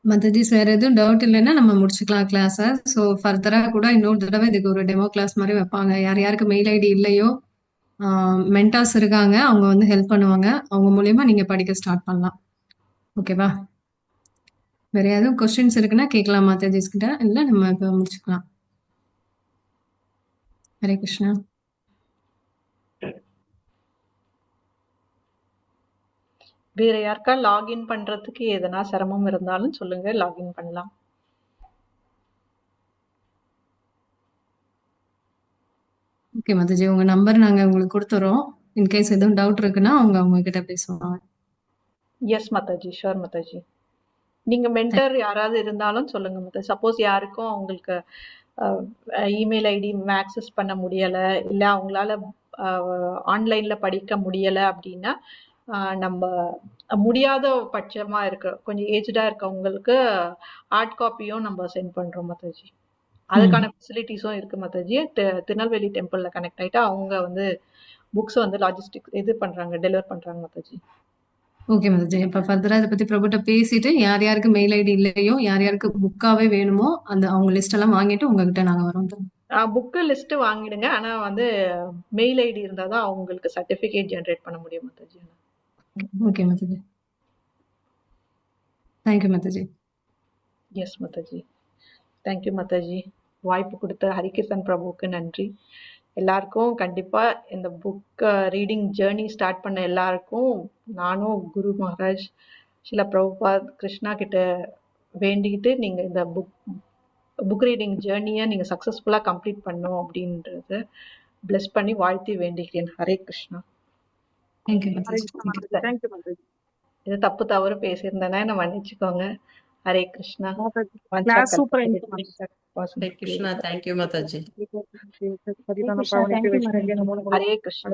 Mataji வேற எதுவும் டவுட் இல்லைன்னா நம்ம முடிச்சுக்கலாம் கிளாஸ. ஸோ ஃபர்தரா கூட இன்னொரு தடவை இதுக்கு ஒரு டெமோ கிளாஸ் மாதிரி வைப்பாங்க. யார் யாருக்கு மெயில் ஐடி இல்லையோ மென்டாஸ் இருக்காங்க, அவங்க வந்து ஹெல்ப் பண்ணுவாங்க. அவங்க மூலியமா நீங்க படிக்க ஸ்டார்ட் பண்ணலாம். ஓகேவா? வேற எதுவும் கொஸ்டின்ஸ் இருக்குன்னா கேட்கலாம் மாதாஜிஸ் கிட்ட, இல்லை நம்ம இப்போ முடிச்சுக்கலாம். ஹரே கிருஷ்ணா. வேற யாருக்கா லாகின் பண்றதுக்கு எதனா சிரமம் இருந்தாலும் சொல்லுங்க, லாகின் பண்ணலாம். ஓகே மாதாஜி, உங்க நம்பர் நாங்க உங்களுக்கு கொடுத்துறோம். இன்கேஸ் எதுவும் டவுட் இருக்குன்னா அவங்க கிட்ட பேசுவாங்க. Yes Mataji, sure Mataji. நீங்க மென்டர் யாராவது இருந்தாலும் சொல்லுங்க மாதாஜி. சப்போஸ் யாருக்கும் அவங்களுக்கு இமெயில் ஐடி ஆக்சஸ் பண்ண முடியல, இல்ல அவங்களால ஆன்லைன்ல படிக்க முடியல அப்படின்னா நம்ம முடியாத பட்சமா இருக்க கொஞ்சம் ஏஜ்டா இருக்கவங்களுக்கு ஹார்ட் காப்பியும் நம்ம சென்ட் பண்றோம் மாதாஜி. அதுக்கான ஃபெசிலிட்டிஸும் இருக்கு மாதாஜி. திருநெல்வேலி டெம்பிள்ல கனெக்ட் ஆயிட்டா அவங்க வந்து புக்ஸ் வந்து லாஜிஸ்டிக்ஸ் இது பண்றாங்க, டெலிவர் பண்றாங்க மாதாஜி. ஓகே மாதாஜி. இப்போ ஃபர்தரா இதை பத்தி பிரபுட்ட பேசிட்டு யார் யாருக்கு மெயில் ஐடி இல்லையோ, யார் யாருக்கு புக்காவே வேணுமோ அந்த அவங்க லிஸ்ட் எல்லாம் வாங்கிட்டு உங்ககிட்ட நாங்க வரோம். புக்கு லிஸ்ட் வாங்கிடுங்க. ஆனா வந்து மெயில் ஐடி இருந்தாதான் அவங்களுக்கு சர்டிபிகேட் ஜெனரேட் பண்ண முடியும் Mataji. Okay Mataji. Thank you Mataji. Yes Mataji. Thank you Mataji. வாய்ப்பு கொடுத்த ஹரிகிருஷ்ணன் பிரபுவுக்கு நன்றி. எல்லாருக்கும் கண்டிப்பா இந்த புக் ரீடிங் ஜேர்னி ஸ்டார்ட் பண்ண எல்லாருக்கும் நானும் குரு மகாராஜ் ஸ்ரீல பிரபுபாத் கிருஷ்ணா கிட்ட வேண்டிக்கிட்டு நீங்க இந்த புக் ரீடிங் ஜேர்னியை நீங்க சக்சஸ்ஃபுல்லா கம்ப்ளீட் பண்ணும் அப்படின்றத பிளஸ் பண்ணி வாழ்த்தி வேண்டிக்கிறேன். ஹரே கிருஷ்ணா. இது தப்பு தவறு பேசியிருந்தேன்னா என்ன மன்னிச்சுக்கோங்க. ஹரே கிருஷ்ணா. ஹரே கிருஷ்ணா. தேங்க்யூ மாதாஜி. ஹரே கிருஷ்ணா.